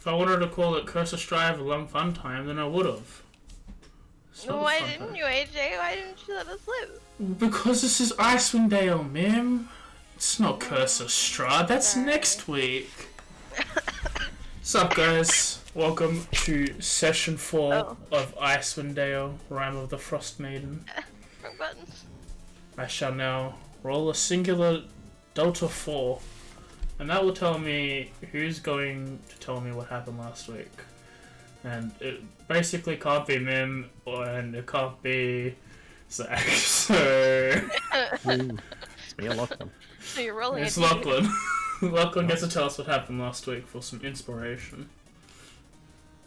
If I wanted to call it Curse of Strive a long fun time, then I would have. Why didn't you, AJ? Why didn't you let us live? Because this is Icewind Dale, ma'am. It's not Curse of Strahd. That's Sorry. next week. What's up, guys? Welcome to session 4 of Icewind Dale, Rime of the Frostmaiden. Wrong buttons. I shall now roll a singular Delta 4, and that will tell me who's going to tell me what happened last week. And it basically can't be Mim, and it can't be Zach, so... It's me and Lachlan. So you're rolling It's a Lachlan. Lachlan gets to tell us what happened last week for some inspiration.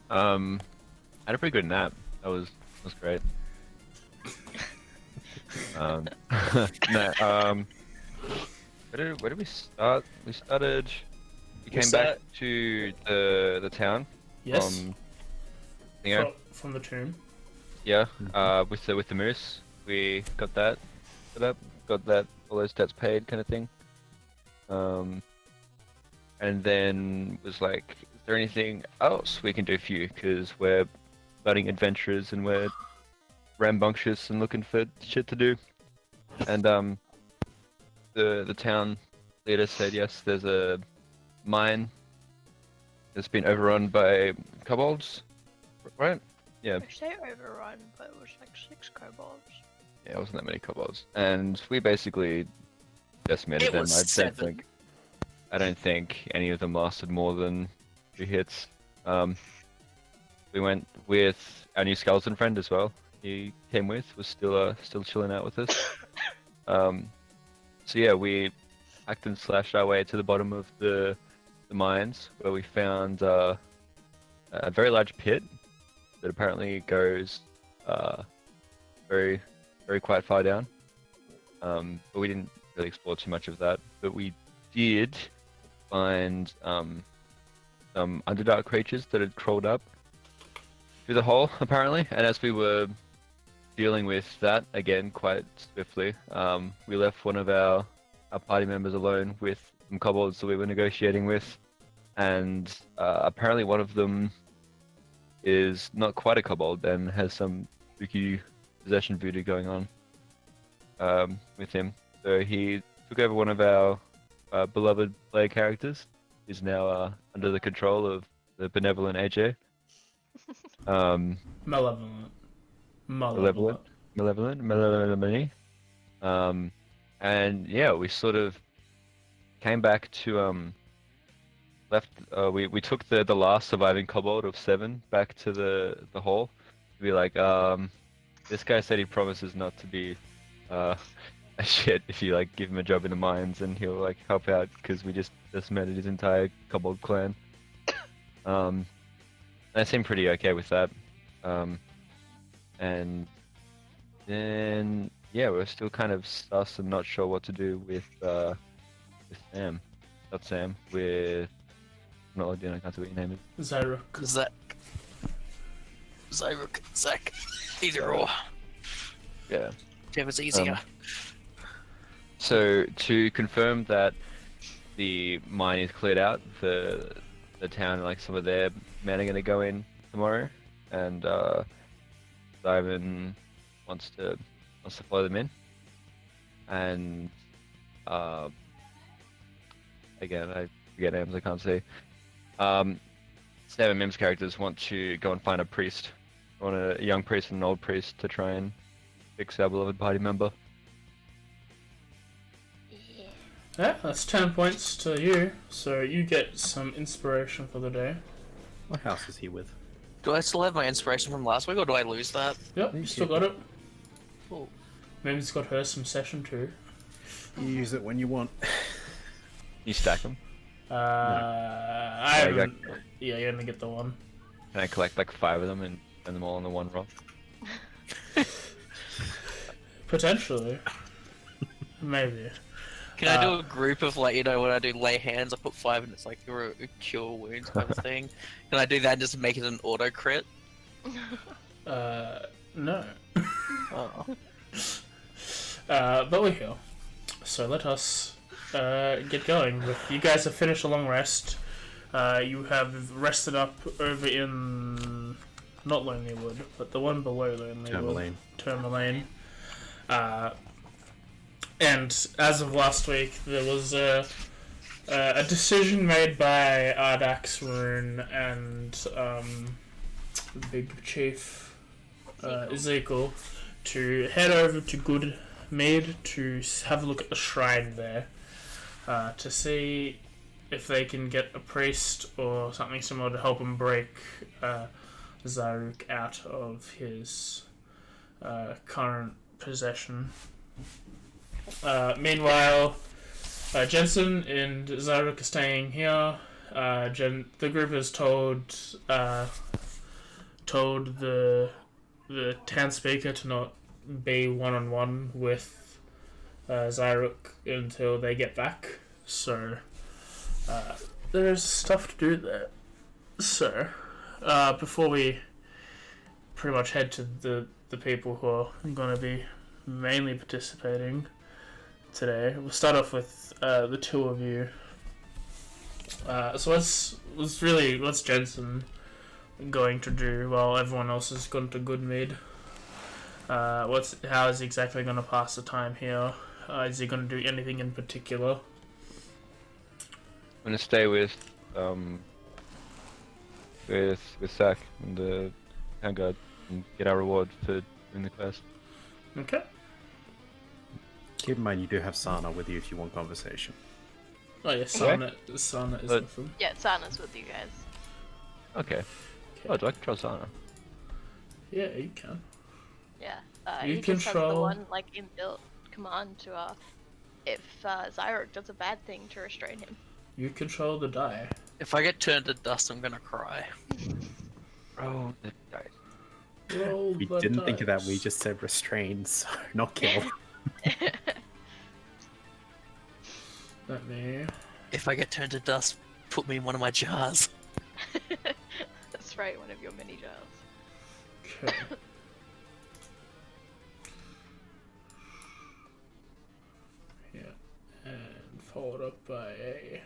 I had a pretty good nap. That was great. Where did we start? We came back to the town. Yes. From Thingo. From the tomb. Yeah. With the moose, we got that set up. Got that all those debts paid, kind of thing. And then was like, is there anything else we can do for you? Because we're budding adventurers and we're rambunctious and looking for shit to do. And the town leader said, yes, there's a mine that's been overrun by kobolds, right? Yeah. I say overrun, but it was like 6 kobolds. Yeah, it wasn't that many kobolds, and we basically decimated them. I don't think any of them lasted more than 2 hits. We went with our new skeleton friend as well. He came with, was still chilling out with us. So yeah, we hacked and slashed our way to the bottom of the mines, where we found a very large pit that apparently goes very quite far down. But we didn't really explore too much of that. But we did find some underdark creatures that had crawled up through the hole, apparently. And as we were dealing with that again quite swiftly, we left one of our party members alone with some kobolds that we were negotiating with, and apparently one of them is not quite a kobold and has some spooky possession voodoo going on with him. So he took over one of our beloved player characters. He's now under the control of the benevolent AJ. Malevolent. And yeah, we sort of came back to we took the last surviving kobold of 7 back to the hall to be like, this guy said he promises not to be a shit if you like give him a job in the mines, and he'll like help out because we just decimated his entire kobold clan. I seemed pretty okay with that. And then yeah, we're still kind of sus and not sure what to do with Sam. Not Sam, with not logged in, I can't see what your name is. Zyruk. Zach. Either or. Yeah. Whichever's easier. So to confirm that the mine is cleared out, the town, like some of their men are going to go in tomorrow, and Simon wants to follow them in. And again, I forget names, I can't see. Sam and Mim's characters want to go and find a priest. I want a young priest and an old priest to try and fix our beloved party member. Yeah, that's 10 points to you, so you get some inspiration for the day. What house is he with? Do I still have my inspiration from last week, or do I lose that? Yep, you still got it. Cool. Mim's got her some session 2. You use it when you want. You stack them. I haven't... Yeah, you only get the one. Can I collect like 5 of them and spend them all on the one roll? Potentially. Maybe. Can I do a group of, like, you know, when I do lay hands, I put 5 and it's like you're a cure wounds kind of thing? Can I do that and just make it an auto crit? No. Oh. But we're here. So let us get going. You guys have finished a long rest. you have rested up over in not Lonelywood, but the one below Lonelywood, Tourmaline. And as of last week, there was a decision made by Ardax Rune and the Big Chief Ezekiel to head over to Goodmead to have a look at the shrine there to see if they can get a priest or something similar to help him break Zaruk out of his current possession. Meanwhile, Jensen and Zaruk are staying here. The group has told the town speaker to not be one-on-one with Zaruk until they get back. So there's stuff to do there. So before we pretty much head to the people who are going to be mainly participating today, we'll start off with the two of you. So what's Jensen going to do while everyone else has gone to Goodmead? How is he exactly going to pass the time here? Is he going to do anything in particular? I'm gonna stay with Sack and the town guard and get our reward for doing the quest. Okay. Keep in mind you do have Sana with you if you want conversation. Oh yeah, Sana is with them. Yeah, Sana's with you guys. Okay. Oh, do I control Sana? Yeah, you can. Yeah. You he just has the control- one like inbuilt command to if Zyrok does a bad thing to restrain him. You control the die. If I get turned to dust, I'm gonna cry. Roll the dice. Roll We the didn't think of that, dice. we just said restrain, so not kill. Let me. If I get turned to dust, put me in one of my jars. That's right, one of your mini jars. Okay. Yeah, and followed up by a.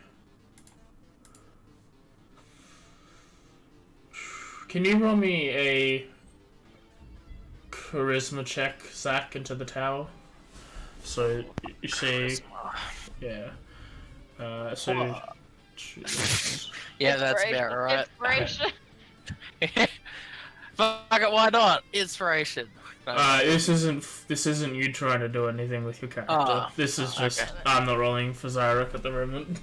Can you roll me a charisma check, Zach, into the tower? So you see, yeah. So. Yeah, that's Inspiration. about right. Inspiration. Fuck it, why not? Inspiration. This isn't you trying to do anything with your character. Oh, this is just okay. I'm not rolling for Zyrek at the moment.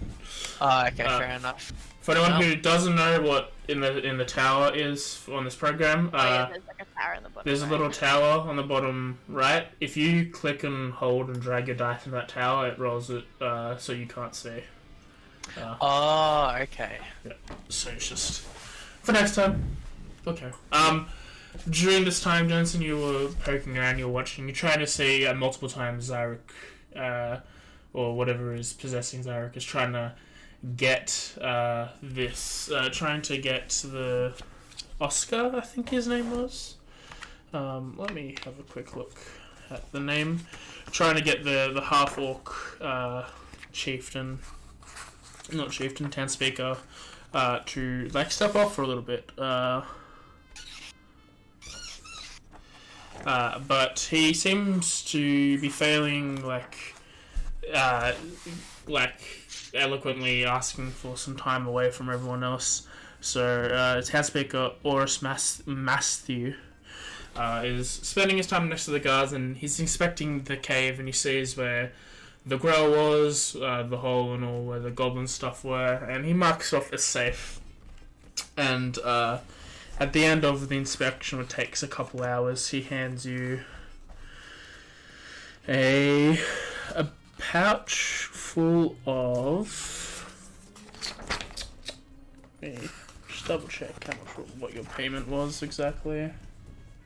Oh, okay, fair enough. For anyone Well. who doesn't know what in the tower is on this program, Yeah, there's like a tower in the bottom. there's a right. little tower on the bottom right. If you click and hold and drag your dice into that tower, it rolls it so you can't see. Oh, okay. So it's just for next time. Okay. During this time, Jensen, you were poking around, you were watching, you're trying to see multiple times Zarek, or whatever is possessing Zarek, is trying to get trying to get the Oscar, I think his name was. Let me have a quick look at the name. Trying to get the half-orc chieftain, not chieftain, town speaker, to like step off for a little bit. But he seems to be failing, like eloquently asking for some time away from everyone else. So town speaker Oris Matthew is spending his time next to the guards, and he's inspecting the cave, and he sees where the grow was, the hole and all, where the goblin stuff were, and he marks off as safe. And at the end of the inspection, which takes a couple hours, he hands you a pouch full of. Let me just double check what your payment was exactly.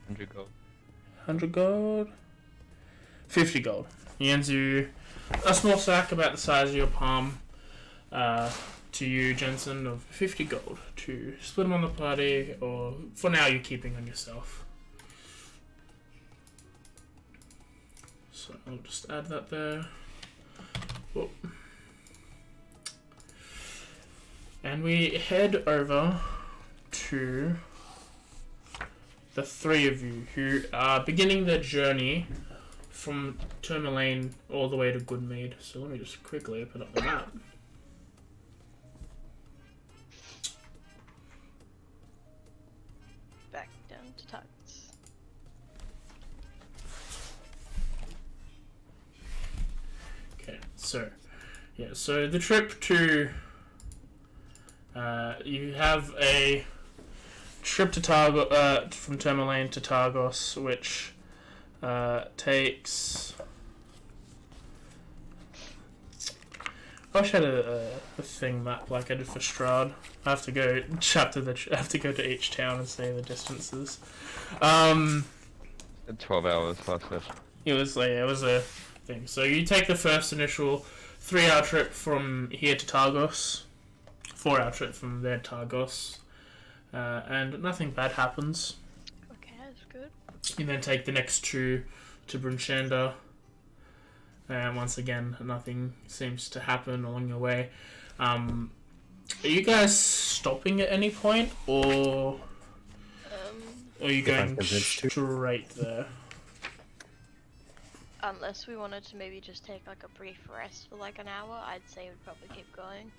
100 gold. 100 gold? 50 gold. He hands you a small sack about the size of your palm to you, Jensen, of 50 gold to split them on the party, or for now you're keeping on yourself. So I'll just add that there. Whoop. And we head over to the three of you who are beginning their journey from Tourmaline all the way to Goodmead. So let me just quickly open up the map. Back down to Tugs. Okay, so the trip to you have a trip to Targos from Tourmaline to Targos, which takes. I wish I had a thing map like I did for Strahd. I have to go I have to go to each town and see the distances. 12 hours last session. It was a thing. So you take the first initial 3-hour trip from here to Targos, 4-hour trip from there to Targos, and nothing bad happens. Okay, that's good. You then take the next two to Brunshanda, and once again, nothing seems to happen along your way. Are you guys stopping at any point, or are you going straight there? Unless we wanted to maybe just take like a brief rest for like an hour, I'd say we'd probably keep going.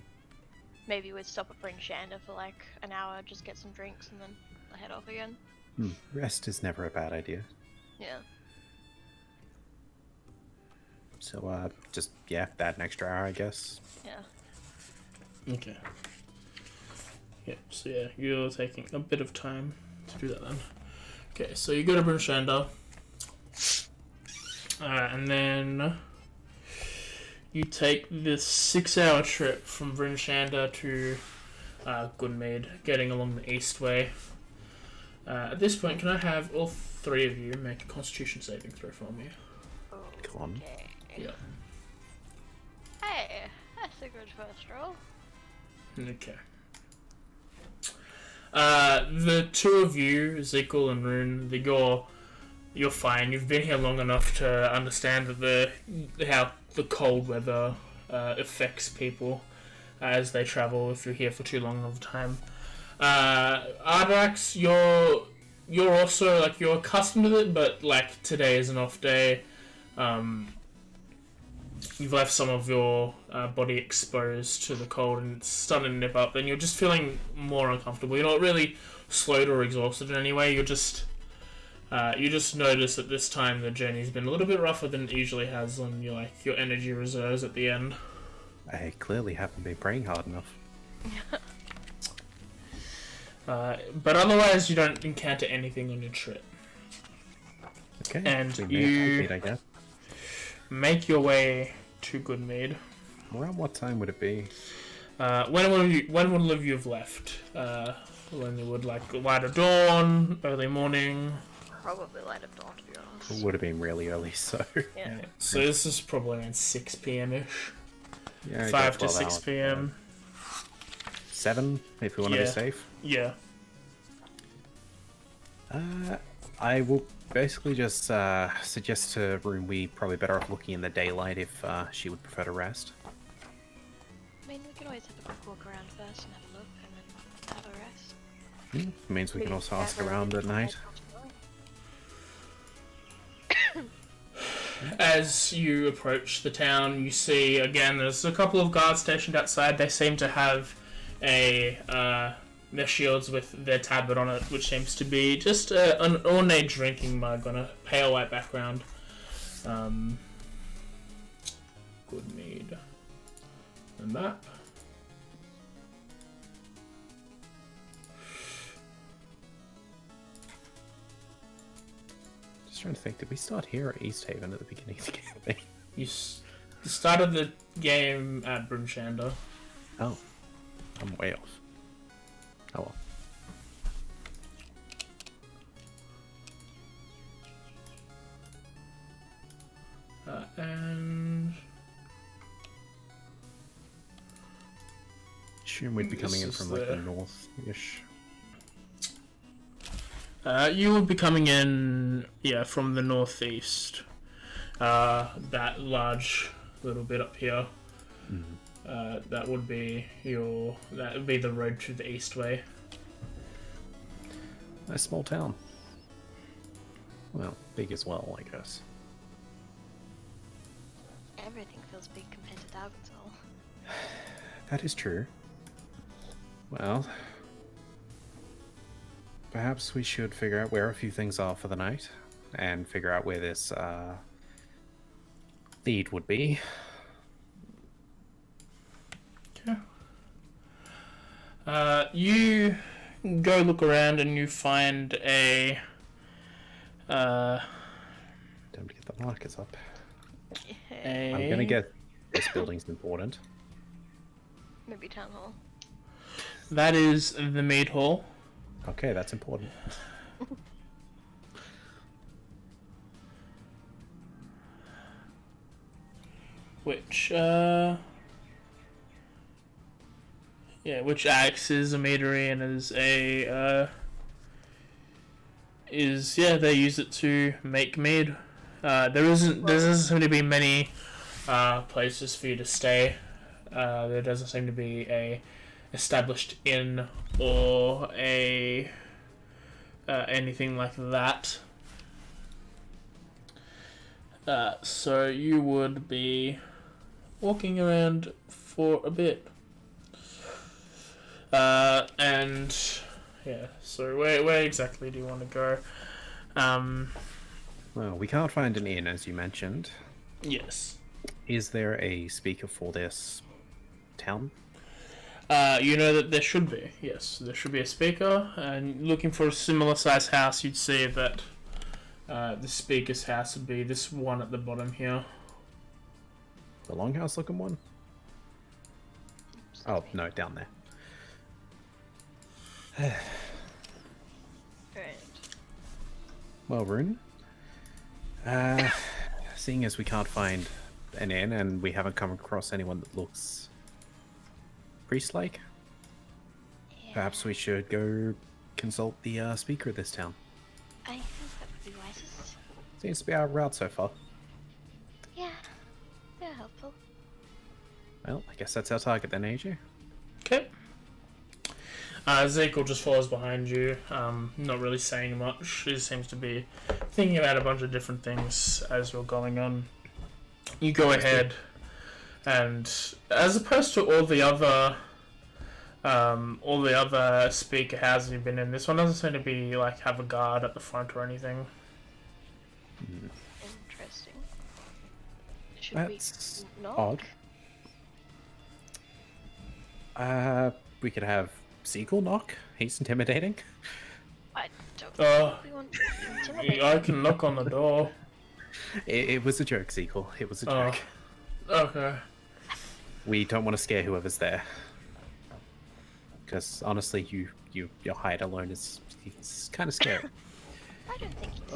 Maybe we'd stop at Brunshanda for like an hour, just get some drinks, and then head off again. Rest is never a bad idea. Yeah. So, just, that an extra hour, I guess. Yeah. Okay. Yep, so you're taking a bit of time to do that then. Okay, so you go to Brunshanda, and then you take this 6-hour trip from Brunshanda to Goodmead, getting along the east way. At this point, can I have all three of you make a Constitution saving throw for me? Come on. Okay. Yeah. Hey, that's a good first roll. Okay. The two of you, Ezekiel and Rune, you're fine. You've been here long enough to understand that how the cold weather affects people as they travel if you're here for too long of a time. Ardrax, you're also like you're accustomed to it, but like today is an off day. You've left some of your body exposed to the cold and it's starting to nip up, and you're just feeling more uncomfortable. You're not really slowed or exhausted in any way. You just notice at this time the journey's been a little bit rougher than it usually has on your energy reserves at the end. I clearly haven't been praying hard enough. But otherwise, you don't encounter anything on your trip. Okay. And we you I guess. make your way to Goodmead. Around what time would it be? When would all of you have left? When it would light of dawn, early morning. Probably light of dawn, to be honest. It would have been really early, so. Yeah. So this is probably around 6 p.m.-ish. Yeah, 5 to 12 6 hours. p.m. 7, if we want to be safe. Yeah. I will basically just suggest to Rune we probably better off looking in the daylight if she would prefer to rest. I mean, we can always have a quick walk around first and have a look, and then have a rest. Means we can also ask around at night. As you approach the town, you see again there's a couple of guards stationed outside. They seem to have their shields with their tablet on it, which seems to be just an ornate drinking mug on a pale white background. Goodmead. The map. Just trying to think, did we start here at East Haven at the beginning of the campaign? You started the game at Brunshanda. Oh. I'm way off. Oh well. And Assume we'd be coming in This from is like the the- north-ish. you will be coming in, from the northeast. That large little bit up here. that would be the road to the east way. A small town. Well, big as well, I guess. Everything feels big compared to Darkensol. That is true. Well, perhaps we should figure out where a few things are for the night, and figure out where this lead would be. Okay. You go look around and you find a. Time to get the markers up. Yeah. I'm gonna get this building's important. Maybe Town Hall. That is the Mead Hall. Okay, that's important. Which which acts as a meadery and they use it to make mead. There doesn't seem to be many places for you to stay. There doesn't seem to be a established inn or a anything like that. So you would be walking around for a bit. And yeah, so where exactly do you want to go? Well, we can't find an inn, as you mentioned. Yes. Is there a speaker for this town? You know that there should be. Yes, there should be a speaker. And looking for a similar size house, you'd see that the speaker's house would be this one at the bottom here. The longhouse looking one? Oh, no, down there. Right. Well, Rune, seeing as we can't find an inn and we haven't come across anyone that looks priest-like, Yeah. perhaps we should go consult the speaker of this town. I think that would be wisest. Seems to be our route so far. Yeah. They're helpful. Well, I guess that's our target then, AJ. Okay. Ezekiel just follows behind you, not really saying much. He seems to be thinking about a bunch of different things as you're going on. You go ahead, and as opposed to all the other speaker houses you've been in, this one doesn't seem to be like have a guard at the front or anything. Interesting. Should That's we knock? odd. We could have Seagull knock. He's intimidating. I don't Uh, think we want to intimidate. I can knock on the door. It was a joke, Seagull. It was a Oh. joke. Okay. We don't want to scare whoever's there. Because honestly, your hide alone is kind of scary. I don't think he's.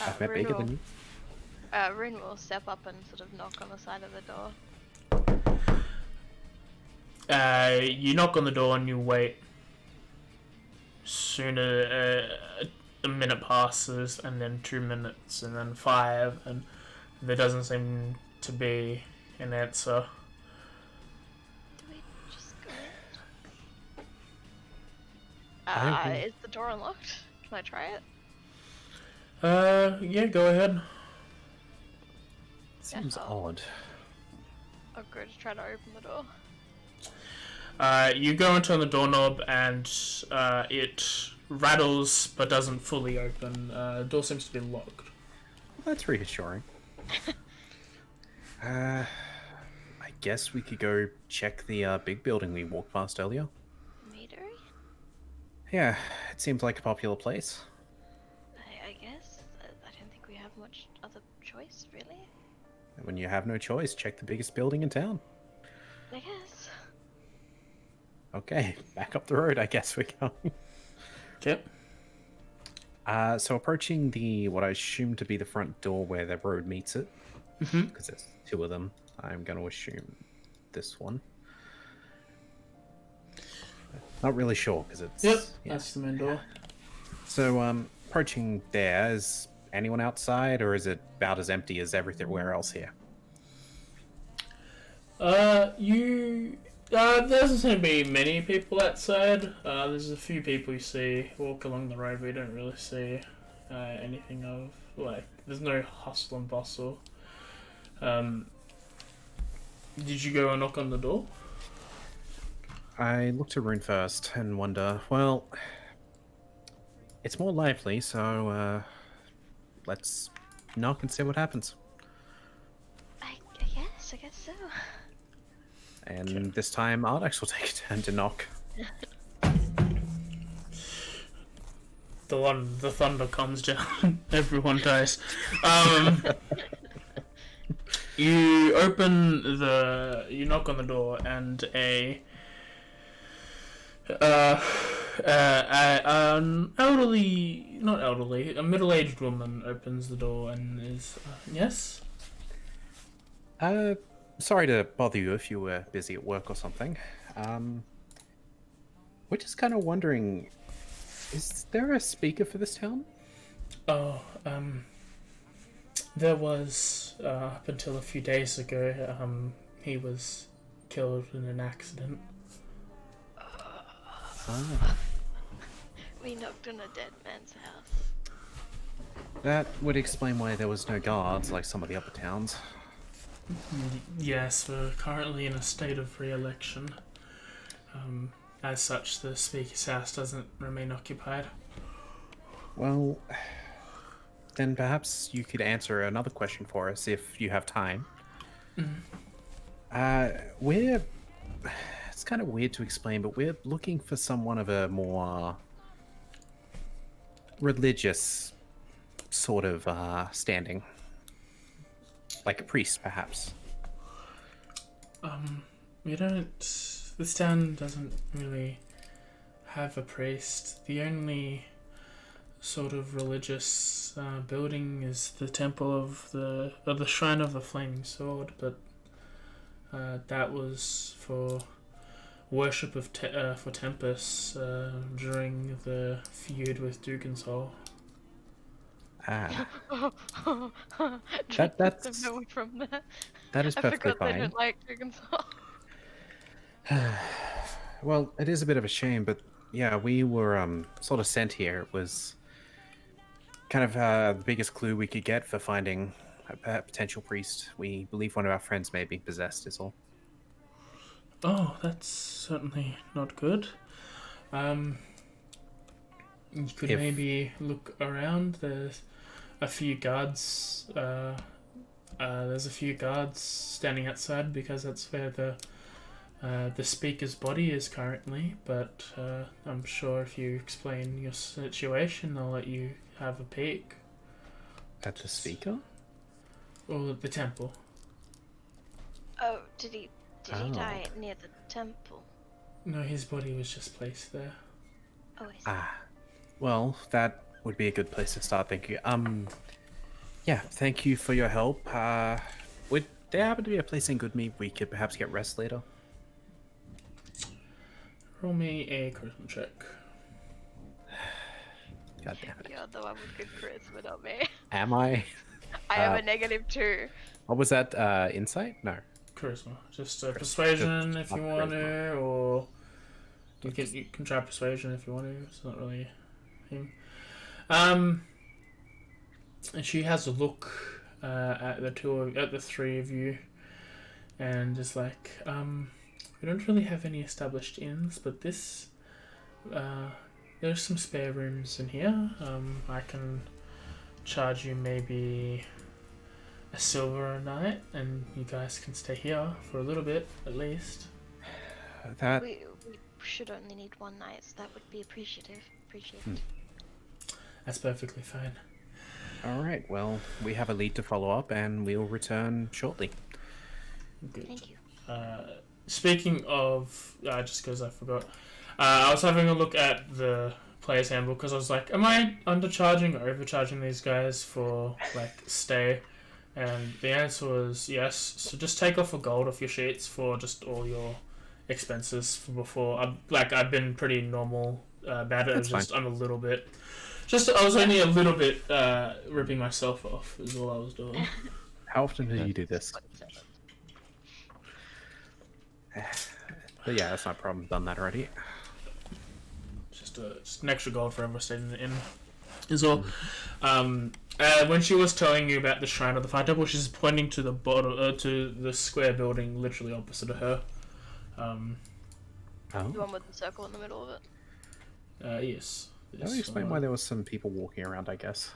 I've met bigger than you. Rune will step up and sort of knock on the side of the door. You knock on the door and you wait. Sooner, a minute passes, and then 2 minutes, and then 5, and there doesn't seem to be an answer. Do we just go I don't in? think- Is the door unlocked? Can I try it? Yeah, go ahead. Seems Yeah. odd. I'll go to try to open the door. You go and turn the doorknob, and it rattles but doesn't fully open. The door seems to be locked. That's reassuring. I guess we could go check the big building we walked past earlier. Meadery? Yeah, it seems like a popular place. I guess. I don't think we have much other choice, really. When you have no choice, check the biggest building in town. I guess. Okay, back up the road, I guess we're going. Okay. So approaching what I assume to be the front door where the road meets it, because there's 2 of them, I'm going to assume this one. Not really sure, because it's... Yep, yeah. that's the main door. So, approaching there, is anyone outside, or is it about as empty as everywhere else here? There doesn't seem to be many people outside. There's a few people you see walk along the road, but you don't really see anything of, like, there's no hustle and bustle. Did you go and knock on the door? I looked at Rune first and wonder, well, it's more lively, so let's knock and see what happens. I guess so. And this time, I'll actually take a turn to knock. The thunder comes down. Everyone dies. You knock on the door, and an a middle-aged woman opens the door and is, yes? Sorry to bother you if you were busy at work or something. We're just kind of wondering, is there a speaker for this town? Oh, there was, up until a few days ago, he was killed in an accident. Ah, We knocked on a dead man's house. that would explain why there was no guards like some of the other towns. Yes, we're currently in a state of re-election. As such, the Speaker's house doesn't remain occupied. Well, then perhaps you could answer another question for us if you have time. It's kind of weird to explain, but we're looking for someone of a more religious sort of standing. Like a priest, perhaps. This town doesn't really have a priest. The only sort of religious building is the temple of the shrine of the flaming sword, but that was for worship of for Tempest during the feud with Duganshall. Ah, Drake that's- took them away from that. that is I perfectly forgot they fine. don't like Dragon's Well, it is a bit of a shame, but yeah, we were sort of sent here. It was kind of the biggest clue we could get for finding a potential priest. We believe one of our friends may be possessed, is all. Oh, that's certainly not good. You could If- maybe look around. There's a few guards. There's a few guards standing outside because that's where the speaker's body is currently. But I'm sure if you explain your situation, they'll let you have a peek. At the speaker? Or the temple. Oh, did he Oh. die near the temple? No, his body was just placed there. Oh, I see. Ah, well, that would be a good place to start. Thank you. Yeah, thank you for your help. Would there happen to be a place in Goodmead we could perhaps get rest later? Roll me a charisma check. God damn it. You're the one with good charisma, not me. Am I? I have a -2. What was that? Insight? No. Charisma. Just persuasion just if you not want charisma. to, or you can try persuasion if you want to. It's not really him. And she has a look at the three of you, and is like, we don't really have any established inns, but this, there's some spare rooms in here. I can charge you maybe a silver a night, and you guys can stay here for a little bit at least. That We should only need one night, so that would be appreciated. That's perfectly fine. all right. Well, we have a lead to follow up, and we'll return shortly. Good. Thank you. Speaking of, just because I forgot, I was having a look at the player's handbook because I was like, am I undercharging or overcharging these guys for like stay? And the answer was yes. So just take off a gold off your sheets for just all your expenses from before. I've been pretty normal about it. That's It was just I'm a little bit. I was only a little bit ripping myself off is all I was doing. How often do you do this? But yeah, that's not a problem. Done that already. Just an extra gold for everyone staying in the inn. Is all. When she was telling you about the shrine of the Fire Temple, she's pointing to the bottom, to the square building literally opposite of her. The one with the circle in the middle of it. Yes. That would explain why there was some people walking around, I guess.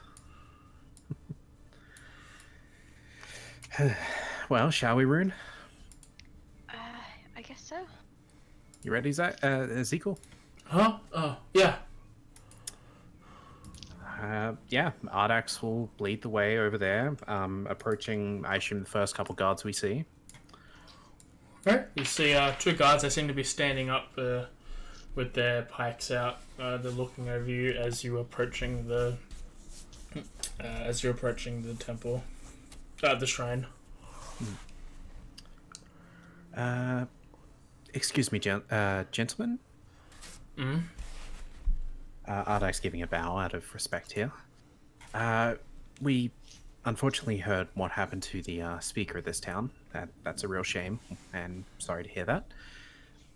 Well, shall we, Rune? I guess so. You ready, Ezekiel? Huh? Oh, yeah. Yeah, Ardax will lead the way over there, approaching, I assume, the first couple guards we see. Okay. You see two guards. They seem to be standing up with their pikes out. They're looking over you as you're approaching the temple, the shrine. Excuse me, gentlemen. Mm-hmm. Ardax giving a bow out of respect here. We unfortunately heard what happened to the speaker of this town. That's a real shame, and sorry to hear that.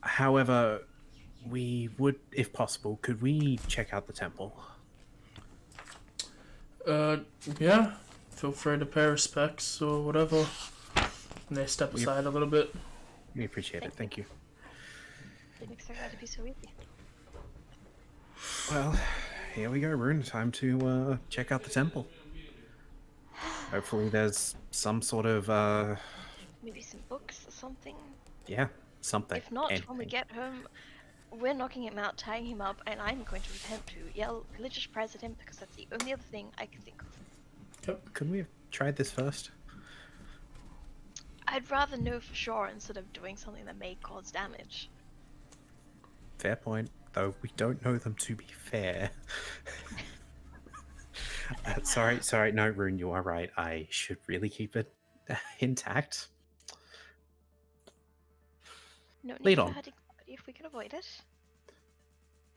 However, we would, if possible, could we check out the temple? Yeah. Feel free to pay respects or whatever. And they step aside a little bit. We appreciate it. Thank you. Didn't expect that to be so easy. Well, here we go, Rune. Time to check out the temple. Hopefully there's some sort of, Maybe some books or something. yeah, something. If not, anything. when we get home, we're knocking him out, tying him up, and I'm going to attempt to yell religious prayers at him because that's the only other thing I can think of. Could we have tried this first? I'd rather know for sure instead of doing something that may cause damage. Fair point, though we don't know them to be fair. Sorry, no, Rune, you are right. I should really keep it intact. No need Lead for on. hurting somebody if we can avoid it.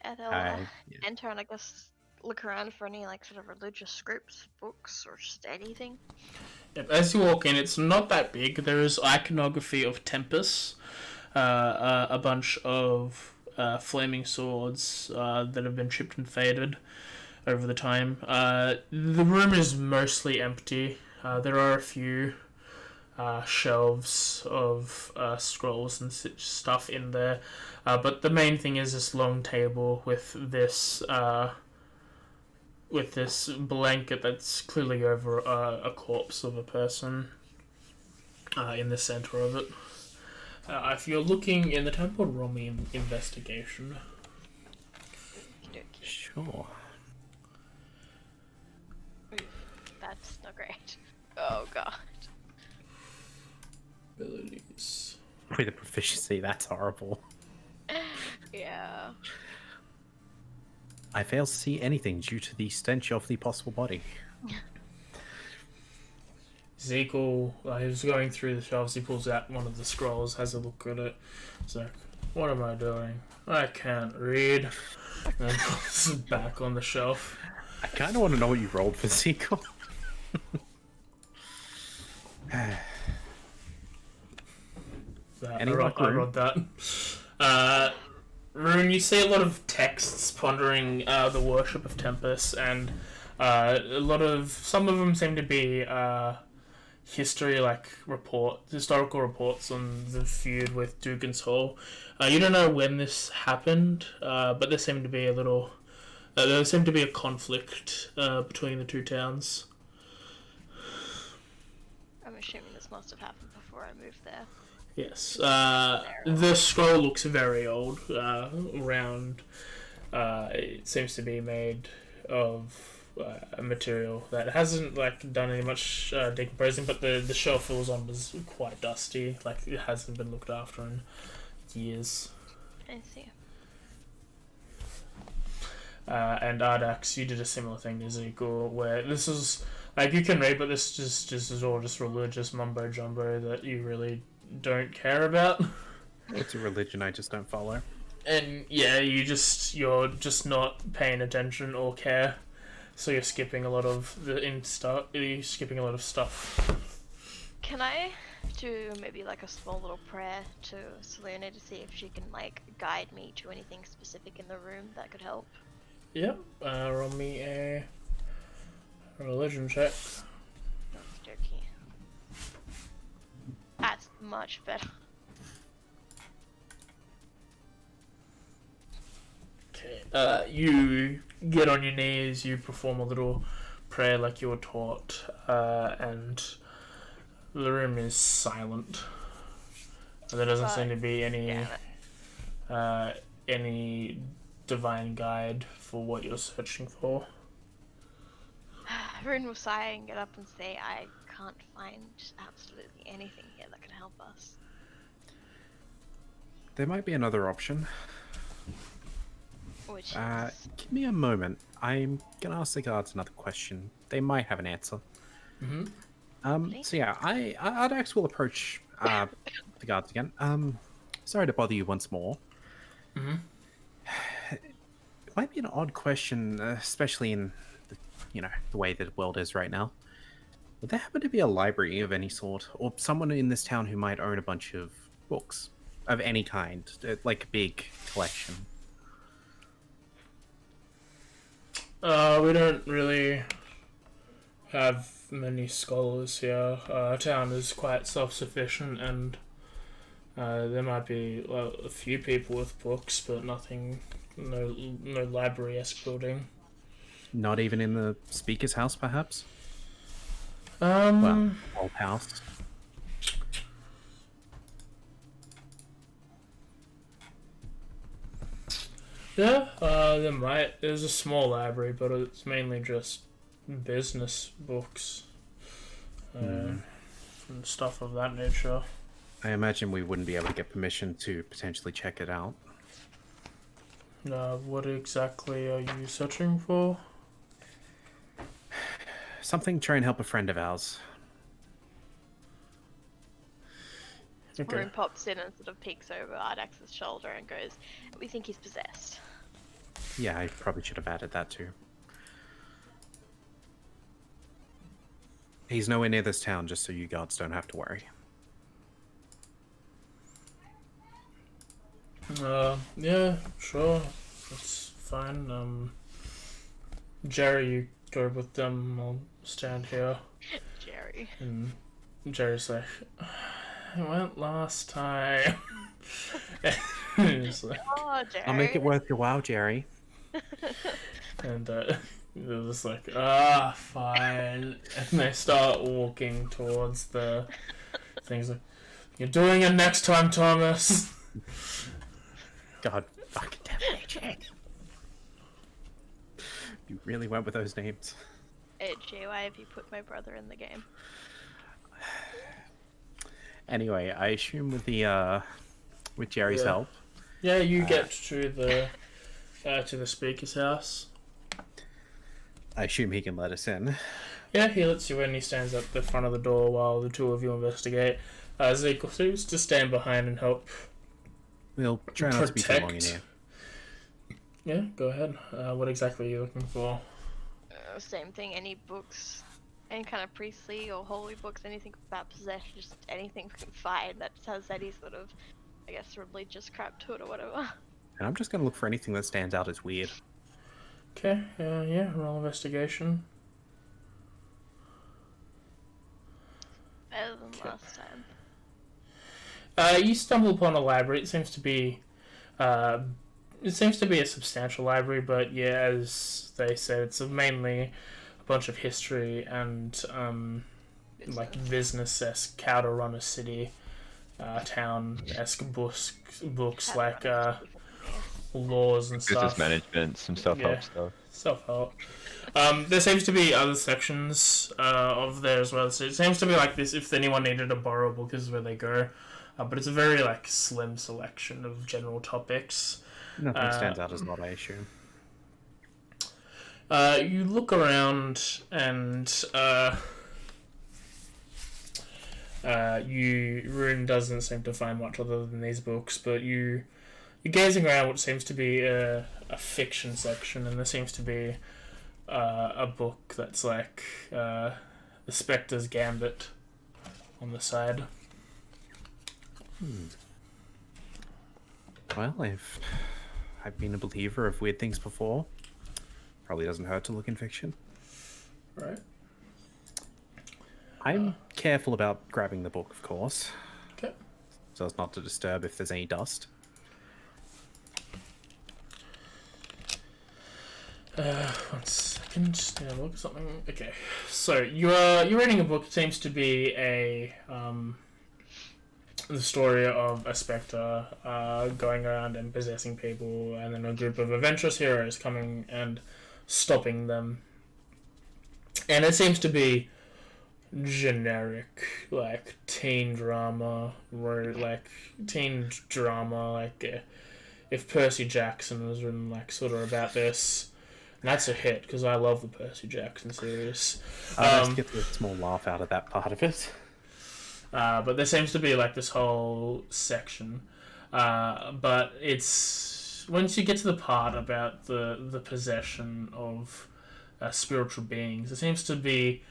And they'll Yeah. enter and I guess look around for any like sort of religious scripts, books, or just anything. Yep, as you walk in, it's not that big. There is iconography of Tempest, a bunch of flaming swords that have been chipped and faded over the time. The room is mostly empty. There are a few shelves of scrolls and such stuff in there, but the main thing is this long table with this blanket that's clearly over a corpse of a person in the center of it. If you're looking in the temple, roll me an investigation. Okey-dokey. Sure. Oof, that's not great. Oh god. Abilities. With a proficiency, that's horrible. Yeah. I fail to see anything due to the stench of the possible body. Ezekiel, he was going through the shelves, he pulls out one of the scrolls, has a look at it. He's like, what am I doing? I can't read. And then puts it back on the shelf. I kind of want to know what you rolled for Ezekiel. Any luck, I Rune? wrote that. Rune, you see a lot of texts pondering the worship of Tempest, and some of them seem to be historical reports on the feud with Dugan's Hall. You don't know when this happened, but there seemed to be a conflict between the two towns. I'm assuming this must have happened before I moved there. Yes. The scroll looks very old. Round. It seems to be made of a material that hasn't done any much decomposing, but the shelf it was on was quite dusty. Like it hasn't been looked after in years. I see. And Ardax, you did a similar thing to Ezekiel, where this is you can read, but this is all just religious mumbo jumbo that you really don't care about. It's a religion I just don't follow. And yeah, you're just not paying attention or care, so you're skipping a lot of stuff. Can I do maybe like a small little prayer to Selena to see if she can like guide me to anything specific in the room that could help? Yep. Roll me a religion check. Okey-dokey. That's much better. Okay. You get on your knees. You perform a little prayer like you were taught, and the room is silent. There doesn't seem to be any divine guide for what you're searching for. Rune will sigh and get up and say, I can't find absolutely anything here that can help us. There might be another option. Which Give me a moment. I'm gonna ask the guards another question. They might have an answer. So yeah, Ardax will approach the guards again. Sorry to bother you once more. It might be an odd question, especially in the way that the world is right now. Would there happen to be a library of any sort, or someone in this town who might own a bunch of books of any kind, like a big collection? We don't really have many scholars here. Our town is quite self-sufficient, and there might be a few people with books, but nothing, no library-esque building. Not even in the speaker's house, perhaps? Well, old house. Yeah, there's a small library, but it's mainly just business books and stuff of that nature. I imagine we wouldn't be able to get permission to potentially check it out. What exactly are you searching for? Something to try and help a friend of ours. Okay. Rune pops in and sort of peeks over Ardax's shoulder and goes, we think he's possessed. Yeah, I probably should have added that too. He's nowhere near this town, just so you guards don't have to worry. Yeah, sure. That's fine. Jerry, you go with them. I'll stand here. Jerry. And Jerry's like, I went last time. He's like, Oh, Jerry. I'll make it worth your while, Jerry. and they're just like, fine. And they start walking towards the things. Like, you're doing it next time, Thomas. God fucking damn it, AJ. You really went with those names. AJ, why have you put my brother in the game? Anyway, I assume with Jerry's help. Yeah, you get to the speaker's house. I assume he can let us in. Yeah, he lets you in. He stands at the front of the door while the two of you investigate. Zeke seems to stand behind and help. We'll try not to be too long in here. Yeah, go ahead. What exactly are you looking for? Same thing, any books, any kind of priestly or holy books, anything about possession, just anything we can find that has any sort of, I guess, religious crap to it or whatever. And I'm just going to look for anything that stands out as weird. Okay, yeah, roll investigation. Better than last time. You stumble upon a library. It seems to be a substantial library, but yeah, as they said, it's mainly a bunch of history and like business-esque, how to run a city, town-esque books like laws and stuff. Business management, some self-help stuff. Self-help. There seems to be other sections of there as well. So it seems to be like this. If anyone needed to borrow a book, this is where they go. But it's a very like slim selection of general topics. Nothing stands out as not, I assume. You look around and Rune doesn't seem to find much other than these books, but you're gazing around what seems to be a fiction section, and there seems to be a book that's like The Spectre's Gambit. on the side. Well, I've been a believer of weird things before. Probably doesn't hurt to look in fiction. Right. I'm careful about grabbing the book, of course, Okay. so as not to disturb if there's any dust. One second, just gonna look at something. Okay, so you're reading a book. It seems to be the story of a spectre going around and possessing people, and then a group of adventurous heroes coming and stopping them. And it seems to be generic, like teen drama, if Percy Jackson was written like sort of about this. And that's a hit because I love the Percy Jackson series. Let's get a small laugh out of that part of it. But there seems to be like this whole section. But it's once you get to the part about the possession of spiritual beings, it seems to be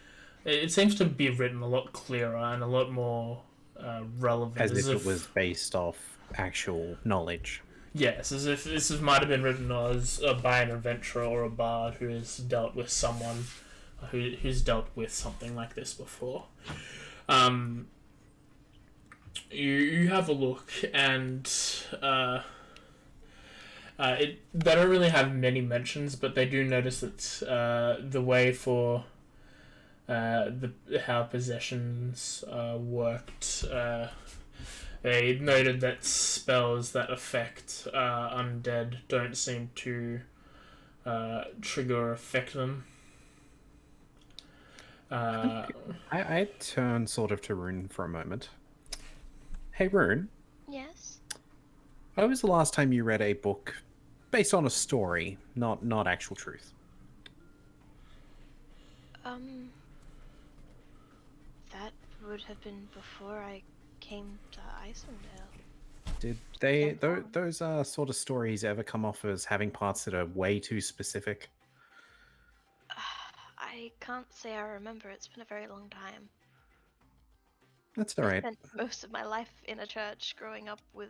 written a lot clearer and a lot more relevant. As if it was based off actual knowledge. Yes, as if this might have been written as by an adventurer or a bard who has dealt with someone who's dealt with something like this before. You have a look, and they don't really have many mentions, but they do notice that the way for how possessions worked. They noted that spells that affect undead don't seem to trigger or affect them. I turn sort of to Rune for a moment. Hey, Rune. Yes. When was the last time you read a book based on a story, not actual truth? That would have been before I came to Icewind Dale. Did those sort of stories ever come off as having parts that are way too specific? I can't say I remember. It's been a very long time. That's all I right. spent most of my life in a church growing up with,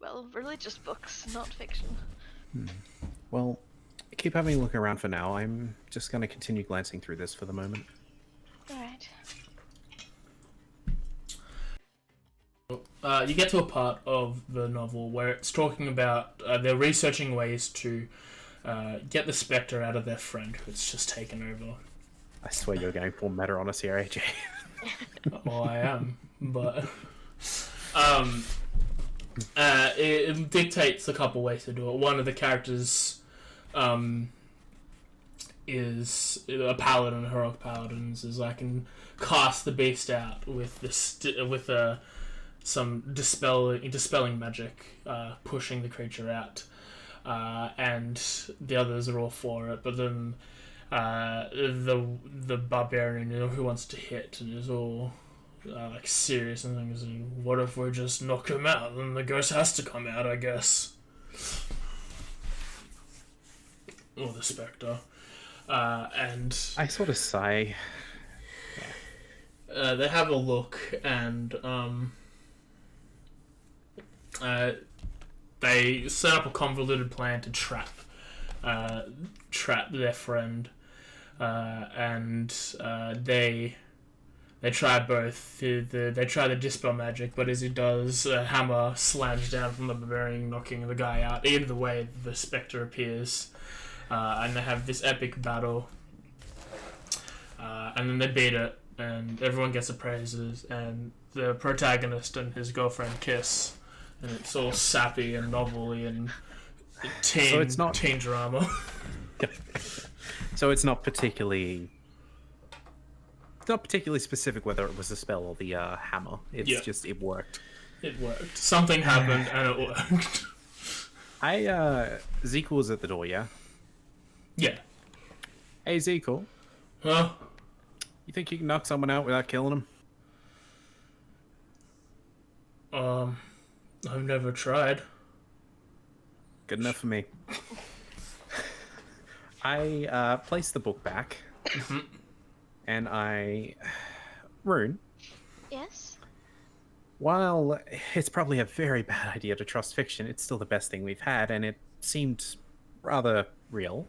well, religious books, not fiction. Well, keep having a look around for now. I'm just going to continue glancing through this for the moment. Alright. You get to a part of the novel where it's talking about they're researching ways to get the spectre out of their friend who's just taken over. I swear you're going full meta on us here, AJ. Well, I am, but it dictates a couple ways to do it. One of the characters is a paladin, heroic paladins, is I can cast the beast out with some dispelling magic, pushing the creature out, and the others are all for it. But then the barbarian, who wants to hit and is all like serious and things. And what if we just knock him out? Then the ghost has to come out, I guess. Or the spectre. And I sort of sigh. they have a look, and they set up a convoluted plan to trap their friend, and they try both. They try the dispel magic, but as he does, a hammer slams down from the barbarian, knocking the guy out. Either way, the spectre appears, and they have this epic battle, and then they beat it, and everyone gets the praises, and the protagonist and his girlfriend kiss. And it's all sappy and novelly and teen drama. So it's not particularly specific whether it was the spell or the hammer. It's just it worked. It worked. Something happened and it worked. Zekel was at the door, yeah? Yeah. Hey, Zekel. Huh? You think you can knock someone out without killing them? I've never tried. Good enough for me. I place the book back, and Rune, Yes? While it's probably a very bad idea to trust fiction, it's still the best thing we've had, and it seemed rather real.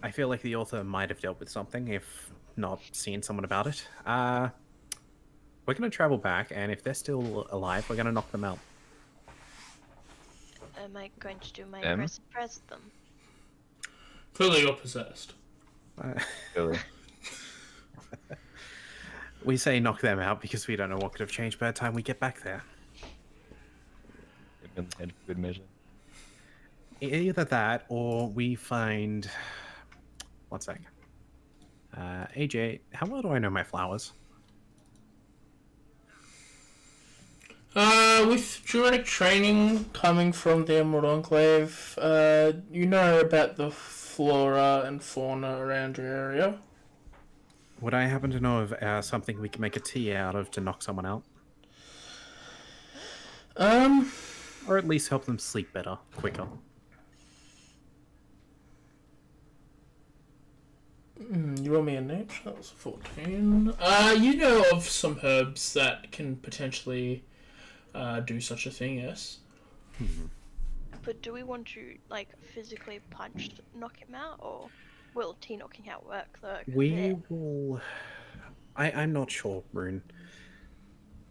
I feel like the author might have dealt with something, if not seen someone about it. We're going to travel back, and if they're still alive, we're going to knock them out. Am I going to do my Them? press them? Clearly you're possessed. Really. We say knock them out because we don't know what could have changed by the time we get back there. Good head for good measure. Either that, or we find... One sec. AJ, how well do I know my flowers? With Druidic training coming from the Emerald Enclave, you know about the flora and fauna around your area. Would I happen to know of something we can make a tea out of to knock someone out? Or at least help them sleep better, quicker. You roll me a nature, that was a 14. You know of some herbs that can potentially do such a thing, yes? But do we want to, like, physically knock him out, or will tea knocking out work, though? We will... I'm not sure, Rune.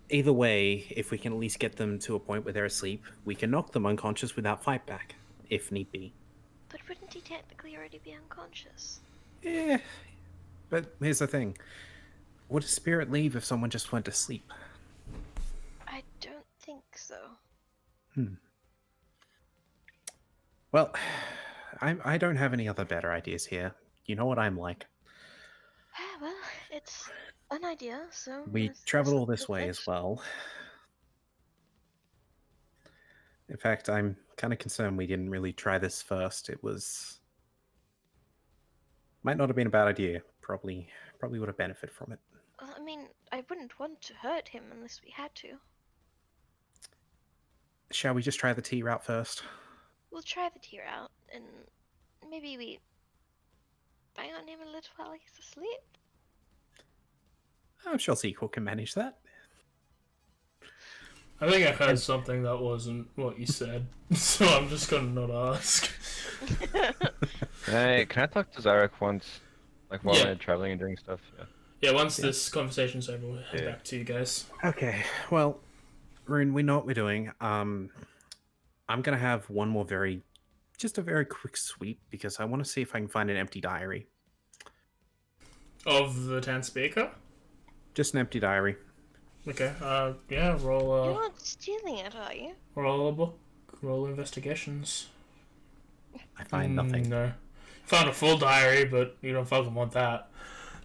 Either way, if we can at least get them to a point where they're asleep, we can knock them unconscious without fight back, if need be. But wouldn't he technically already be unconscious? Yeah, but here's the thing. Would a spirit leave if someone just went to sleep? I don't think so. Well, I don't have any other better ideas here. You know what I'm like. Well, it's an idea, so... We traveled all this way as well. In fact, I'm kind of concerned we didn't really try this first. It was... Might not have been a bad idea. Probably would have benefited from it. Well, I mean, I wouldn't want to hurt him unless we had to. Shall we just try the tea route first? We'll try the tea out, and maybe we bang on him a little while he's asleep. I'm sure Sequel can manage that. I think I heard something that wasn't what you said, so I'm just gonna not ask. Hey, can I talk to Zarek once? Like while Yeah. we're traveling and doing stuff? Yeah. Yeah, once this conversation's over, we'll head Yeah. back to you guys. Okay, well, Rune, we know what we're doing. I'm gonna have one more just a very quick sweep because I want to see if I can find an empty diary. Of the town speaker? Just an empty diary. Okay, yeah, roll, You're not stealing it, are you? roll a book, roll investigations. I find nothing. No. Found a full diary, but you don't fucking want that.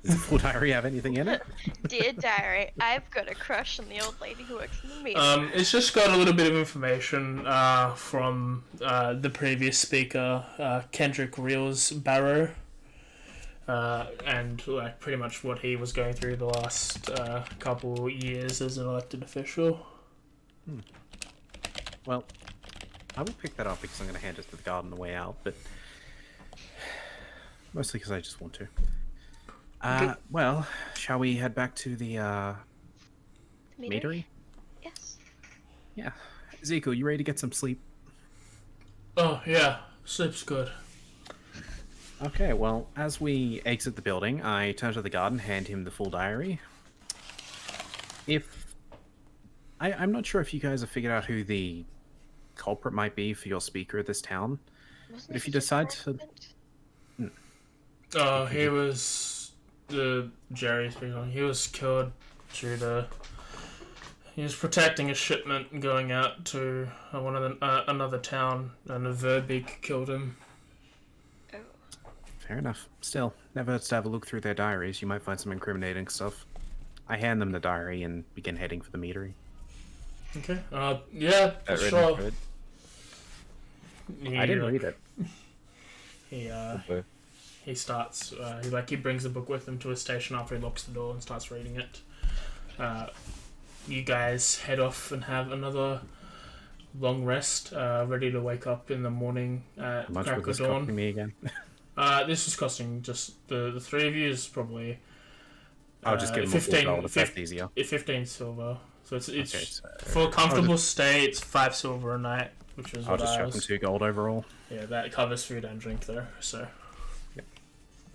Does the full diary have anything in it? Dear diary, I've got a crush on the old lady who works in the meeting. It's just got a little bit of information from the previous speaker, Kendrick Reels Barrow, and like pretty much what he was going through the last couple years as an elected official. Well, I will pick that up because I'm going to hand it to the guard on the way out, but mostly because I just want to. Well, shall we head back to the meadery? Yes. Yeah. Zico, you ready to get some sleep? Oh yeah, sleep's good. Okay, well, as we exit the building, I turn to the guard and hand him the full diary. I'm not sure if you guys have figured out who the culprit might be for your speaker of this town, Wasn't but if he you just decide to... Oh, he was the Jerry speaker. He was killed due to he was protecting a shipment and going out to another town, and a Verbig killed him. Oh. Fair enough. Still, never hurts to have a look through their diaries. You might find some incriminating stuff. I hand them the diary and begin heading for the meadery. Okay. Yeah, That written sure. code? I didn't read it. Okay. He starts. He brings the book with him to his station after he locks the door and starts reading it. You guys head off and have another long rest, ready to wake up in the morning at How much crack would of this dawn. costing me again? This was costing just the three of you is probably I'll just give them a full gold if that's easier. 15 silver. So it's Okay, so for a comfortable stay. It's 5 silver a night, which is I'll what just I chuck them was. 2 gold overall. Yeah, that covers food and drink there. So. Yep.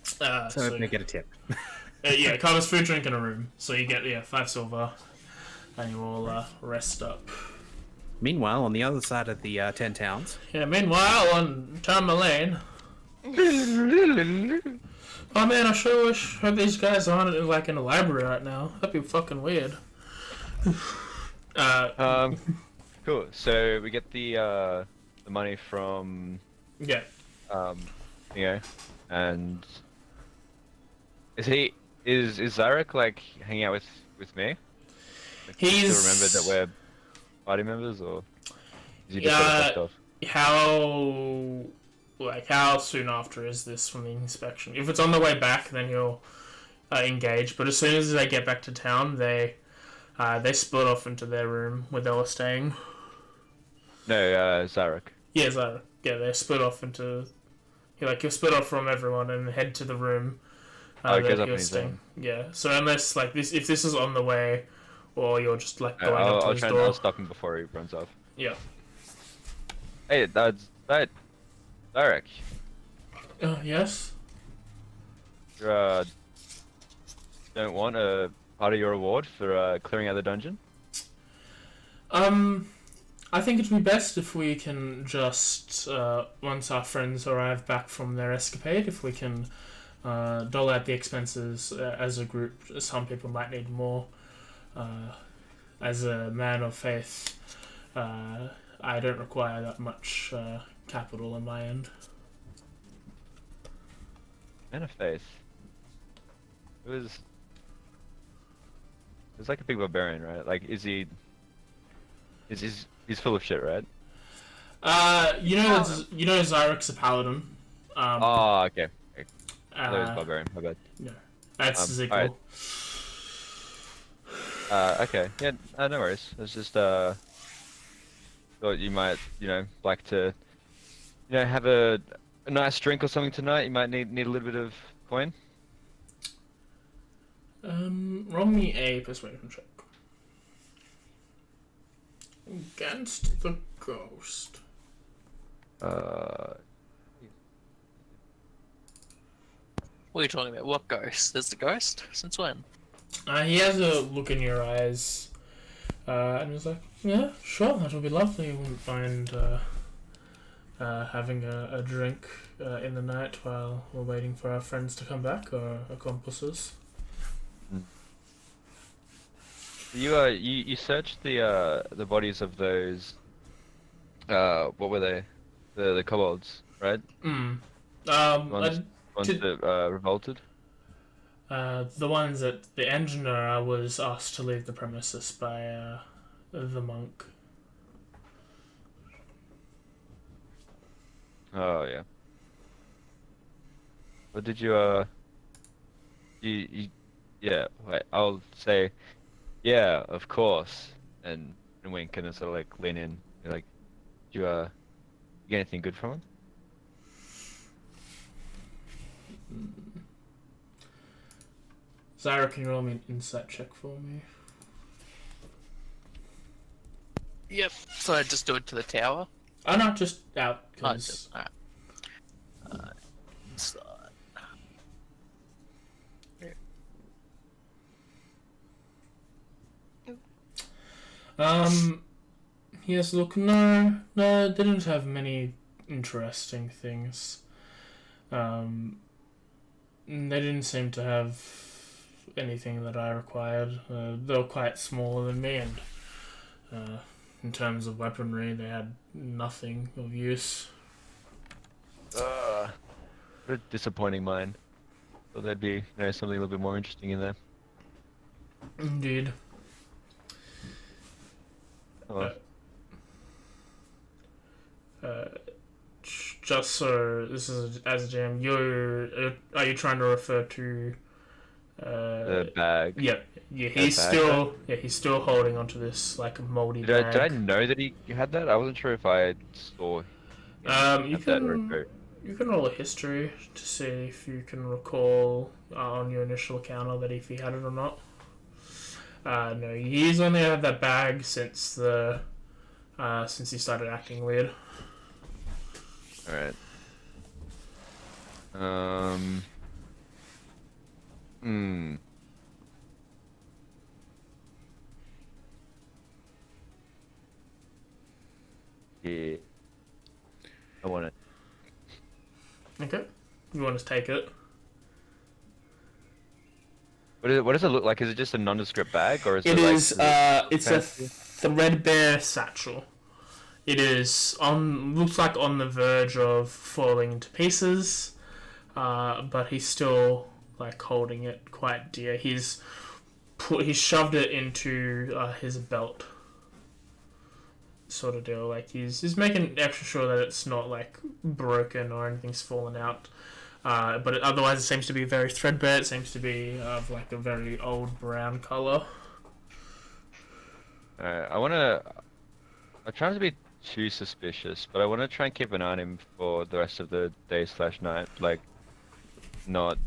So So they get a tip. yeah, it covers food, drink, and a room. So you get 5 silver, and you all rest up. Meanwhile, on the other side of the 10 towns, Yeah. Meanwhile, on Tourmaline. Oh man, I sure wish these guys aren't like in a library right now. That'd be fucking weird. Cool. So we get the money from Yeah. and is Zarek like hanging out with me? Like, do you He's still remember that we're party members, or is he just sort of fucked off? How soon after is this from the inspection? If it's on the way back, then he'll engage. But as soon as they get back to town, they split off into their room where they were staying. No, Zarek. Yeah, they split off into. He'll split off from everyone and head to the room. Oh, it goes that up you're on his staying. own. Yeah. So unless if this is on the way, or you're just like going up to I'll his try door. and stop him before he runs off. Yeah. Hey, that's Zarek. Yes. You don't want a part of your reward for clearing out the dungeon? I think it'd be best if we can just, once our friends arrive back from their escapade, if we can dole out the expenses as a group. Some people might need more. As a man of faith, I don't require that much capital on my end. Man of faith. It was like a big barbarian, right? Like, is he? He's full of shit, right? Zyrek's a paladin. Oh, okay. I thought it was barbarian. My bad. No, that's Ziegler. Alright. Okay. Yeah. No worries. It's just thought you might, like to, have a nice drink or something tonight. You might need a little bit of coin. Roll me a persuasion check. Against the ghost. What are you talking about? What ghost? There's the ghost? Since when? He has a look in your eyes, and he's like, "Yeah, sure, that would be lovely. You wouldn't mind having a drink in the night while we're waiting for our friends to come back, or accomplices." You searched the bodies of those what were they? The kobolds, right? Ones that revolted. The ones at the engineer, I was asked to leave the premises by the monk. Oh yeah. What did you yeah, wait, I'll say yeah, of course, and wink and then sort of like lean in. You're like, did you get anything good from him? Zyra, can you roll me an insight check for me? Yep. So I just do it to the tower? Oh no, just out, Oh, because... just, alright. Inside. Yes, look, no, they didn't have many interesting things. They didn't seem to have anything that I required. They were quite smaller than me, and in terms of weaponry, they had nothing of use. What a disappointing mine. Thought there'd be something a little bit more interesting in there. Indeed. Oh, Just so this is as a GM, are you trying to refer to the bag. Yeah, he's bag, he's still holding onto this like moldy Did bag. I know that he had that? I wasn't sure if I saw. You have that or can roll a history to see if you can recall on your initial encounter that if he had it or not. No, he's only had that bag since he started acting weird. All right. Hmm. Yeah. I want it. Okay. You want to take it? What does it look like? Is it just a nondescript bag, or is It it like? is. It's a fancy? threadbare satchel. It is looks like on the verge of falling into pieces, but he's still like holding it quite dear. He's shoved it into his belt, sort of deal. Like he's making extra sure that it's not like broken or anything's fallen out. But otherwise, it seems to be very threadbare. It seems to be of like a very old brown color. I'm trying to be too suspicious, but I want to try and keep an eye on him for the rest of the day/night. Like, not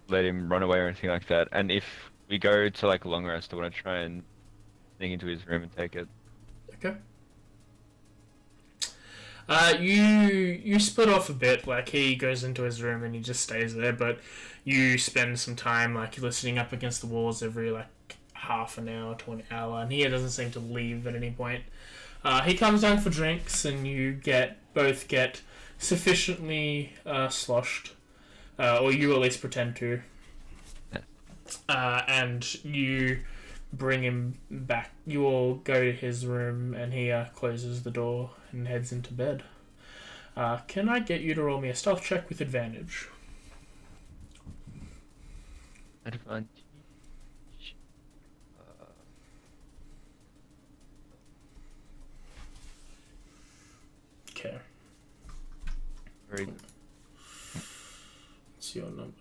let him run away or anything like that. And if we go to like a long rest, I want to try and sneak into his room and take it. Okay. You split off a bit. Like he goes into his room and he just stays there, but you spend some time like listening up against the walls every like half an hour to an hour, and he doesn't seem to leave at any point. He comes down for drinks, and you both get sufficiently sloshed, or you at least pretend to. And you bring him back. You all go to his room, and he closes the door and heads into bed. Can I get you to roll me a stealth check with advantage? Advantage. Okay. Very good. What's your number?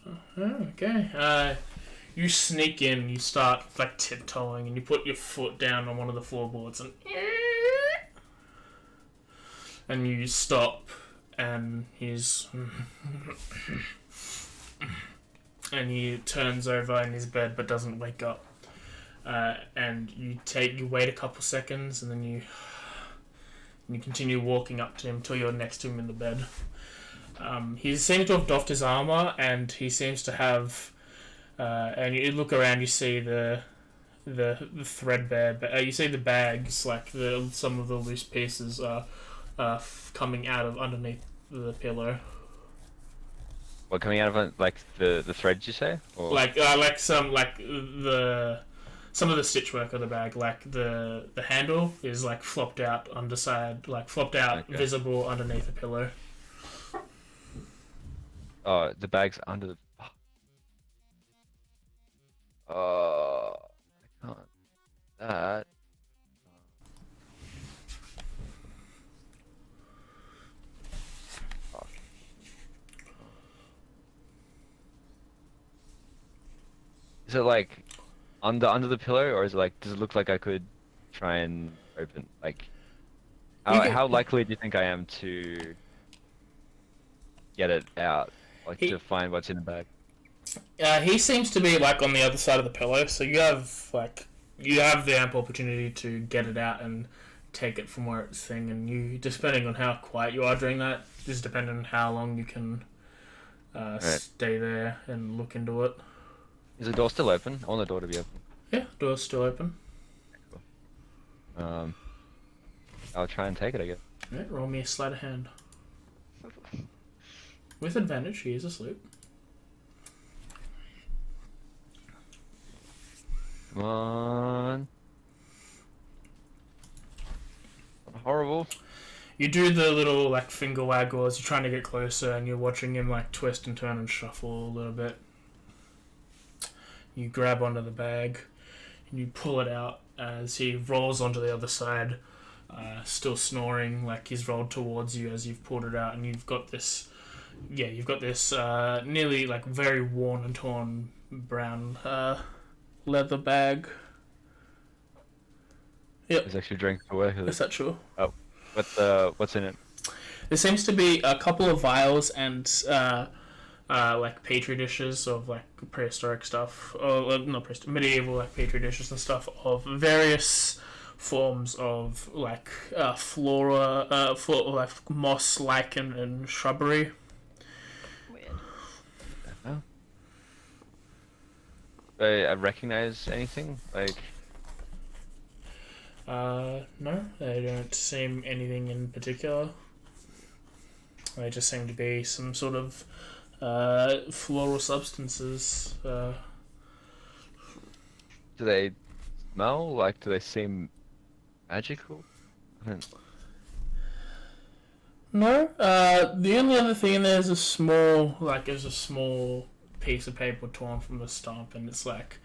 Okay. You sneak in, you start like tiptoeing, and you put your foot down on one of the floorboards, and you stop, and and he turns over in his bed but doesn't wake up. And you wait a couple seconds, and then you continue walking up to him till you're next to him in the bed. He seems to have doffed his armor, and he seems to have. And you look around, you see the threadbare. You see the bags, like some of the loose pieces are coming out of underneath the pillow. What, coming out of like the threads, you say? Or... some of the stitchwork of the bag, like the handle is like flopped out underside, like flopped out, Okay. visible underneath the pillow. Oh, the bag's under the. I can't. That. Fuck. Is it like under the pillow, or is it like? Does it look like I could try and open? Like, how likely do you think I am to get it out? Like to find what's in the bag? He seems to be like on the other side of the pillow, so you have the ample opportunity to get it out and take it from where it's thing. And you, depending on how quiet you are during that, is depending on how long you can stay there and look into it. Is the door still open? I want the door to be open. Yeah, door's still open. Cool. I'll try and take it, I guess. Yeah, roll me a sleight of hand. With advantage, he is asleep. Come on. Horrible. You do the little like finger waggle as you're trying to get closer, and you're watching him like twist and turn and shuffle a little bit. You grab onto the bag, and you pull it out as he rolls onto the other side, still snoring, like he's rolled towards you as you've pulled it out, and you've got this nearly like very worn and torn brown leather bag. Yep. There's actually drinks to work with Is it. that true? Oh, what's in it? There seems to be a couple of vials and like petri dishes of like prehistoric stuff, or not prehistoric, medieval like petri dishes and stuff of various forms of like flora, like moss, lichen, and shrubbery. Weird. Oh. I recognize anything? Like, No, they don't seem anything in particular. They just seem to be some sort of floral substances. do they smell? Like, do they seem magical? I don't... No, the only other thing in there is a small piece of paper torn from the stump, and it's like,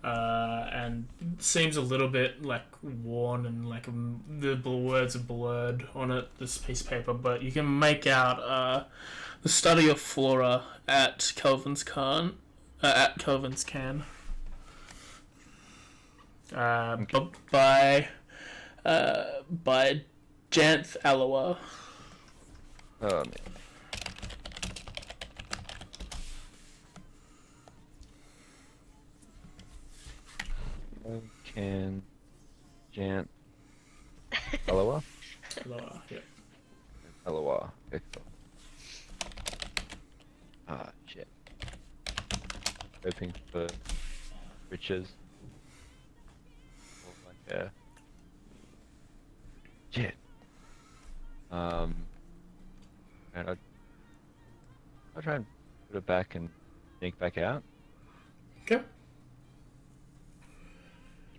and it seems a little bit like worn, and like the words are blurred on it. This piece of paper, but you can make out the study of flora at Kelvin's Can. By Janth Aloha. Oh man. Can Jant Aloha? Aloha, yeah. Aloha. Okay, cool. Ah, shit. Hoping for riches. Or like a... Shit. And I'll try and put it back and sneak back out. Okay.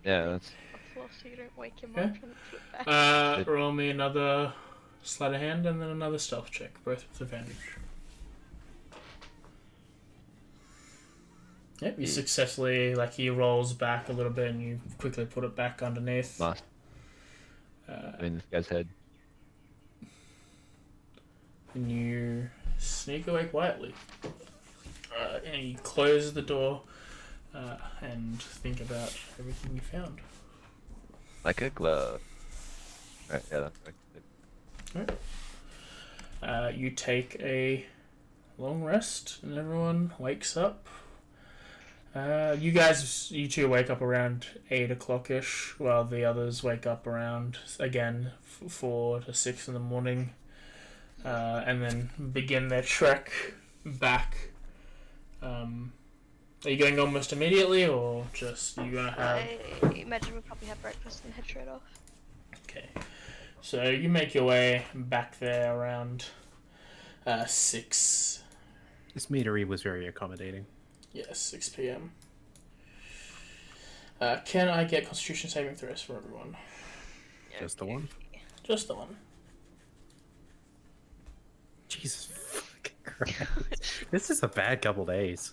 Yeah, that's... Floor so you don't wake him Okay. up and flip back. Roll me another sleight of hand and then another stealth check, both with advantage. Yep, you successfully, like, he rolls back a little bit and you quickly put it back underneath. Nice. In this guy's head. And you sneak away quietly. And you close the door and think about everything you found. Like a glove. Right, yeah, that's right. You take a long rest and everyone wakes up. You two wake up around 8 o'clock-ish, while the others wake up around, again, 4 to 6 in the morning, and then begin their trek back. Are you going almost immediately, or just you gonna have... I imagine we'll probably have breakfast and head straight off. Okay. So you make your way back there around 6. This meadery was very accommodating. Yes, 6 p.m. Can I get Constitution saving throws for everyone? Just the one? Just the one. Jesus fucking Christ. This is a bad couple days.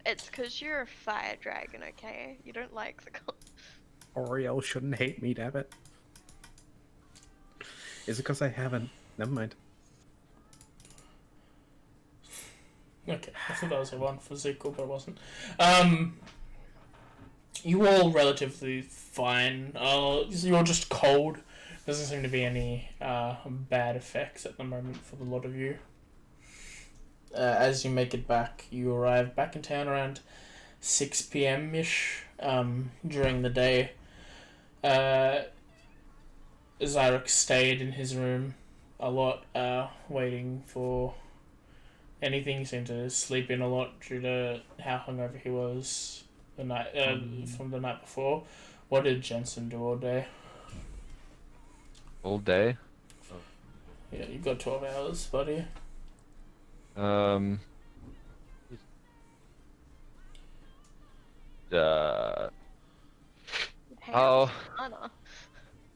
It's because you're a fire dragon, okay? You don't like the cold. Auril shouldn't hate me, damn it. Is it because I haven't? Never mind. Okay, I thought that was a one for Zekel, but it wasn't. You all relatively fine. You're just cold. Doesn't seem to be any bad effects at the moment for the lot of you. As you make it back, you arrive back in town around 6 p.m.-ish during the day. Zyrek stayed in his room a lot, waiting for anything. He seemed to sleep in a lot due to how hungover he was the night from the night before. What did Jensen do all day? All day? Yeah, you've got 12 hours, buddy. How... Anna.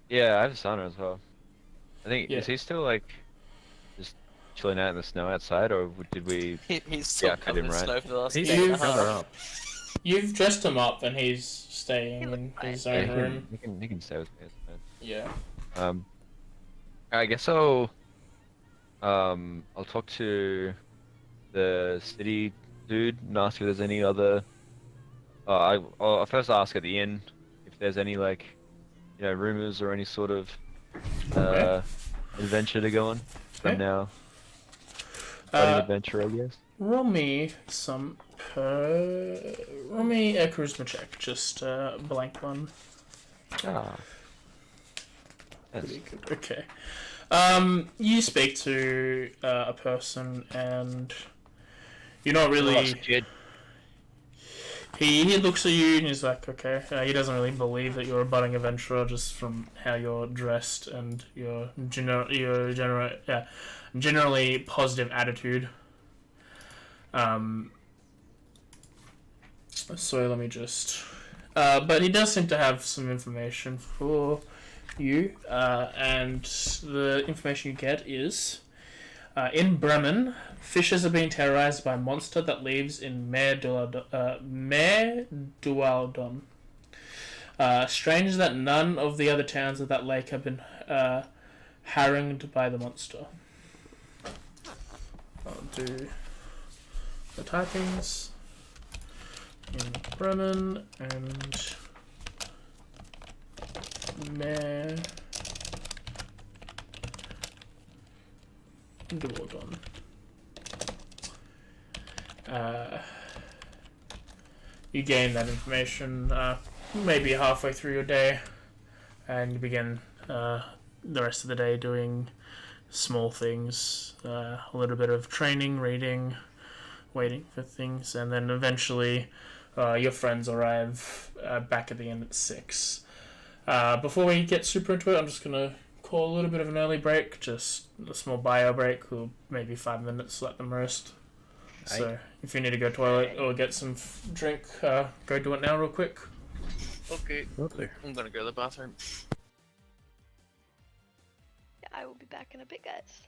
Yeah, I have Sana as well. I think, Yeah. is he still like just chilling out in the snow outside, or did we... He's still Yeah, covered in right. snow for the last He's day and a cover half. up. You've dressed him up and he's staying He looks in fine. his Yeah, own room. he can stay with me, it's fine. Yeah. I guess I'll talk to the city dude and ask if there's any other... I'll first ask at the inn if there's any, like, you know, rumors or any sort of Okay. adventure to go on from Okay. now. Exciting Uh, adventure, I guess. roll me roll me a charisma check, just a blank one. Ah. Yes. Pretty good. Okay. You speak to a person, and you're not really. Lost kid. He looks at you and he's like, okay. He doesn't really believe that you're a budding adventurer just from how you're dressed and your generally positive attitude. So let me just. But he does seem to have some information for you, and the information you get is in Bremen, fishers are being terrorized by a monster that lives in Mare Dualdon. Strange that none of the other towns of that lake have been harangued by the monster. I'll do the typings in Bremen and Mare Dualdon. You gain that information maybe halfway through your day, and you begin the rest of the day doing small things, a little bit of training, reading, waiting for things, and then eventually your friends arrive back at the end at 6. Before we get super into it, I'm just going to call a little bit of an early break, just a small bio break, or maybe 5 minutes at the most. So if you need to go to the toilet or get some drink, go do it now real quick. Okay. Lovely. I'm gonna go to the bathroom. Yeah, I will be back in a bit, guys.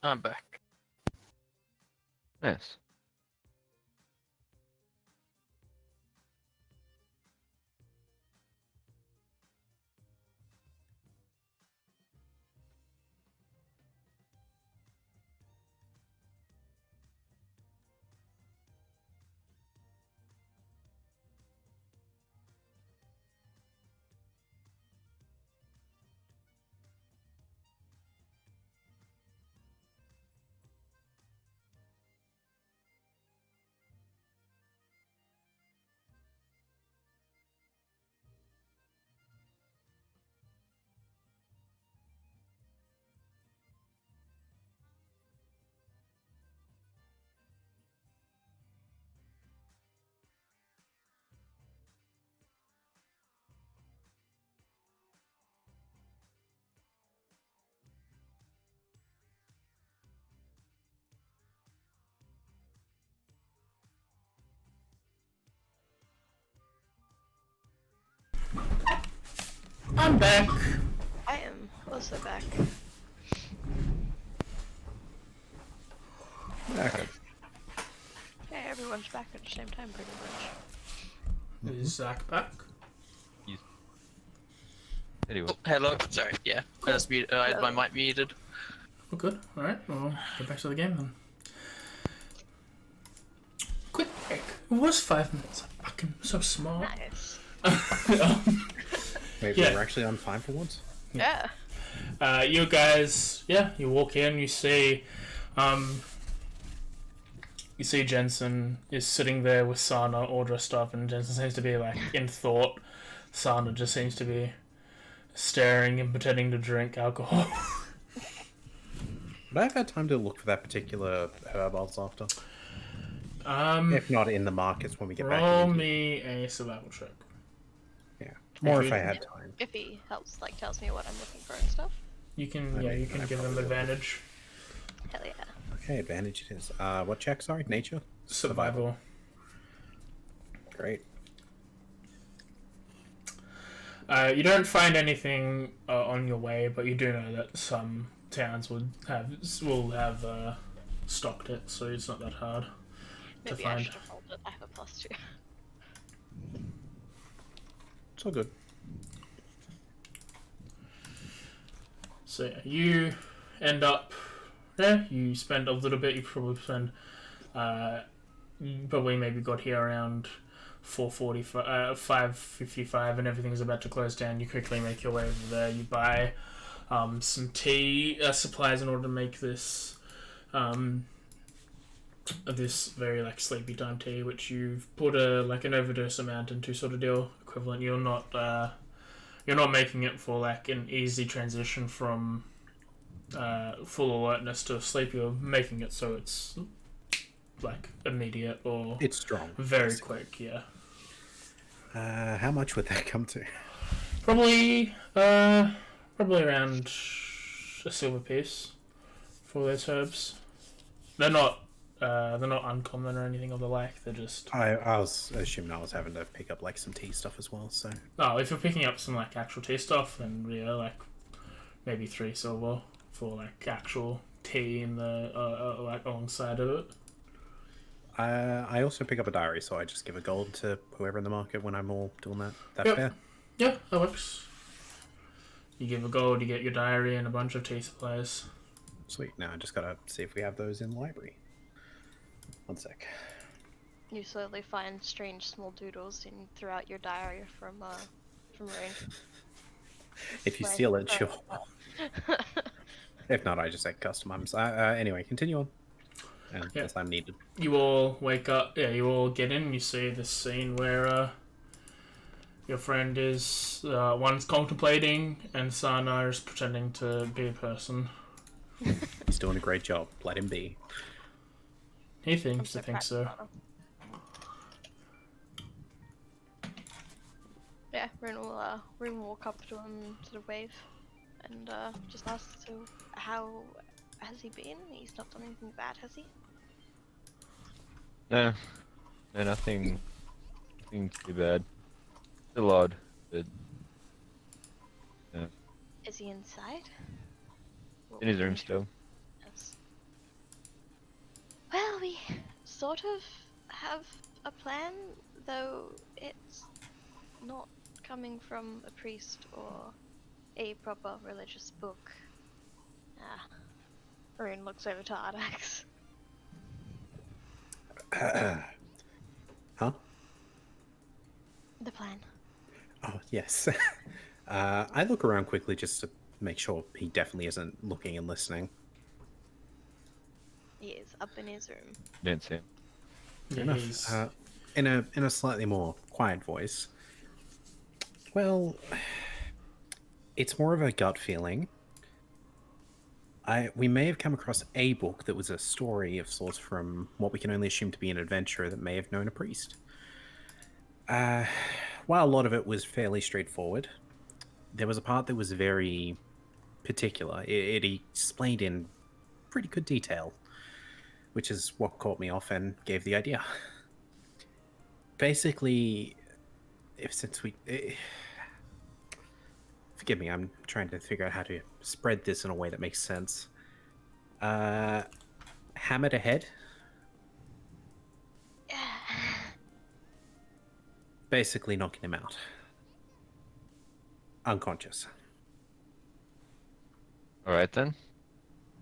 I'm back. Yes. I'm back. also back. Okay. Yeah, everyone's back at the same time, pretty much. Is Zach back? Anyway, Oh, hello. Sorry. Yeah. I just muted. I had my mic muted. Oh, good. Alright, well, get back to the game then. Quick break. It was 5 minutes. Fucking so smart. Nice. Wait, Yeah. we're actually on time for once? Yeah. You guys, you walk in, you see Jensen is sitting there with Sana all dressed up, and Jensen seems to be like in thought. Sana just seems to be staring and pretending to drink alcohol. Would I have had time to look for that particular herb I was after? Um, If not in the markets when we get back. roll to the- me a survival check. Yeah. More If if you- I had time. If he helps, like, tells me what I'm looking for and stuff. You can, I mean, you can I give them probably will. advantage. Hell yeah. Okay, advantage it is. What check, sorry? Nature? Survival. Great. You don't find anything on your way, but you do know that some towns will have stocked it, so it's not that hard to Maybe I find. should have rolled it. I have a +2. It's all good. So yeah, you end up you spend a little bit. You probably spend probably maybe got here around 4:45, 5:55, and everything's about to close down. You quickly make your way over there. You buy some tea supplies in order to make this this very like sleepy time tea, which you've put an overdose amount into sort of deal equivalent. You're not making it for like an easy transition from full alertness to sleep. You're making it so it's like immediate or It's strong. very quick. Yeah, How much would that come to? probably around a silver piece for those herbs. They're not uncommon or anything of the like. They're just I was assuming I was having to pick up like some tea stuff as well, so if you're picking up some like actual tea stuff, then yeah, like maybe 3 silver for like actual tea in the like alongside of it. I also pick up a diary, so I just give a gold to whoever in the market when I'm all doing that. That Yep. fair? Yeah, that works. You give a gold, you get your diary and a bunch of tea supplies. Sweet. Now I just gotta see if we have those in the library. One sec. You slowly find strange small doodles throughout your diary from Rain. If you Right. steal it, sure. If not, I just say custom items. Anyway, continue on. Yeah. As I'm needed. You all wake up, you all get in, you see this scene where your friend is, one's contemplating and Sana is pretending to be a person. He's doing a great job. Let him be. He thinks to think so. Yeah, Rain will walk up to him, sort of wave, and just ask, so how has he been? He's not done anything bad, has he? no, nothing too bad. Still odd, but Is he inside? in his room still. Yes. Well, we sort of have a plan, though it's not coming from a priest or a proper religious book. Rune looks over to Ardax. Huh? The plan. Oh, yes. I look around quickly just to make sure he definitely isn't looking and listening. He is up in his room. Didn't see him. Yeah, Enough. he's- In a slightly more quiet voice. Well, it's more of a gut feeling. We may have come across a book that was a story of sorts from what we can only assume to be an adventurer that may have known a priest. While a lot of it was fairly straightforward, there was a part that was very particular. It explained in pretty good detail, which is what caught me off and gave the idea. Basically, forget forgive me. I'm trying to figure out how to spread this in a way that makes sense. Hammer to head. Basically knocking him out. Unconscious. All right then.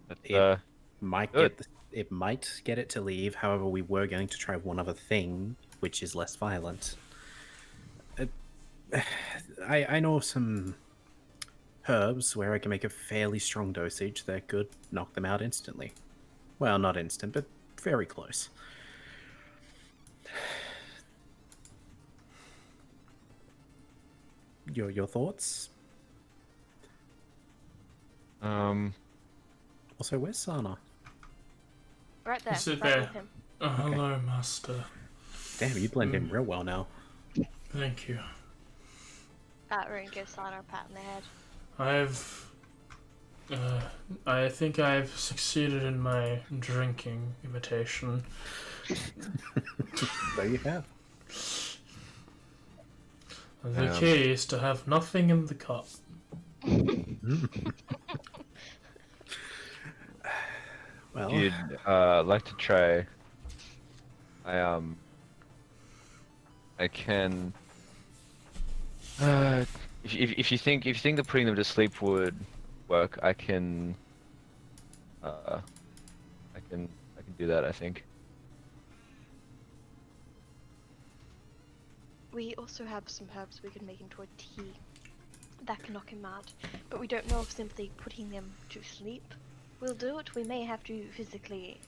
But, It might good. it might get it to leave. However, we were going to try one other thing, which is less violent. I know of some herbs where I can make a fairly strong dosage that could knock them out instantly. Well, not instant, but very close. Your thoughts? Also, where's Sana? Right there. Sit Right there. with him. Oh, hello, master. Damn, you blend in real well now. Thank you. Auril gives Sana a pat on the head. I think I've succeeded in my drinking imitation. There you have. The key is to have nothing in the cup. Well, If you'd like to try, I can. If you think that putting them to sleep would work, I can do that. I think. We also have some herbs we can make into a tea that can knock him out, but we don't know if simply putting them to sleep will do it. We may have to physically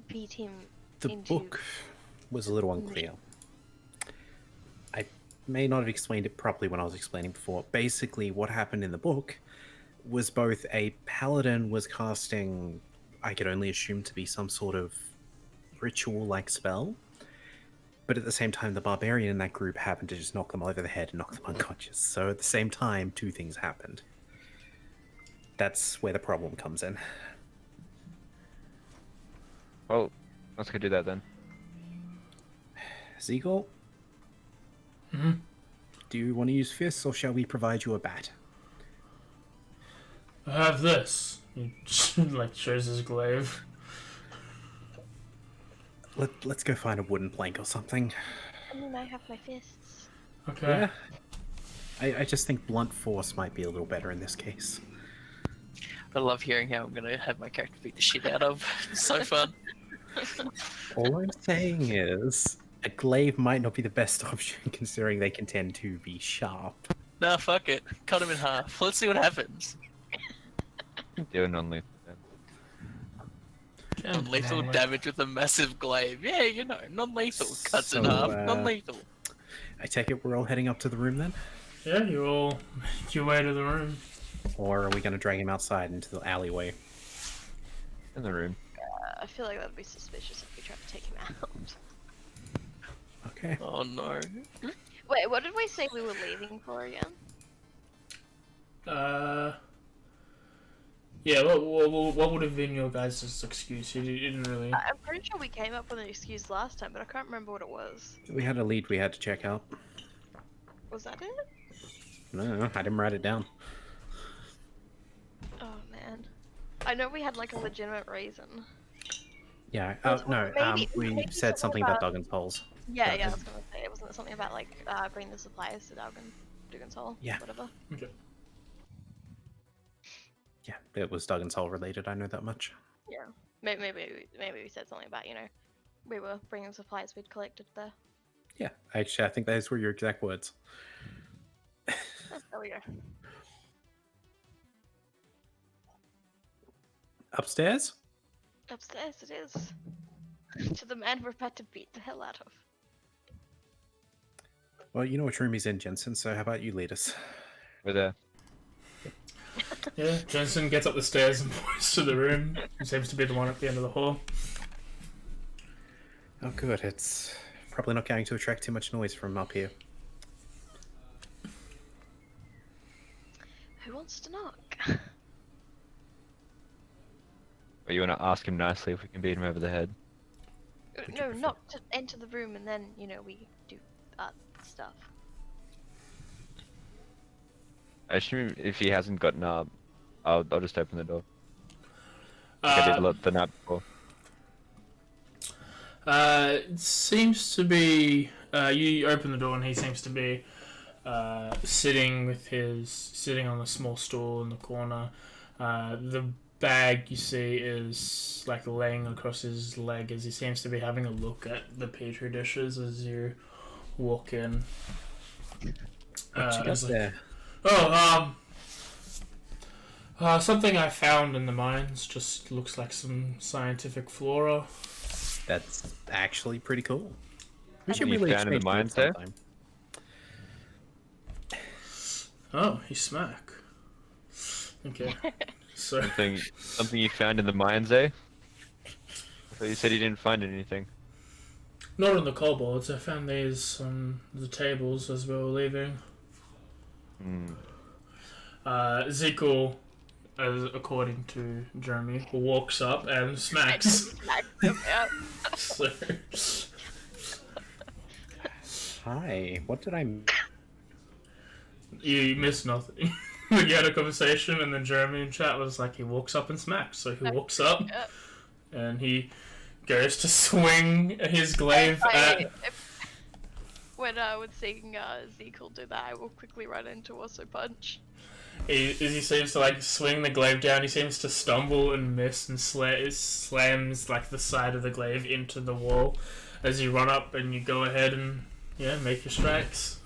beat him the into... book was a little unclear. I may not have explained it properly when I was explaining before. Basically, what happened in the book was both a paladin was casting, I could only assume to be some sort of ritual-like spell, but at the same time, the barbarian in that group happened to just knock them over the head and knock them unconscious. So at the same time, two things happened. That's where the problem comes in. Well, let's go do that then. Zeagle? Hmm? Do you want to use fists, or shall we provide you a bat? I have this. He like shows his glaive. Let's go find a wooden plank or something. I mean, I have my fists. Okay. Yeah. I just think blunt force might be a little better in this case. I love hearing how I'm gonna have my character beat the shit out of. It's so fun. All I'm saying is, a glaive might not be the best option considering they can tend to be sharp. Nah, fuck it. Cut him in half. Let's see what happens. Do a non-lethal then. Non-lethal damage with a massive glaive. Yeah, you know, non-lethal. Cuts in So, half. Non-lethal. I take it we're all heading up to the room then? Yeah, you all make your way to the room. Or are we going to drag him outside into the alleyway? In the room. I feel like that would be suspicious if we tried to take him out. Okay. Oh no. Wait, what did we say we were leaving for again? Yeah, what would have been your guys' excuse? You didn't really... I'm pretty sure we came up with an excuse last time, but I can't remember what it was. We had a lead we had to check out. Was that it? No, I didn't write it down. Oh man. I know we had like a legitimate reason. Yeah, Well, no, maybe we said something about Duggan's holes. Yeah, But- yeah, I was gonna say, it wasn't something about like bringing the supplies to Duggan's Hole? Yeah. Whatever. Okay. Yeah, it was Duggan's hole related, I know that much. Yeah. Maybe we said something about, you know, we were bringing supplies we'd collected there. Yeah, actually, I think those were your exact words. Oh, there we go. Upstairs? Upstairs it is. To the man we're about to beat the hell out of. Well, you know which room he's in, Jensen, so how about you lead us? We're there. Yeah, Jensen gets up the stairs and points to the room. It seems to be the one at the end of the hall. Oh, good. It's probably not going to attract too much noise from up here. Who wants to knock? But you want to ask him nicely if we can beat him over the head. you No, prefer? not to enter the room and then, you know, we do stuff. I assume if he hasn't gotten up, I'll just open the door. Like I did the night before. It seems to be. You open the door and he seems to be sitting on a small stool in the corner. The bag you see is like laying across his leg as he seems to be having a look at the petri dishes as you walk in. What you got there? Something I found in the mines. Just looks like some scientific flora. That's actually pretty cool. We should Something you really found in the exchange mines there? sometime. Oh, he's smack. Okay. So Something you found in the mines, eh? I thought you said you didn't find anything. not on the kobolds. I found these on the tables as we were leaving. Hmm. Ezekiel, according to Jeremy, walks up and smacks. Smack them out. So, Hi, what did I... you missed nothing. You had a conversation, and then Jeremy in chat was like, he walks up and smacks. So he walks up, and he goes to swing his glaive at. When I was seeing Ezekiel do that, I will quickly run into also punch. He seems to like swing the glaive down. He seems to stumble and miss and slams like the side of the glaive into the wall as you run up and you go ahead and make your strikes.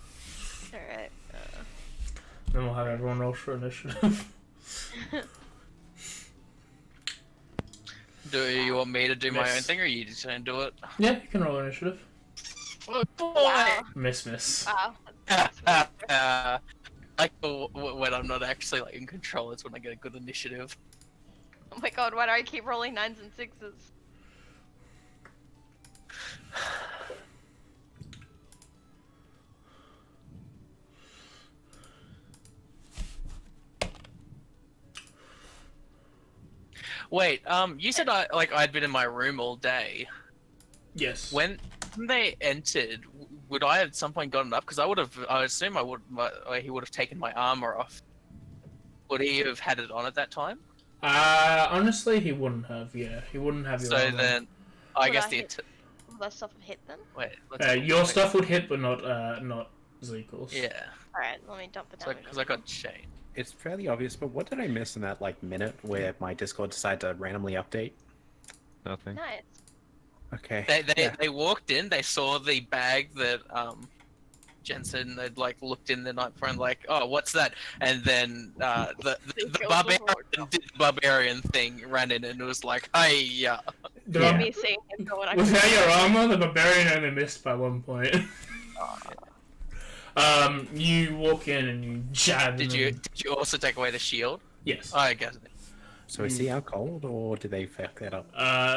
Alright. Then we'll have everyone roll for initiative. Do you want me to do my own thing, or are you just gonna do it? Yeah, you can roll initiative. Oh boy! Wow. Miss. Wow. Like when I'm not actually like in control, it's when I get a good initiative. Oh my god, why do I keep rolling 9s and 6s? Wait, you said I'd been in my room all day. Yes. When they entered, would I at some point gotten up? Because I assume he would have taken my armor off. Would he have had it on at that time? Honestly, he wouldn't have. Yeah, he wouldn't have your So armor. then, I Would guess I hit- Will that stuff have hit them? wait. Let's Your stuff would hit, but not Ezekiel's. Yeah, Alright, let me dump it down. because I got chain. It's fairly obvious, but what did I miss in that, like, minute where my Discord decided to randomly update? Nothing. Nice. Okay. They walked in, they saw the bag that Jensen had like looked in the night before and like, oh, what's that? And then the barbarian thing ran in and it was like, hey, yeah. Yeah. Me seeing him go and Without your armor, the barbarian only missed by 1 point. You walk in and you jab. Did you also take away the shield? Yes. Oh, I guess. So is he out cold, or did they fuck that up?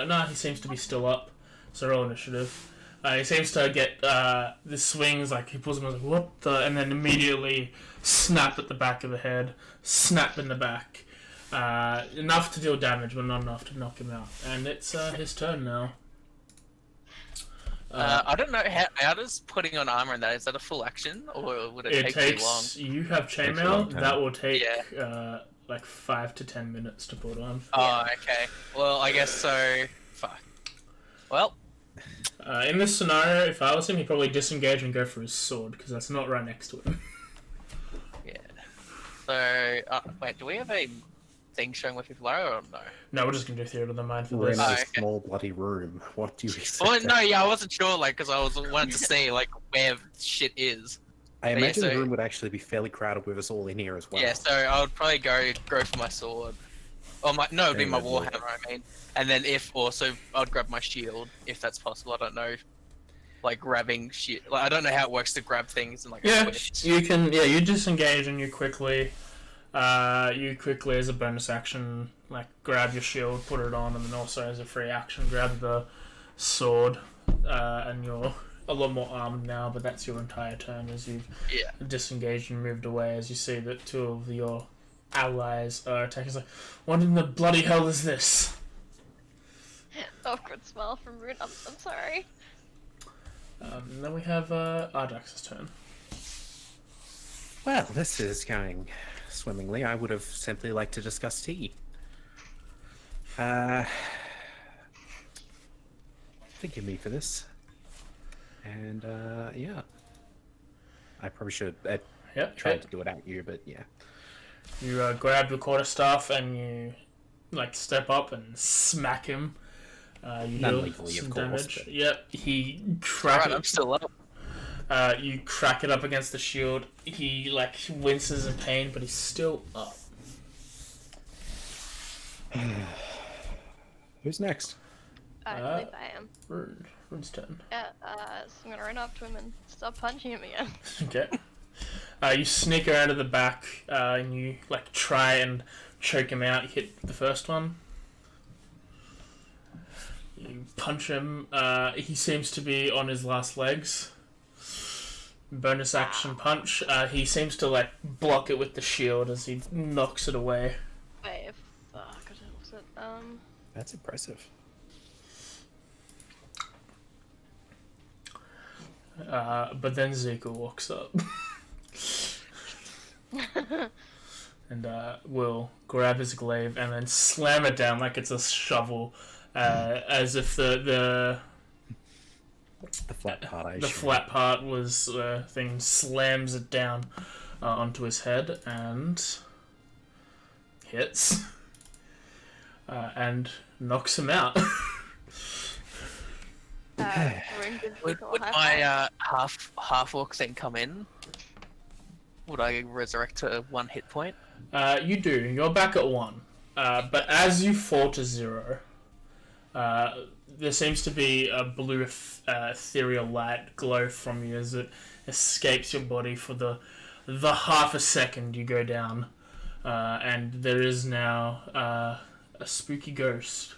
No, he seems to be still up. So roll initiative. He seems to get the swings, like he pulls him, like, what the? And then immediately snap at the back of the head, snap in the back. Enough to deal damage, but not enough to knock him out. And it's his turn now. I don't know, how does putting on armor and that, is that a full action, or would it take too long? You have Takes a chainmail, long time. that will take like 5 to 10 minutes to put on. Oh, okay. Well, I guess so. Fuck. Well, In this scenario, if I was him, he'd probably disengage and go for his sword, because that's not right next to him. yeah. So, wait, do we have a thing showing where people are, or no? No, we're just going to do Theater of the Mind for We're in this. Oh, this okay. small bloody room. What do you expect? Oh, no, yeah, I wasn't sure, like, because I wanted to see, like, where shit is. I yeah, imagine so- the room would actually be fairly crowded with us all in here as well. Yeah, so I would probably go for my sword. Or no, it'd be Yeah, my yeah, warhammer, I mean. And then I'd grab my shield, if that's possible. I don't know, like, grabbing shit. Like, I don't know how it works to grab things and, like, a Yeah, twist. you can. Yeah, you disengage and you quickly, as a bonus action, like grab your shield, put it on, and then also as a free action, grab the sword. And you're a lot more armed now, but that's your entire turn as you've disengaged and moved away. As you see that 2 of your allies are attacking. It's like, what in the bloody hell is this? Awkward smile from Rune. I'm sorry. Then we have Ardax's turn. Well, this is going swimmingly. I would have simply liked to discuss tea. Forgive me for this. And, yeah. I probably should have Yep. tried to do it out you, but yeah. You grab the quarterstaff and you like step up and smack him. You deal Non-legally, some of course, damage. but- Yep. He crack Alright, I'm still up. You crack it up against the shield. He like winces in pain, but he's still up. Who's next? I believe I am. Rune's turn. So I'm gonna run up to him and start punching him again. Okay. You sneak around to the back, and you like try and choke him out. You hit the first one. You punch him. He seems to be on his last legs. Bonus action punch. He seems to like block it with the shield as he knocks it away. Wait, fuck, what was it? That's impressive. But then Zika walks up. And will grab his glaive and then slam it down like it's a shovel, as if the flat part, the flat part was thing slams it down onto his head and hits and knocks him out. Rune gives Would Zico a my high five. half orc thing come in? Would I resurrect to 1 hit point? You do. You're back at 1. But as you fall to 0, there seems to be a blue ethereal light glow from you as it escapes your body for the half a second you go down. And there is now a spooky ghost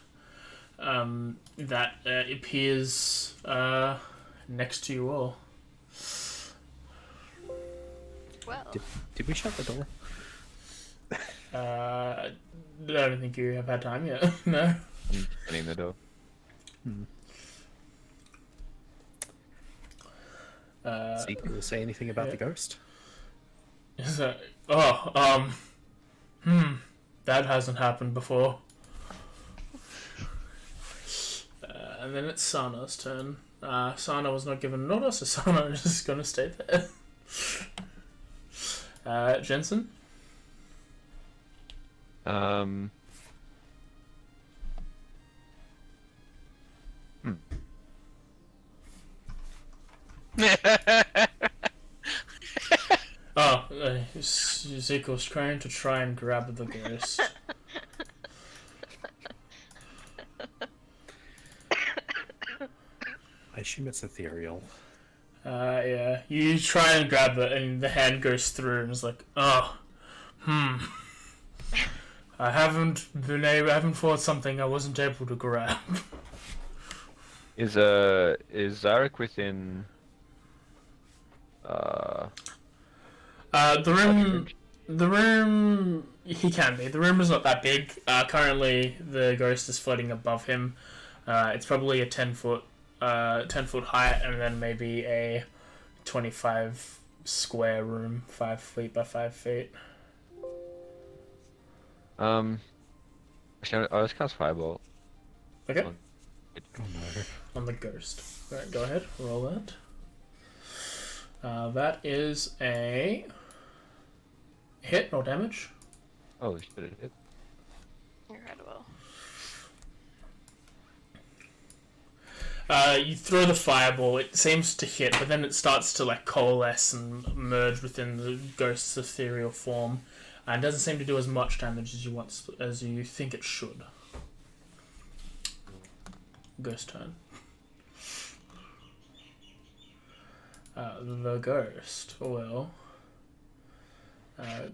that appears next to you all. Well, Did we shut the door? I don't think you have had time yet. No. I'm opening the door. Zeke will say anything about yeah. the ghost? Is that? That hasn't happened before. And then it's Sana's turn. Sana was not given an order, so Sana is just gonna stay there. Jensen? Ezekiel's trying to grab the ghost. I assume it's ethereal. Yeah. You try and grab it, and the hand goes through, and it's like, I haven't fought something I wasn't able to grab. Is Zarek within? The room, he can be. The room is not that big. Currently, the ghost is floating above him. It's probably a 10 foot height, and then maybe a 25 square room, 5 feet by 5 feet. Actually, I was cast Fireball. Okay. Oh no. On the ghost. Alright, go ahead. Roll that. That is a hit, no damage. Holy shit, it hit. incredible. You throw the fireball, it seems to hit, but then it starts to like coalesce and merge within the ghost's ethereal form, and doesn't seem to do as much damage as you think it should. Ghost turn. The ghost will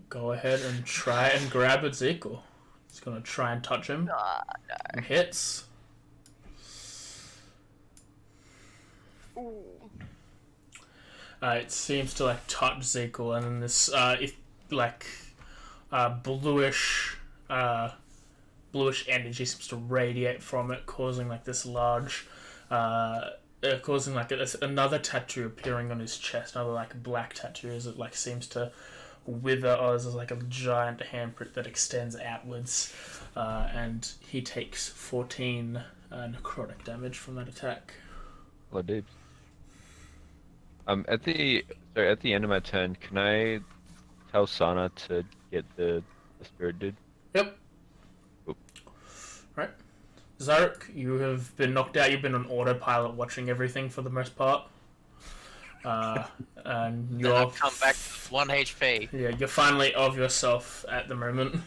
go ahead and try and grab Ezekiel. It's gonna try and touch him. And hits. Ooh. It seems to like touch Ezekiel, and then this bluish energy seems to radiate from it, causing like this large, causing like another tattoo appearing on his chest, another like black tattoo, as it like seems to wither. Oh, there's like a giant handprint that extends outwards, and he takes 14 necrotic damage from that attack. Well, dude. At the end of my turn, can I tell Sana to get the spirit dude? Yep. Oop. Right. Zarek, you have been knocked out. You've been on autopilot watching everything for the most part. And Then you're... I've come back to 1 HP. Yeah, you're finally of yourself at the moment.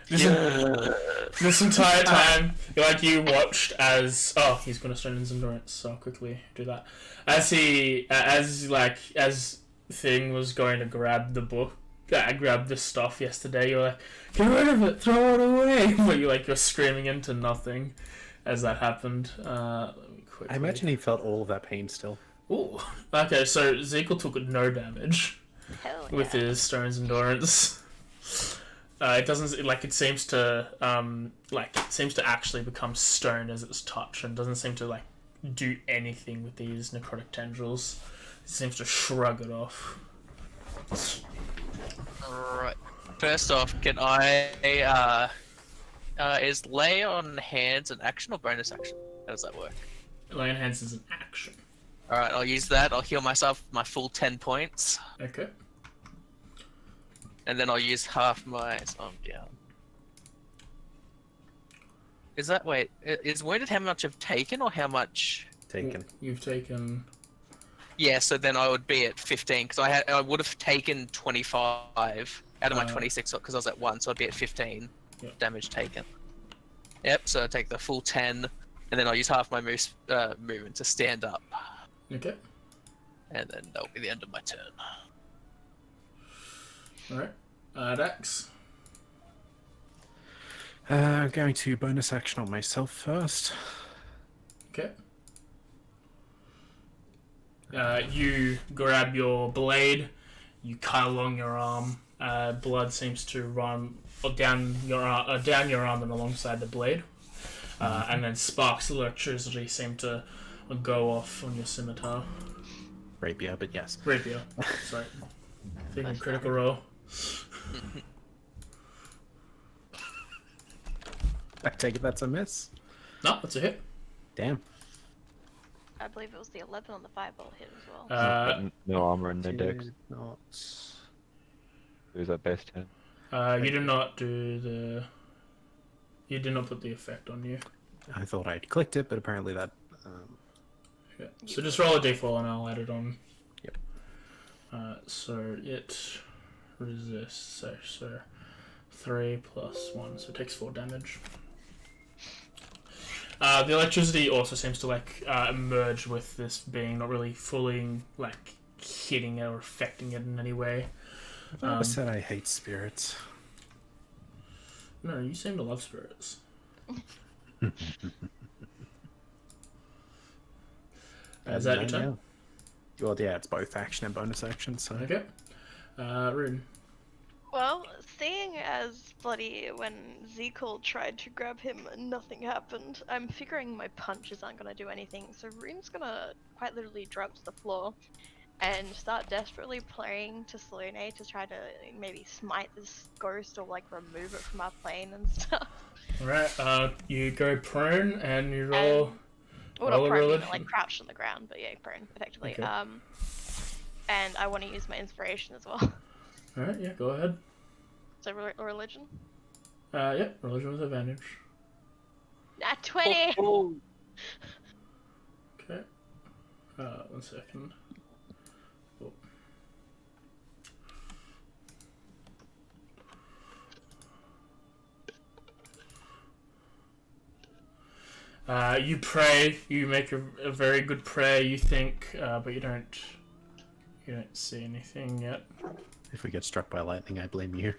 This entire time, you watched as... Oh, he's going to strain his endurance, so I'll quickly do that. As Thing was going to grab the book, grab the stuff yesterday, you're like, get rid of it, throw it away! But you're screaming into nothing as that happened. Let me quickly... I imagine he felt all of that pain still. Ooh. Okay, so Zekel took no damage Hell yeah. with his Stone's Endurance. It doesn't it seems to actually become stone as it's touched, and doesn't seem to do anything with these necrotic tendrils. It seems to shrug it off. Right. First off, can I is lay on hands an action or bonus action? How does that work? Lay on hands is an action. Alright, I'll use that. I'll heal myself my full 10 points. Okay. And then I'll use half my... So I'm down. Is that... Wait, is wounded how much I've taken or how much... Taken. You've taken... Yeah, so then I would be at 15, because I would have taken 25 out of my 26, because I was at 1, so I'd be at 15 damage taken. Yep, so I take the full 10, and then I'll use half my movement to stand up. Okay. And then that'll be the end of my turn. Alright. Dax. I'm going to bonus action on myself first. Okay. You grab your blade, you cut along your arm. Blood seems to run down your arm and alongside the blade, and then sparks of electricity seem to go off on your scimitar. Rapier, but yes. Rapier. Sorry. Thinking critical roll. I take it that's a miss. No, that's a hit. Damn. I believe it was the 11 on the fireball hit as well. No armor and no dex. Did not. It was that best 10. You did not do the. You did not put the effect on you. I thought I'd clicked it, but apparently that. Yeah. So just roll a d4 and I'll add it on. Yep. So it resists. So 3 plus 1, so it takes 4 damage. The electricity also seems to emerge with this being, not really fully hitting it or affecting it in any way. I said I hate spirits. No, you seem to love spirits. Is that your turn? Well, yeah, it's both action and bonus action, so... Okay. Rune. Well, seeing as bloody when Zekel tried to grab him, nothing happened, I'm figuring my punches aren't gonna do anything, so Rune's gonna quite literally drop to the floor and start desperately praying to Selene to try to maybe smite this ghost or remove it from our plane and stuff. Alright, you go prone and you roll... Well, not prone, crouched on the ground, but yeah, prone, effectively. Okay. And I want to use my inspiration as well. Alright, yeah, go ahead. So, religion? Yeah, religion with advantage. Nat 20! Oh. Okay. 1 second. You pray, you make a very good prayer, you think, but you don't see anything yet. If we get struck by lightning, I blame you.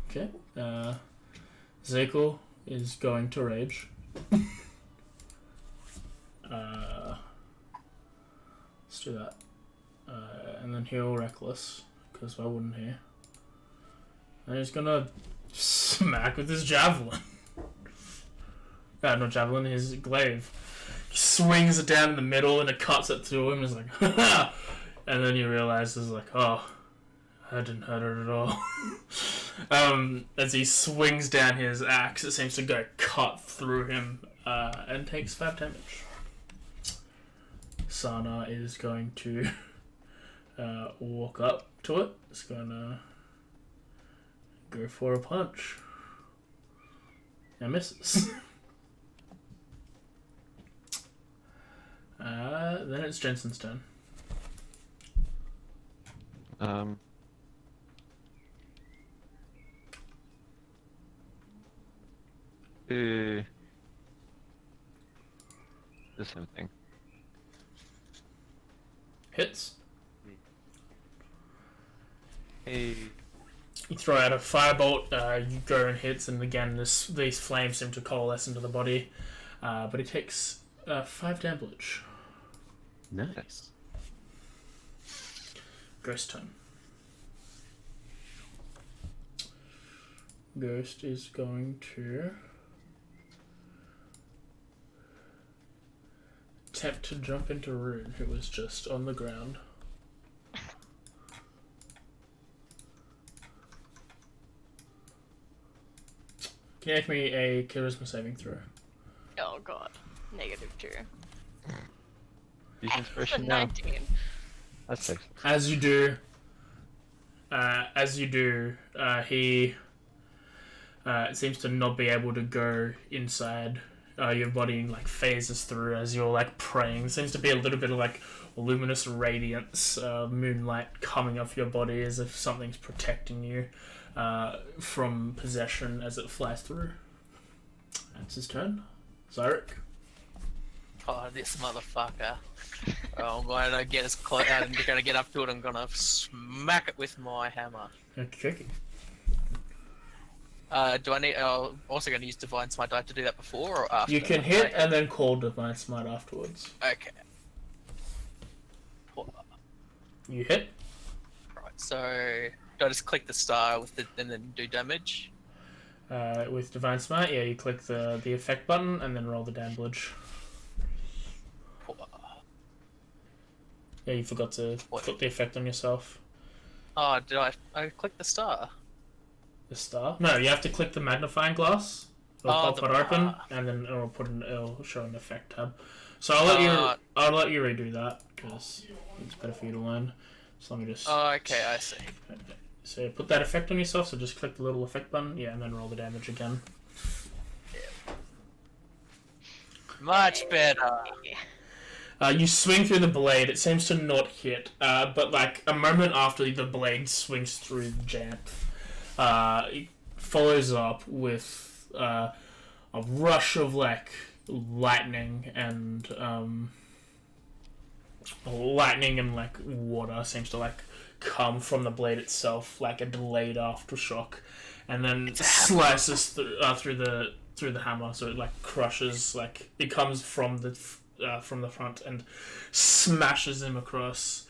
Okay. Zekel is going to rage. Let's do that. And then he'll reckless, because why wouldn't he? And he's gonna smack with his javelin. Not javelin, his glaive. He swings it down in the middle and it cuts it through him and is like, haha! And then you realise it's like, oh, I didn't hurt it at all. As he swings down his axe, it seems to go cut through him and takes 5 damage. Sana is going to walk up to it. It's going to go for a punch. And misses. Then it's Jensen's turn. The same thing. Hits. Hey. You throw out a firebolt, you go and hits, and again these flames seem to coalesce into the body. But he takes 5 damage. Nice. Ghost turn. Ghost is going to attempt to jump into Rune, who was just on the ground. Can you make me a charisma saving throw? Oh god. -2. Use inspiration A now. 19. That's 6. As you do, he seems to not be able to go inside. Your body like phases through as you're like praying. Seems to be a little bit of like luminous radiance, moonlight coming off your body as if something's protecting you from possession as it flies through. That's his turn. Zarek. Oh, this motherfucker. Oh, I'm going to get as close. I'm going to get up to it. I'm going to smack it with my hammer. Okay. Do I need? Also going to use Divine Smite. Do I have to do that before or after? You can hit and then call Divine Smite afterwards. Okay. You hit. Right. So do I just click the star with the and then do damage? With Divine Smite, yeah, you click the effect button and then roll the damage. Yeah, you forgot to put the effect on yourself. Oh, did I click the star? The star? No, you have to click the magnifying glass. It'll pop it open, and then it'll show an effect tab. So I'll let you redo that because it's better for you to learn. So let me just. Oh, okay, I see. So put that effect on yourself. So just click the little effect button, yeah, and then roll the damage again. Much better. You swing through the blade. It seems to not hit, but like a moment after the blade swings through the jamp, it follows up with a rush of like lightning and like water seems to like come from the blade itself, like a delayed aftershock, and then slices through the hammer, so it like crushes, like it comes from the front and smashes him across,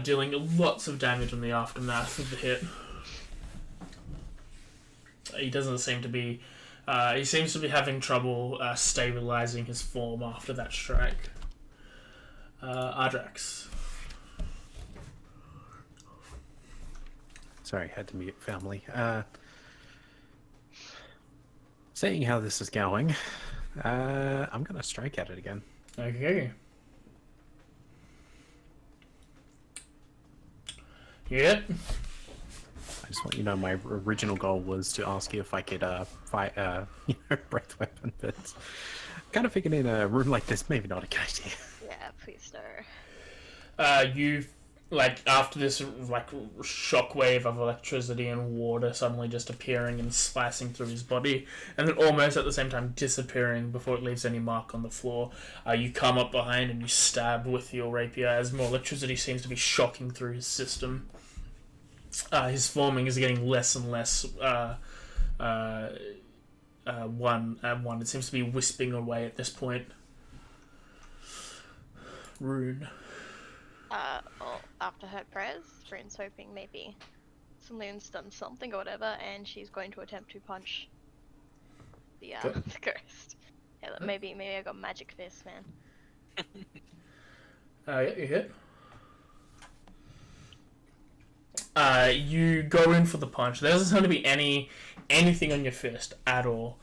dealing lots of damage in the aftermath of the hit. He doesn't seem to be. He seems to be having trouble stabilizing his form after that strike. Ardrax. Sorry, had to mute family. Seeing how this is going, I'm gonna strike at it again. Okay. Yeah. I just want you to know my original goal was to ask you if I could fight breath weapon, but kind of figured in a room like this, maybe not a good idea. Yeah, please no. You like after this like shockwave of electricity and water suddenly just appearing and slicing through his body, and then almost at the same time disappearing before it leaves any mark on the floor. You come up behind and you stab with your rapier as more electricity seems to be shocking through his system. His forming is getting less and less one. It seems to be wisping away at this point. Rune. Well, after her prayers, Rune's hoping maybe Saloon's done something or whatever, and she's going to attempt to punch the the ghost. Yeah, maybe I got magic fist, man. Yeah, you hit. you go in for the punch. There doesn't seem to be anything on your fist at all.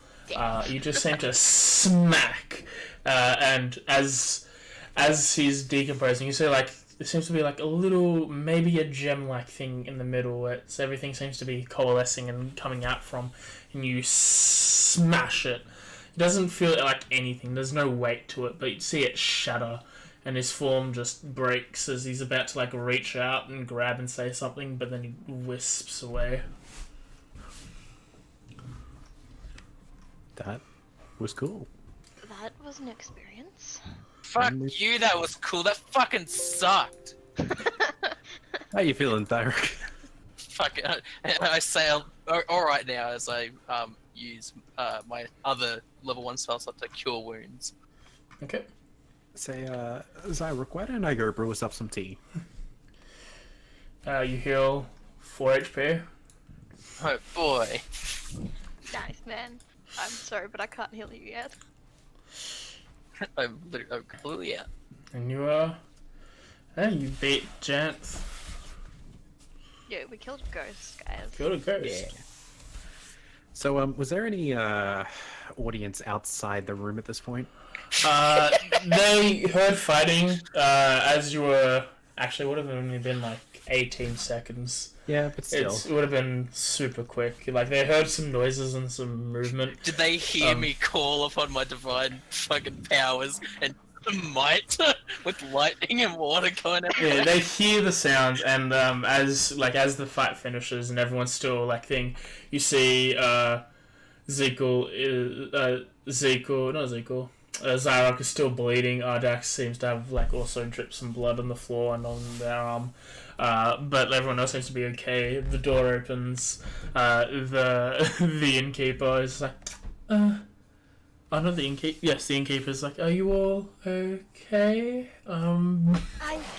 You just seem to smack, and as he's decomposing, you see like there seems to be like a little, maybe a gem-like thing in the middle where everything seems to be coalescing and coming out from, and you smash it. It doesn't feel like anything. There's no weight to it, but you see it shatter, and his form just breaks as he's about to like reach out and grab and say something, but then he wisps away. That was cool. That was an experience. Fuck you, that was cool. That fucking sucked. How you feeling, Derek? Fuck it. I say alright now as I use my other level 1 spell slot to cure wounds. Okay. Say, Zyrek, why don't I go brew us up some tea? You heal 4 HP. Oh boy. Nice, man. I'm sorry, but I can't heal you yet. I'm completely out. And you you beat Janth. Yeah, we killed a ghost, guys. Killed a ghost. Yeah. So, was there any audience outside the room at this point? They heard fighting as you were. Actually, would have only been like 18 seconds. Yeah, but still. It would have been super quick. Like, they heard some noises and some movement. Did they hear me call upon my divine fucking powers and might with lightning and water going out? Yeah, they hear the sounds, and as the fight finishes and everyone's still like thing, you see Zyrek is still bleeding. Ardax seems to have like also dripped some blood on the floor and on their arm. But everyone else seems to be okay. The door opens. The innkeeper is like, not the innkeeper. Yes, the innkeeper's like, are you all okay?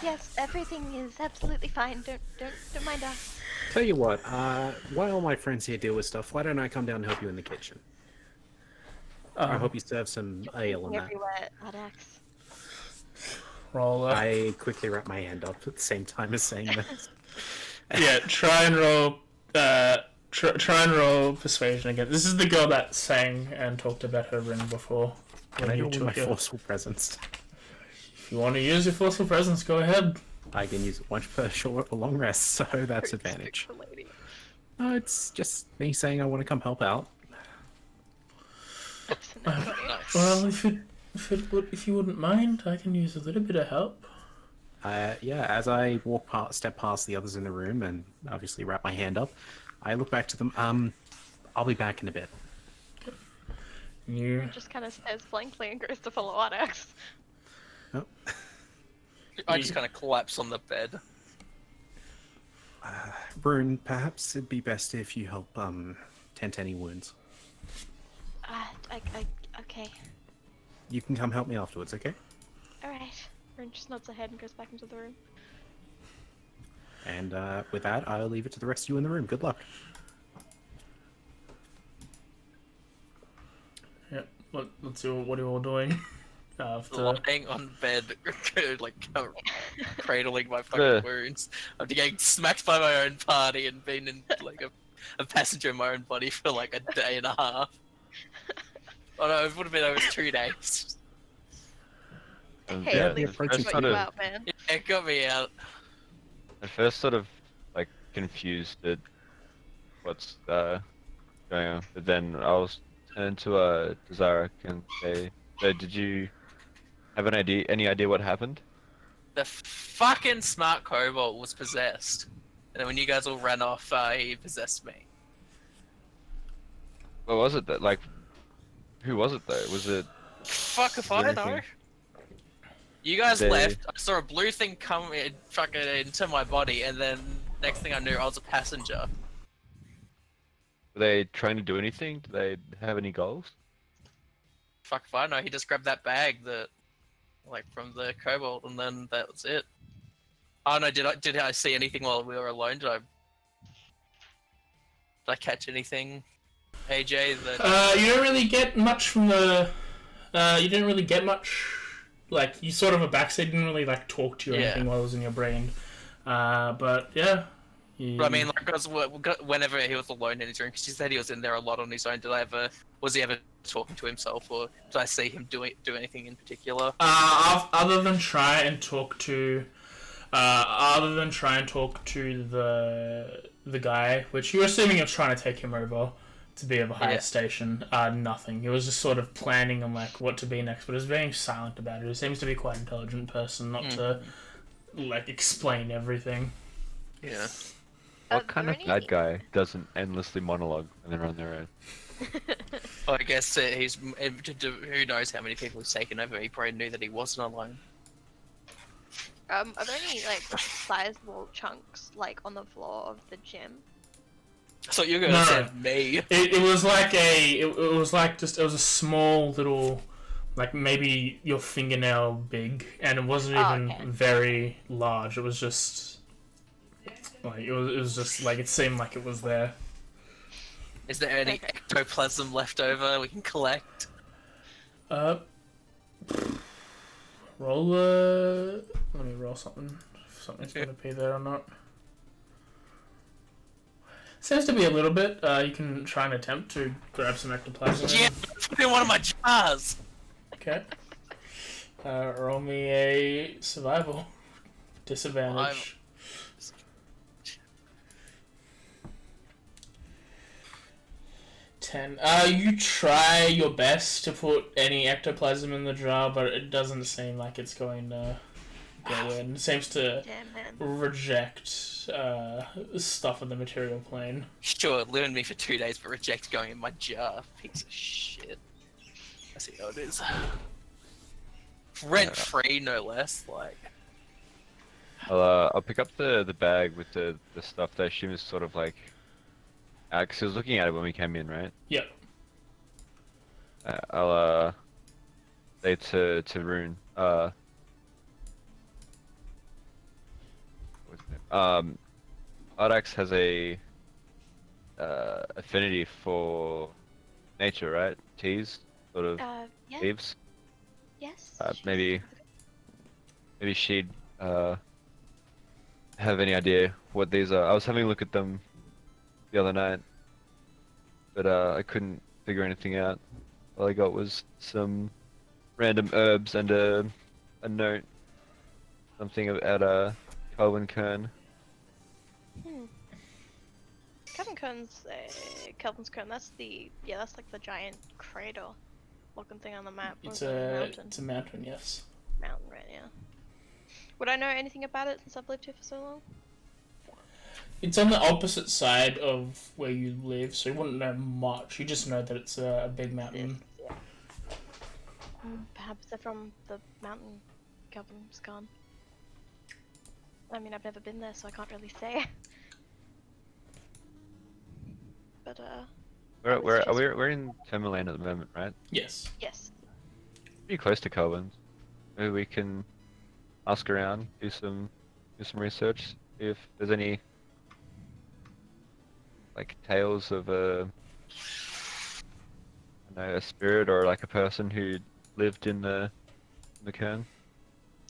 Yes, everything is absolutely fine. Don't mind us. Tell you what, while my friends here deal with stuff, why don't I come down and help you in the kitchen? I hope you serve some ale on that. Everywhere, Adax. Roll up. I quickly wrap my hand up at the same time as saying this. Yeah, try and roll. Try and roll persuasion again. This is the girl that sang and talked about her ring before. Can I use my forceful presence? If you want to use your forceful presence, go ahead. I can use it once per short or long rest, so that's advantage. It's just me saying I want to come help out. Well, if you wouldn't mind, I can use a little bit of help. Yeah, as I step past the others in the room and obviously wrap my hand up, I look back to them. I'll be back in a bit. You Just kind of stares blankly and goes to follow Adax. Oh. I just kind of collapse on the bed. Brune, perhaps it'd be best if you help tend to any wounds. Okay. You can come help me afterwards, okay? Alright. Rune just nods her head and goes back into the room. And with that, I'll leave it to the rest of you in the room. Good luck. Yep. Let's see what are you all doing after. Lying on bed, like cradling my fucking wounds. I'm getting smacked by my own party and been in like a passenger in my own body for like a day and a half. Oh no, it would have been over 2 days. Hey, at least we got you out, man. Yeah, it got me out. At first, sort of like confused at what's going on, but then I was turning to Zyrek and say, "So did you have any idea what happened?" The fucking smart kobold was possessed, and then when you guys all ran off, he possessed me. What was it that like? Who was it though? Was it? Fuck if I know. You guys left. I saw a blue thing come in, fucking into my body, and then next thing I knew, I was a passenger. Were they trying to do anything? Did they have any goals? Fuck if I know. He just grabbed that bag that, like, from the kobold, and then that was it. Oh no! Did I see anything while we were alone? Did I catch anything? AJ, you don't really get much from the. You didn't really get much. Like, you sort of a backseat, didn't really like talk to you or anything while it was in your brain. But yeah, But I mean, like, because whenever he was alone in his room, because he said he was in there a lot on his own. Was he ever talking to himself, or did I see him do anything in particular? Other than try and talk to, the guy, which you're assuming he was trying to take him over to be of a higher station. Nothing. He was just sort of planning on like what to be next, but he was being silent about it. He seems to be quite an intelligent person, not to like explain everything. Yeah. What kind of bad guy doesn't endlessly monologue when they're on their own? Well, I guess who knows how many people he's taken over. He probably knew that he wasn't alone. Are there any like sizable chunks like on the floor of the gym? So you're gonna say me? It was like it was a small little, like maybe your fingernail big, and it wasn't even very large. It was just like it was just like it seemed like it was there. Is there any ectoplasm left over we can collect? Roll let me roll something. If something's gonna be there or not. Seems to be a little bit. You can try and attempt to grab some ectoplasm. Yeah, put in one of my jars. Okay. Roll me a survival. Disadvantage. 10. You try your best to put any ectoplasm in the jar, but it doesn't seem like it's going to go in. It seems to reject stuff in the material plane. Sure, live in me for 2 days, but reject going in my jar. Piece of shit. I see how it is. Rent free, no less. Like. I'll pick up the bag with the stuff that I assume is sort of like. Because he was looking at it when we came in, right? Yep. I'll say to Rune. Ardax has a affinity for nature, right? Teas, sort of leaves. Yes. Maybe she'd have any idea what these are. I was having a look at them the other night, but I couldn't figure anything out. All I got was some random herbs and a note, something about Calvin Kern. Calvin's Kern. That's like the giant crater looking thing on the map. It's a mountain, yes. Mountain, right? Yeah. Would I know anything about it since I've lived here for so long? It's on the opposite side of where you live, so you wouldn't know much. You just know that it's a big mountain. Yeah. Perhaps they're from the mountain Calvin's gone. I mean, I've never been there, so I can't really say. But we're in Timberland at the moment, right? Yes. Yes. Pretty close to Calvin's. Maybe we can ask around, do some research, see if there's any like tales of a spirit or like a person who lived in the cairn.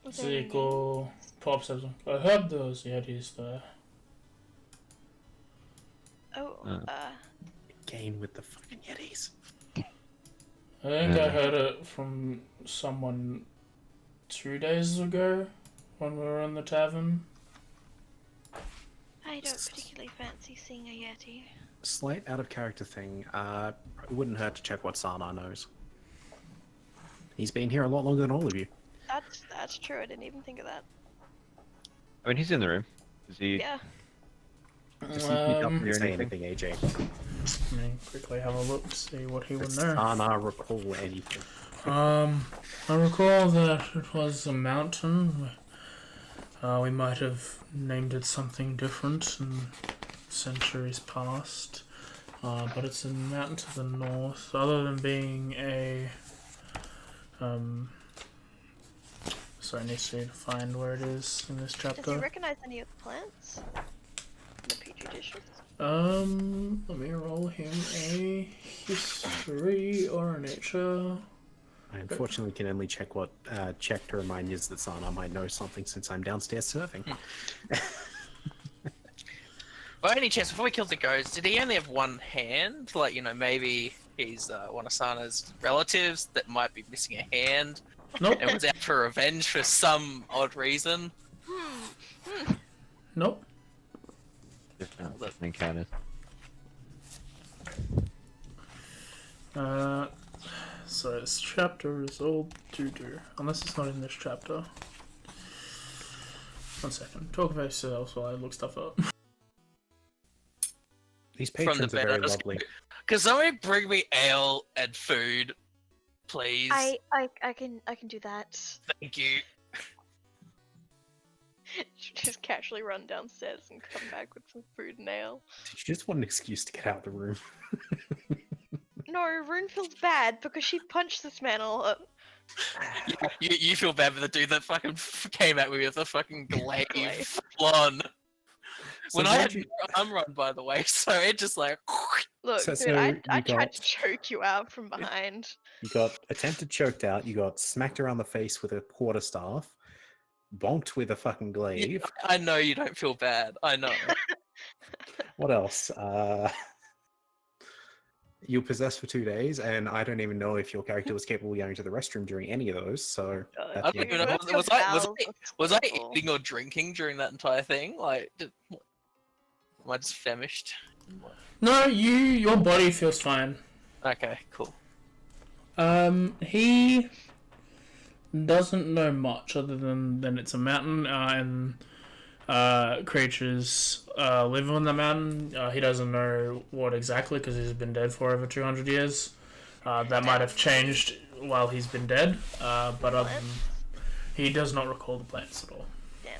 Seiko pops up. I heard those Yetis there. Again with the fucking Yetis. I think I heard it from someone 2 days ago when we were in the tavern. I don't particularly fancy seeing a Yeti. Slight out of character thing. It wouldn't hurt to check what Sana knows. He's been here a lot longer than all of you. That's true. I didn't even think of that. I mean, he's in the room. Is he? Yeah. Does he pick up and say anything, AJ? Let me quickly have a look to see what he would Does know. Sana recall anything? I recall that it was a mountain. We might have named it something different in centuries past, but it's a mountain to the north. Other than being a, sorry, I need to find where it is in this chapter. Does he recognize any of the plants? The petri dishes. Let me roll him a history or a nature. I unfortunately can only check to remind you that Sana might know something since I'm downstairs surfing. By any chance, before we killed the ghost, did he only have one hand? Like, maybe he's one of Sana's relatives that might be missing a hand Nope. and was out for revenge for some odd reason. Nope. Different encounters. So this chapter is all doo-doo. Unless it's not in this chapter. 1 second. Talk about yourselves while I look stuff up. These From patrons the are very bed. lovely. Can somebody bring me ale and food, please? I can do that. Thank you. Just casually run downstairs and come back with some food and ale. Did you just want an excuse to get out of the room? No, Rune feels bad because she punched this man a lot. You feel bad for the dude that fucking came at me with a fucking glaive Glaive. full on. So When I where'd had you- no arm run, by the way, so it just like. Look, So- dude, so I you tried got- to choke you out from behind. You got attempted choked out, you got smacked around the face with a quarterstaff, bonked with a fucking glaive. I know you don't feel bad. I know. What else? You were possessed for 2 days, and I don't even know if your character was capable of going to the restroom during any of those, so... God, I that's don't dude, even know. most of Was your I bowels are full. eating or drinking during that entire thing? Like, am I just famished? No, your body feels fine. Okay, cool. He doesn't know much other than it's a mountain and creatures live on the mountain. He doesn't know what exactly because he's been dead for over 200 years. That might have changed while he's been dead, but he does not recall the plants at all. Damn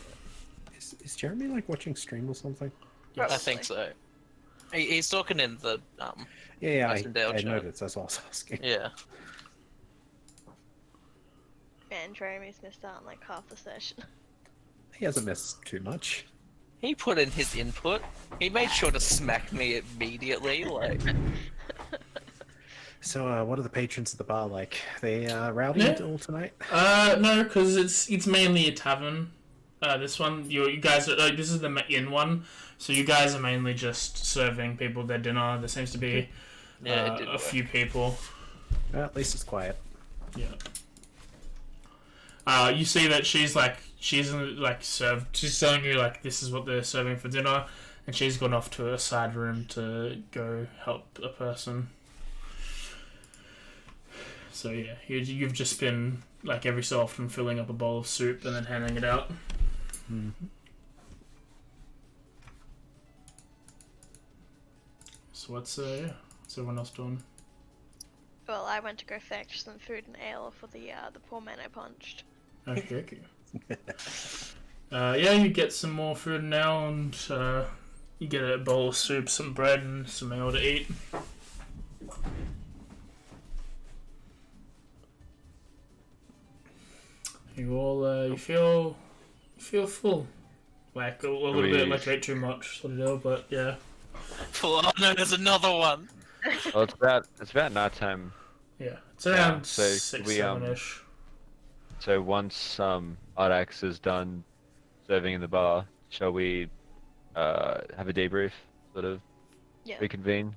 it. Is Jeremy, like, watching stream or something? I Yes. think so. He's talking in the Yeah, Icewind Dale I chat. noticed, that's what I was asking. Yeah. Man, Jeremy's missed out on like half the session. He hasn't missed too much. He put in his input. He made sure to smack me immediately. Like, So, what are the patrons at the bar like? They rowdy Yeah. all tonight? No, because it's mainly a tavern. This one, you guys are like, this is the inn one, so you guys are mainly just serving people their dinner. There seems to be yeah, it did a work. few people. Well, at least it's quiet. Yeah. You see that she's served. She's telling you like this is what they're serving for dinner, and she's gone off to a side room to go help a person. So yeah, you've just been like every so often filling up a bowl of soup and then handing it out. So what's everyone else doing? Well, I went to go fetch some food and ale for the poor man I punched. Okay. Yeah, you get some more food now, and you get a bowl of soup, some bread, and some ale to eat. You all you feel full, like a little bit like ate too much sort of deal, but yeah. Oh no, there's another one. Well, it's about night time. Yeah, it's around so 6, we, 7-ish. So once Ardax is done serving in the bar, shall we have a debrief, sort of Yeah. reconvene,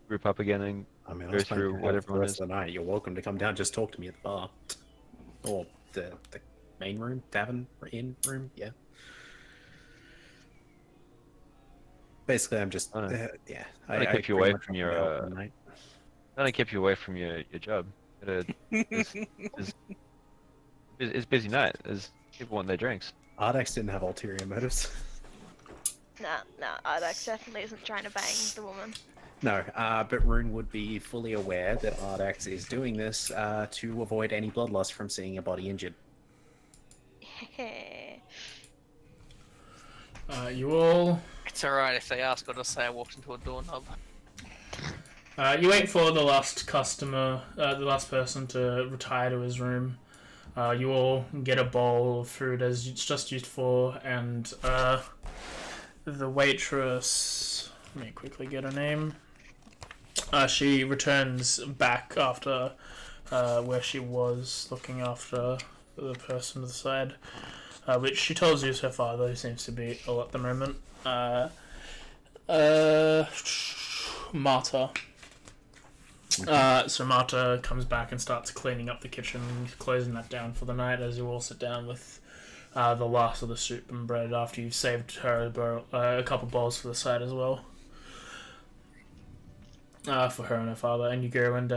group up again, and I mean, I Go was planning through to what have for the everyone rest is. of the night. You're welcome to come down, just talk to me at the bar. Or the main room, tavern, inn room, yeah. Basically, I'm just, yeah. Wanna keep you pretty away much from want your, to go for the night. trying to keep you away from your job. It's busy night. There's people want their drinks. Ardax didn't have ulterior motives. Nah, Ardax definitely isn't trying to bang the woman. No, but Rune would be fully aware that Ardax is doing this to avoid any bloodlust from seeing a body injured. You all It's alright if they ask. I'll just say I walked into a doorknob. you wait for the last customer, the last person to retire to his room. You all get a bowl of food as it's just used for, and the waitress. Let me quickly get her name. She returns back after where she was looking after the person to the side, which she tells you is her father, who seems to be ill at the moment. Marta. So Marta comes back and starts cleaning up the kitchen, closing that down for the night as you all sit down with the last of the soup and bread after you've saved her a couple bowls for the side as well. For her and her father, and you go and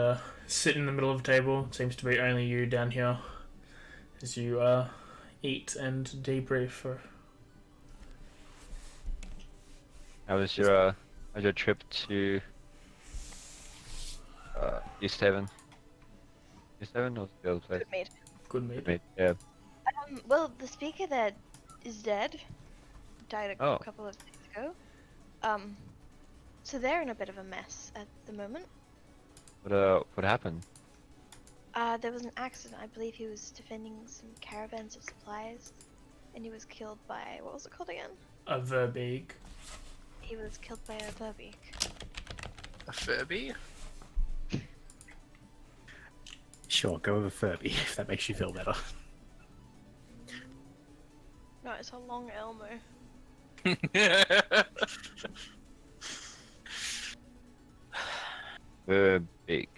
sit in the middle of the table. It seems to be only you down here as you eat and debrief. How's your trip to East Haven? East Haven or the other place? Good mate. Good meat. Good meat, yeah. Well, the speaker that is dead died a Oh. couple of days ago. So they're in a bit of a mess at the moment. What happened? There was an accident. I believe he was defending some caravans of supplies, and he was killed by, what was it called again? A Verbeeg. He was killed by a Verbeek. A Furby? Sure, go with Furby if that makes you feel better. No, it's a long Elmo. Big.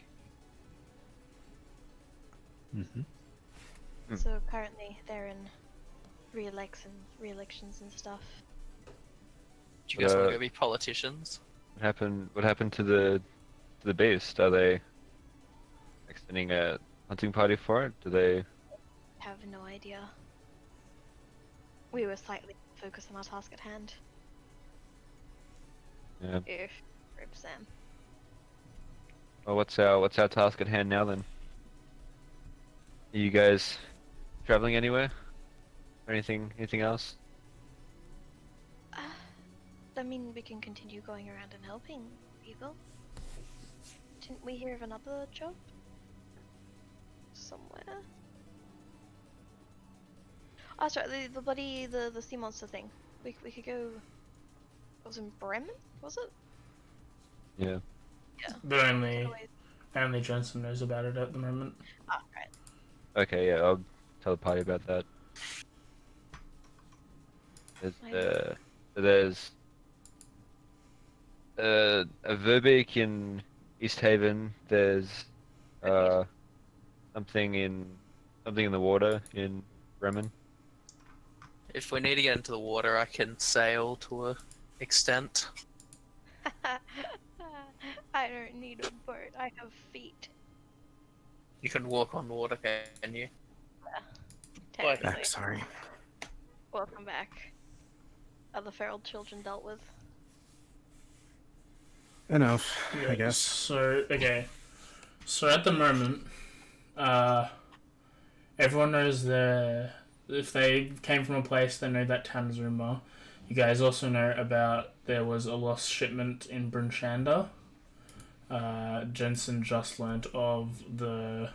Mm-hmm. So currently they're in re-elections and stuff. Do you guys want Uh, to go be politicians? What happened to the beast? Are they extending a hunting party for it? Do they? Have no idea. We were slightly focused on our task at hand. Yeah. If Rip Sam. Well, what's our task at hand now then? Are you guys traveling anywhere? Or anything else? I mean, we can continue going around and helping people. Didn't we hear of another job? Somewhere? Oh, sorry, the sea monster thing. We could go. It was in Bremen, was it? Yeah. Yeah. But only Jensen knows about it at the moment. Ah, right. Okay, yeah, I'll tell the party about that. There's a Verbeek in East Haven. There's something in the water in Bremen. If we need to get into the water, I can sail to a extent. I don't need a boat. I have feet. You can walk on water, can you? Technically. Back, sorry. Welcome back. Other feral children dealt with. Enough, Yeah, I guess. So so at the moment, everyone knows if they came from a place, they know that town is Rumor. You guys also know about there was a lost shipment in Brunshanda. Jensen just learnt of the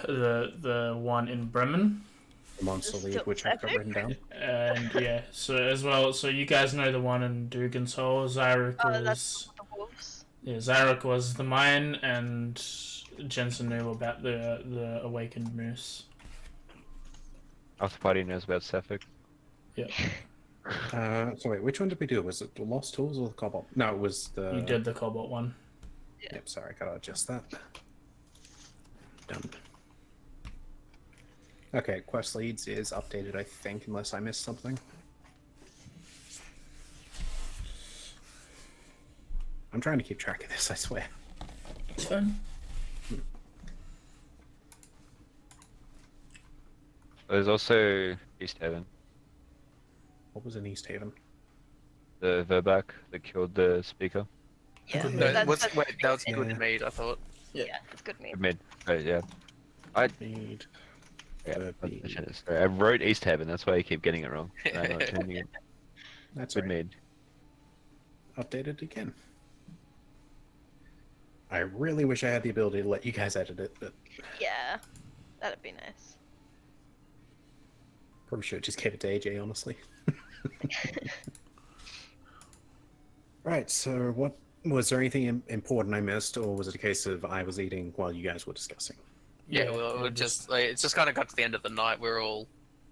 the one in Bremen. The monster Still lead, which I've got epic. written down. And yeah, so as well, so you guys know the one in Duganshole. Zyrek Oh, that's was the wolves. yeah, Zyrek was the mine, and Jensen knew about the awakened moose. Half the party knows about Suffolk. So wait, which one did we do? Was it the Lost Tools or the Cobalt? No, it was the... You did the Cobalt one. Yep, sorry, I gotta adjust that. Done. Okay, quest leads is updated, I think, unless I missed something. I'm trying to keep track of this, I swear. It's fine. There's also East Haven, What was in East Haven? the Verbeek that killed the speaker. Yeah, Good No, meat. that's wait, that was Yeah. good meat, I thought. yeah, it's good meat. Good mid. Right, yeah. Need... Yeah, Verbeek. sorry, I wrote East Haven. That's why I keep getting it wrong. I'm not changing it. That's Good right. mid. Updated again. I really wish I had the ability to let you guys edit it, but Yeah, that'd be nice. probably should have just gave it to AJ, honestly. Right, so was there anything important I missed, or was it a case of I was eating while you guys were discussing? Yeah, we'll just like, it's just kind of got to the end of the night. We're all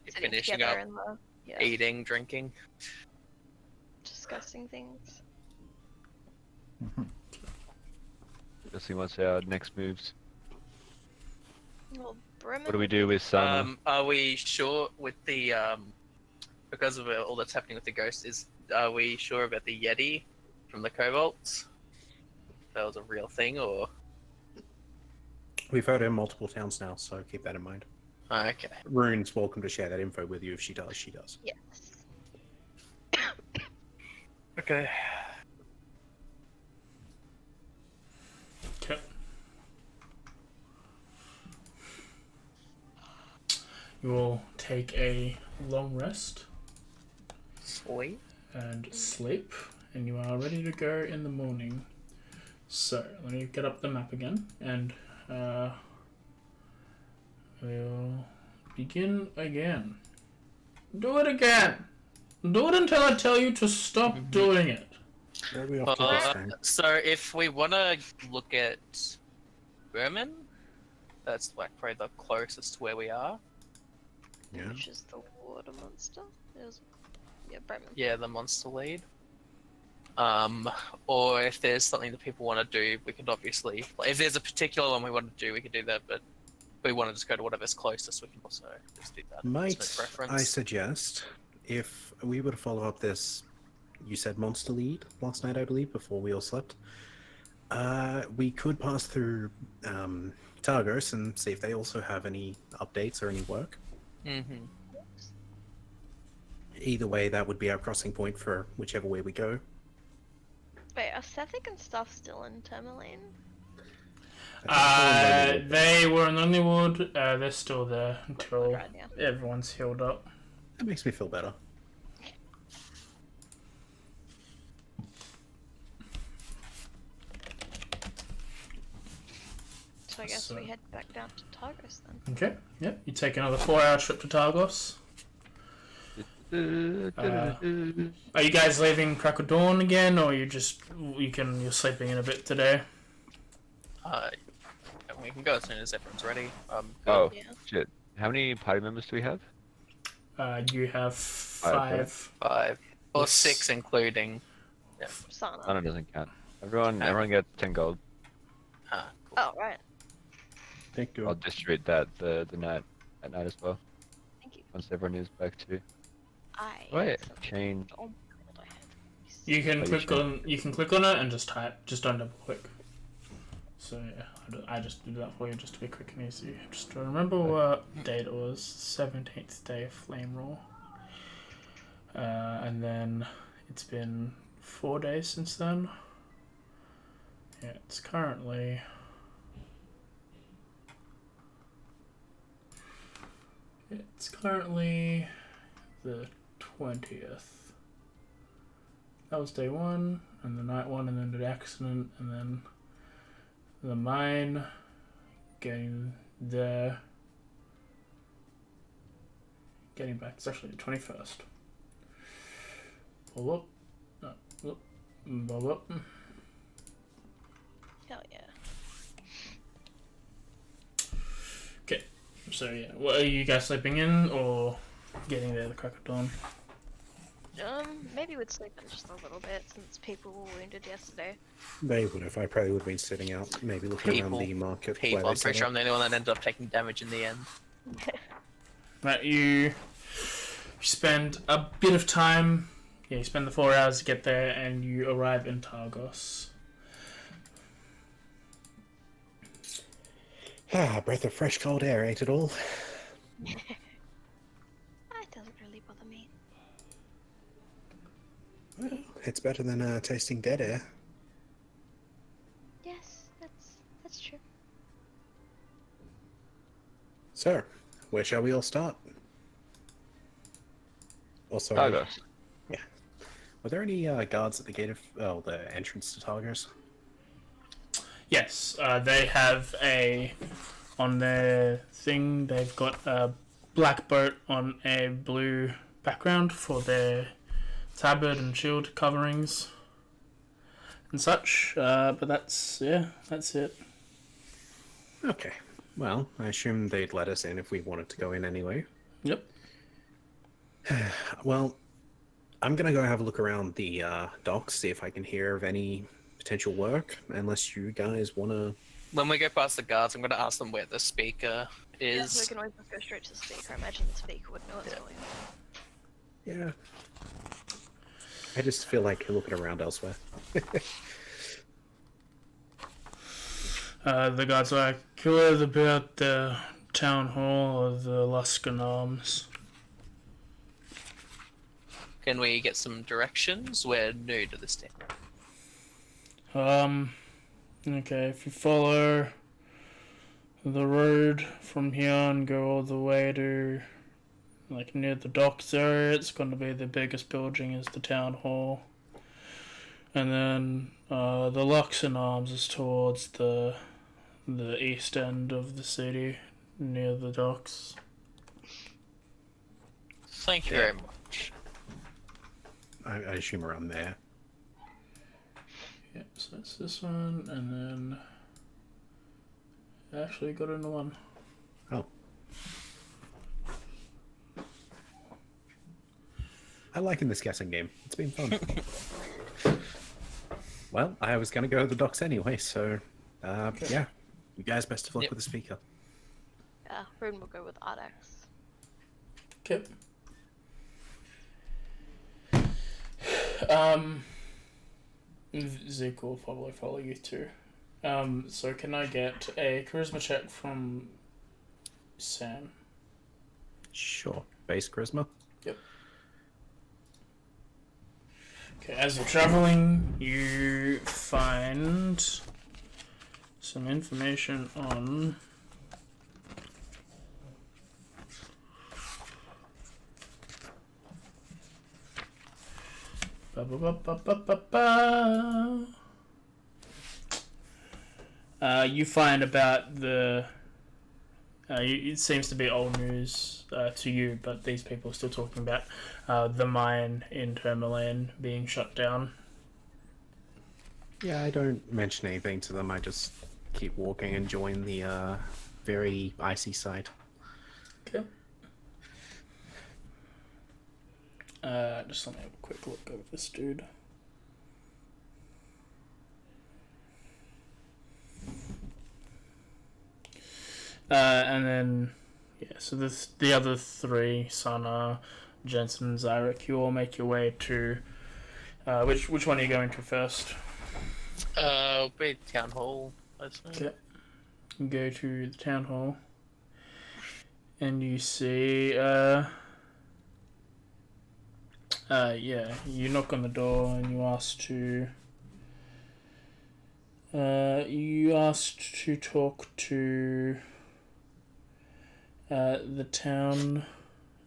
Sitting finishing together up, in the eating, drinking. discussing things. Let's see what's our next moves. Well, Bremen What do we do with Sana? Are we sure with the because of all that's happening with the ghost? Are we sure about the Yeti from the Kobolds? That was a real thing, or We've heard her in multiple towns now, so keep that in mind. okay? Rune's welcome to share that info with you. If she does, she does. Yes. Okay. Okay. You will take a long rest Sweet. and sleep, and you are ready to go in the morning. So, let me get up the map again, and we'll begin again. Do it again! Do it until I tell you to stop doing it. Where are we off to this time? So if we want to look at Bremen, that's like probably the closest to where we are. Yeah. Which is the water monster. Yeah, Bremen. Yeah, the monster lead. Or if there's something that people want to do, we could obviously, like, if there's a particular one we want to do, we could do that. But if we want to just go to whatever's closest, we can also just do that. Might There's no preference. I suggest, if we were to follow up this, you said monster lead last night, I believe, before we all slept. We could pass through Targos and see if they also have any updates or any work. Mm-hmm. Either way, that would be our crossing point for whichever way we go. Wait, are Sethic and stuff still in Tourmaline? They were in Lonelywood. They're still there until Right, yeah. everyone's healed up. That makes me feel better. So I guess So- we head back down to Targos then. Okay, yep. You take another 4-hour trip to Targos. Are you guys leaving crack of dawn again, or you're sleeping in a bit today? We can go as soon as everyone's ready. Oh, Yeah. shit. How many party members do we have? You have 5. 5 or Yes. 6, including. Sana. Sana doesn't count. Everyone gets 10 gold. Cool. Oh, right. Thank you. I'll distribute that at night as well. Thank you. Once everyone is back too. I. Change. Oh my god, I had. You can Are you click sure? on it and just type. Just don't double click. So yeah, I just did that for you just to be quick and easy. Just to remember what date it was. 17th day of Flame Roll. And then it's been 4 days since then. Yeah, it's currently. It's currently the 20th. That was day 1, and the night 1, and then the accident, and then the mine, getting there, getting back. It's actually the 21st. Pull up. Bob up. Hell yeah. So yeah, what are you guys sleeping in or getting there the crack of dawn? Maybe we'd sleep in just a little bit since people were wounded yesterday. They would have. I probably would have been sitting out, maybe looking around the market. where they I'm set pretty sure up. I'm the only one that ended up taking damage in the end. Right, you spend a bit of time. Yeah, you spend the 4 hours to get there, and you arrive in Targos. Breath of fresh cold air, ain't it all? That doesn't really bother me. Well, it's better than tasting dead air. Yes, that's true. So, where shall we all start? Also, Targos. were there any guards at the gate of the entrance to Targos? Yes, they have on their thing, they've got a black boat on a blue background for their tabard and shield coverings and such. But that's it. Okay. Well, I assume they'd let us in if we wanted to go in anyway. Yep. Well, I'm gonna go have a look around the docks, see if I can hear of any potential work. Unless you guys wanna. When we go past the guards, I'm going to ask them where the speaker Yeah, so we is. can always just go straight to the speaker. I imagine the speaker would know what's going on. Yeah. I just feel like looking around elsewhere. The guards are like, curious about the town hall of the Luskan Arms. Can we get some directions? We're new to this town. Okay, if you follow the road from here and go all the way to, like, near the docks area, it's going to be the biggest building is the town hall. And then, the Luxon Arms is towards the east end of the city, near the docks. Thank you very much. I assume around there. Yeah, so that's this one, and then I actually got another one. Oh. I liking this guessing game. It's been fun. Well, I was gonna go to the docks anyway, so yeah. You guys best of luck Yep. with the speaker. Yeah, Rune will go with Ardax. Okay. Zeke will probably follow you too. So can I get a charisma check from Sam? Sure. Base charisma. Yep. Okay, as you're traveling, you find some information on you find about the it seems to be old news to you, but these people are still talking about the mine in Tourmaline being shut down. Yeah, I don't mention anything to them. I just keep walking and join the very icy side. Okay. Just let me have a quick look over this dude. And then, yeah, so the other three, Sana, Jensen, and Zyrek, you all make your way to, which one are you going to first? Big town hall, I think. Okay. You go to the town hall, and you see, yeah, you knock on the door and you ask to talk to the town.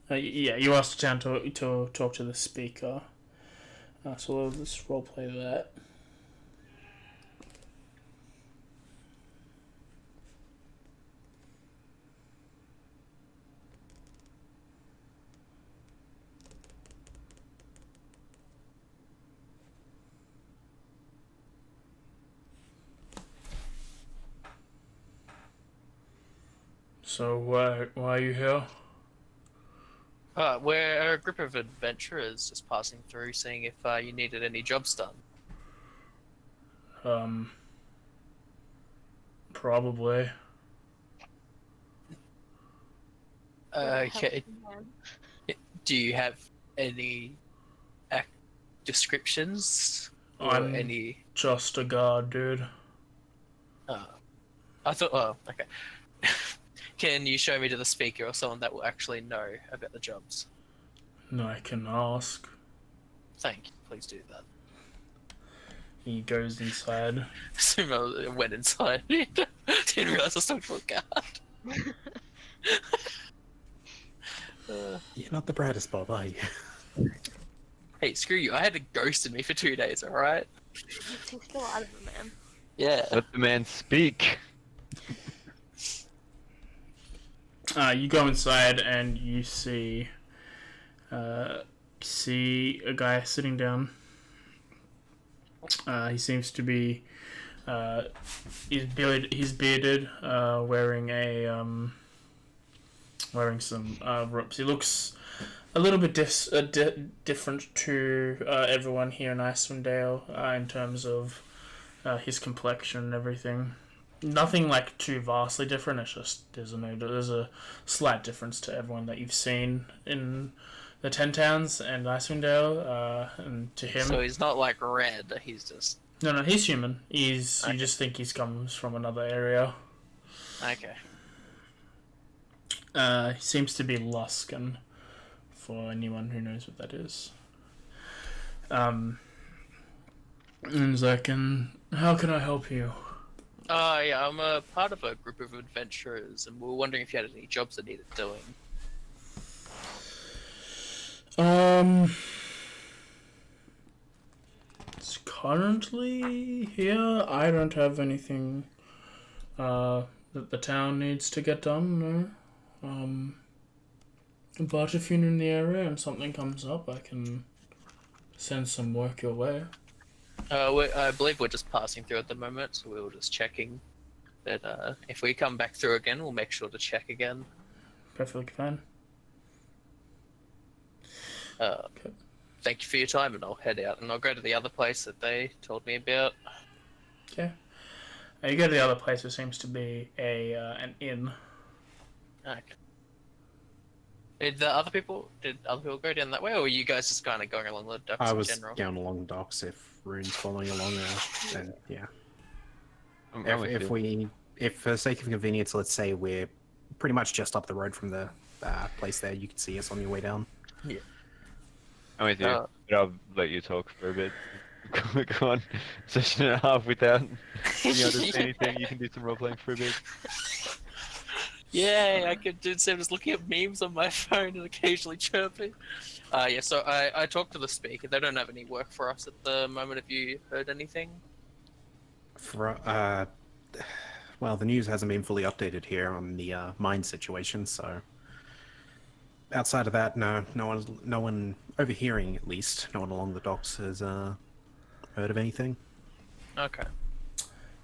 Yeah, you asked the town to talk to the speaker. So let's roleplay that. So why are you here? We're a group of adventurers just passing through, seeing if you needed any jobs done. Probably. Okay. Do you have any descriptions or I'm any? just a guard, dude. I thought. Oh, okay. Can you show me to the speaker or someone that will actually know about the jobs? No, I can ask. Thank you. Please do that. He goes inside. Sumo went inside. Didn't realize I was talking to a guard. You're not the brightest, Bob, are you? Hey, screw you. I had a ghost in me for 2 days, alright? He's still out of it, man. Yeah. Let the man speak. You go inside and you see a guy sitting down. He seems to be He's bearded, wearing some ropes. He looks a little bit different to everyone here in Icewind Dale in terms of his complexion and everything. Nothing like too vastly different. It's just there's a slight difference to everyone that you've seen in the Ten Towns and Icewind Dale, and to him. So he's not like red. He's just No, he's human. You Okay. just think he comes from another area. okay. He seems to be Luskan, for anyone who knows what that is. And he's like, how can I help you? Yeah, I'm a part of a group of adventurers, and we were wondering if you had any jobs that needed doing. It's currently here. I don't have anything that the town needs to get done, no. But if you're in the area and something comes up, I can send some work your way. I believe we're just passing through at the moment, so we were just checking that if we come back through again, we'll make sure to check again. Perfectly fine. Okay. Thank you for your time, and I'll head out, and I'll go to the other place that they told me about. Okay. You go to the other place. It seems to be an inn. Okay. Did other people go down that way, or were you guys just kind of going along the docks I in was general? going along the docks. If Rune's following along there, then yeah. I'm with you. If for the sake of convenience, let's say we're pretty much just up the road from the place there, you can see us on your way down. Yeah. I'm with you. But I'll let you talk for a bit. Go on, session and a half without being able to say anything. You can do some role playing for a bit. Yeah, I could do instead of just looking at memes on my phone and occasionally chirping. Yeah, so I talked to the speaker. They don't have any work for us at the moment. Have you heard anything? Well, the news hasn't been fully updated here on the mine situation, so outside of that, no one overhearing, at least, no one along the docks has heard of anything. Okay.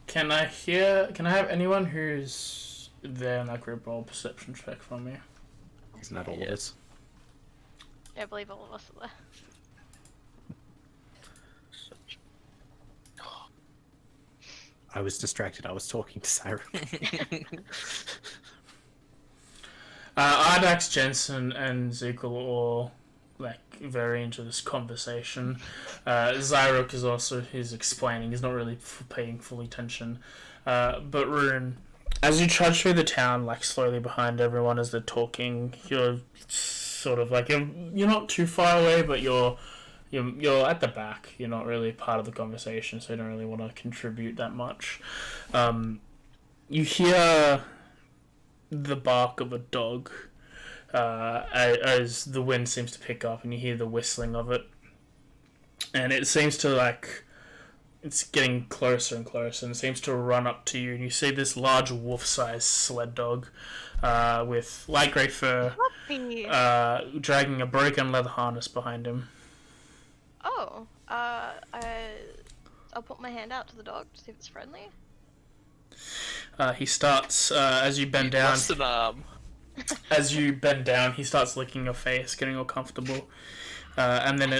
Can I have anyone who's there in that group roll perception check from me? Isn't that all of us? Yeah, I believe all of us are there. I was distracted. I was talking to Cyril. Ardax, Jensen, and Zeke are all very into this conversation. Zyrok is also explaining. He's not really paying full attention. But Rune, as you trudge through the town, slowly behind everyone as they're talking, you're sort of you're not too far away, but you're at the back. You're not really part of the conversation, so you don't really want to contribute that much. You hear the bark of a dog as the wind seems to pick up, and you hear the whistling of it, and it seems to it's getting closer and closer, and it seems to run up to you, and you see this large wolf-sized sled dog with light grey fur dragging a broken leather harness behind him. Oh, I'll put my hand out to the dog to see if it's friendly. He starts as you bend down. Lost an arm. As you bend down, he starts licking your face, getting all comfortable, and then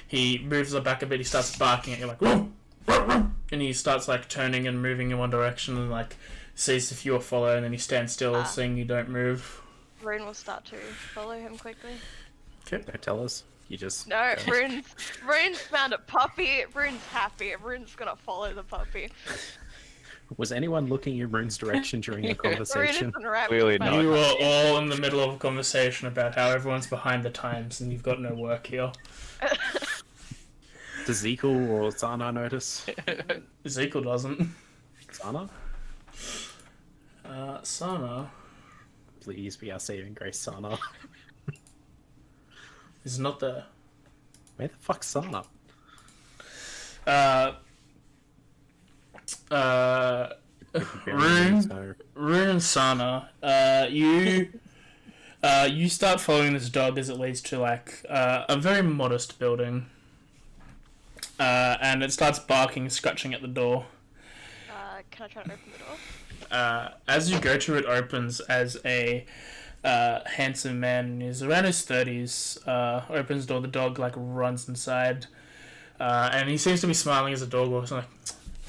he moves back a bit. He starts barking at you "Woof, woof, woof," and he starts turning and moving in one direction and sees if you will follow, and then he stands still, seeing you don't move. Rune will start to follow him quickly. Okay, don't tell us. You just No, Rune's found a puppy. Rune's happy. Rune's gonna follow the puppy. Was anyone looking in Rune's direction during the Rune conversation? isn't right. Clearly not. You are all in the middle of a conversation about how everyone's behind the times and you've got no work here. Does Zekel or Zana notice? Ezekiel doesn't. Zana? Sana Please be our saving grace, Sana. is not there. Where the fuck's Sana? Rune and Sana, you start following this dog as it leads to a very modest building. and it starts barking, scratching at the door. Can I try to open the door? As you go to it, opens as a handsome man. He's around his 30s. Opens the door. The dog like runs inside, and he seems to be smiling as the dog walks. Like,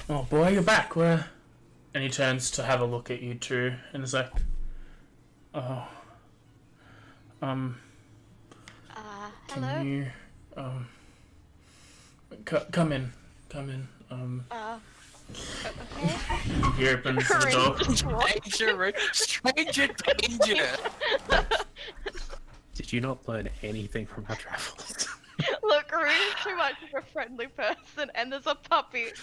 "Oh boy, you're back. Where?" And he turns to have a look at you two, and is like, "Oh, Hello? can you come in? Okay. He opens the door. Stranger danger. Did you not learn anything from our travels? Look, Rune is too much of a friendly person, and there's a puppy.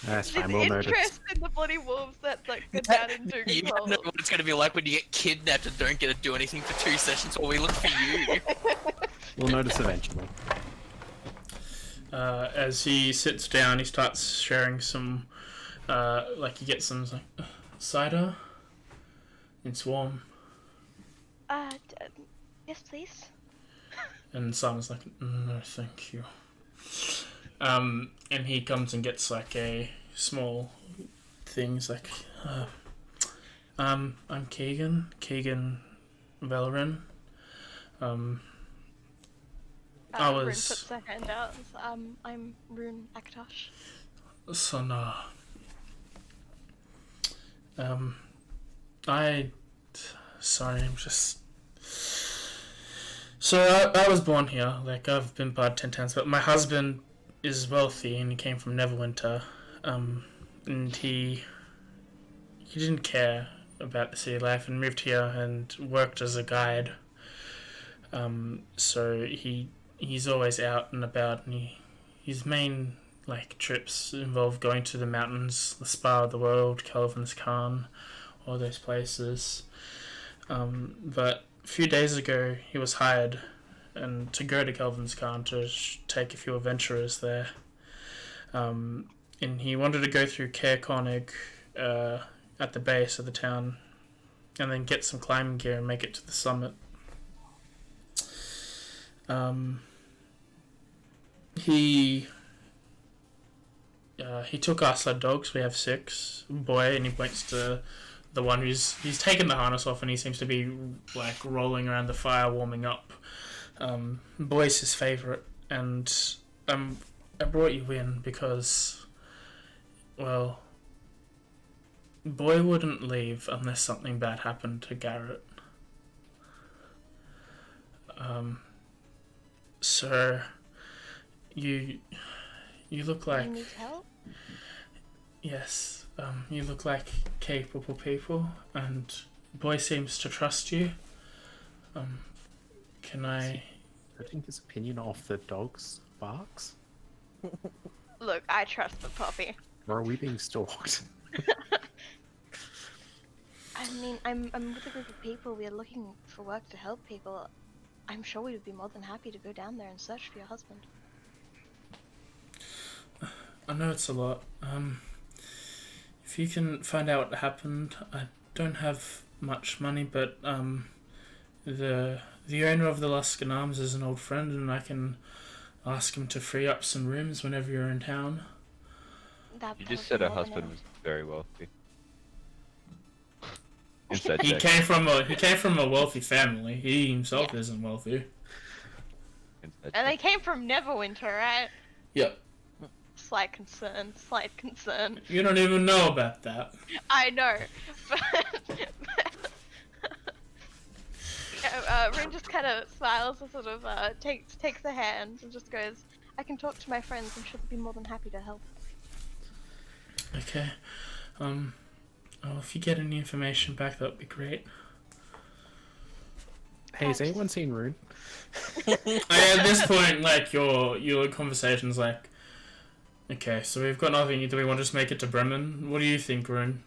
That's She's fine, we'll notice. interested in the bloody wolves that like go down and do You control. know what it's gonna be like when you get kidnapped and don't get to do anything for 2 sessions while we look for you. We'll notice eventually. As he sits down, he starts sharing some, like he gets some like cider. It's warm, Yes, please. and Simon's like, "No, thank you." And he comes and gets like a small thing. He's like, I'm Keegan Valoran. I Rune was- puts her hand out. And says, I'm Rune Akatosh. Son, sorry, I'm just. So I was born here, like I've been barred 10 times, but my husband is wealthy and he came from Neverwinter, and he didn't care about the city life and moved here and worked as a guide. So he's always out and about, and his main like trips involve going to the mountains, the Spa of the World, Kelvin's Khan, all those places. But a few days ago he was hired and to go to Kelvin's Khan to take a few adventurers there. And he wanted to go through Caer Konig at the base of the town and then get some climbing gear and make it to the summit. He took our sled dogs. We have 6. Boy, and he points to the one he's taken the harness off, and he seems to be like rolling around the fire, warming up. Boy's his favorite, and I brought you in because, well, Boy wouldn't leave unless something bad happened to Garrett. So you look like. You need help? Yes, you look like capable people, and Boy seems to trust you. Can I... Putting his opinion off the dog's barks? Look, I trust the puppy. Or are we being stalked? I mean, I'm with a group of people. We are looking for work to help people. I'm sure we would be more than happy to go down there and search for your husband. I know it's a lot. If you can find out what happened, I don't have much money, but the owner of the Luskan Arms is an old friend, and I can ask him to free up some rooms whenever you're in town. You just said her husband was very wealthy. Inside He check. came from a wealthy family. He himself isn't wealthy. Inside And they check. came from Neverwinter, right? Yep. Slight concern. You don't even know about that. I know, but Rin just kind of smiles and sort of takes the hand and just goes, "I can talk to my friends. I'm sure they'd be more than happy to help." Okay. Well, if you get any information back, that'd be great. Hey, has anyone seen Rune? At this point, like your conversation's like, okay, so we've got nothing. Do we want to just make it to Bremen? What do you think, Rune?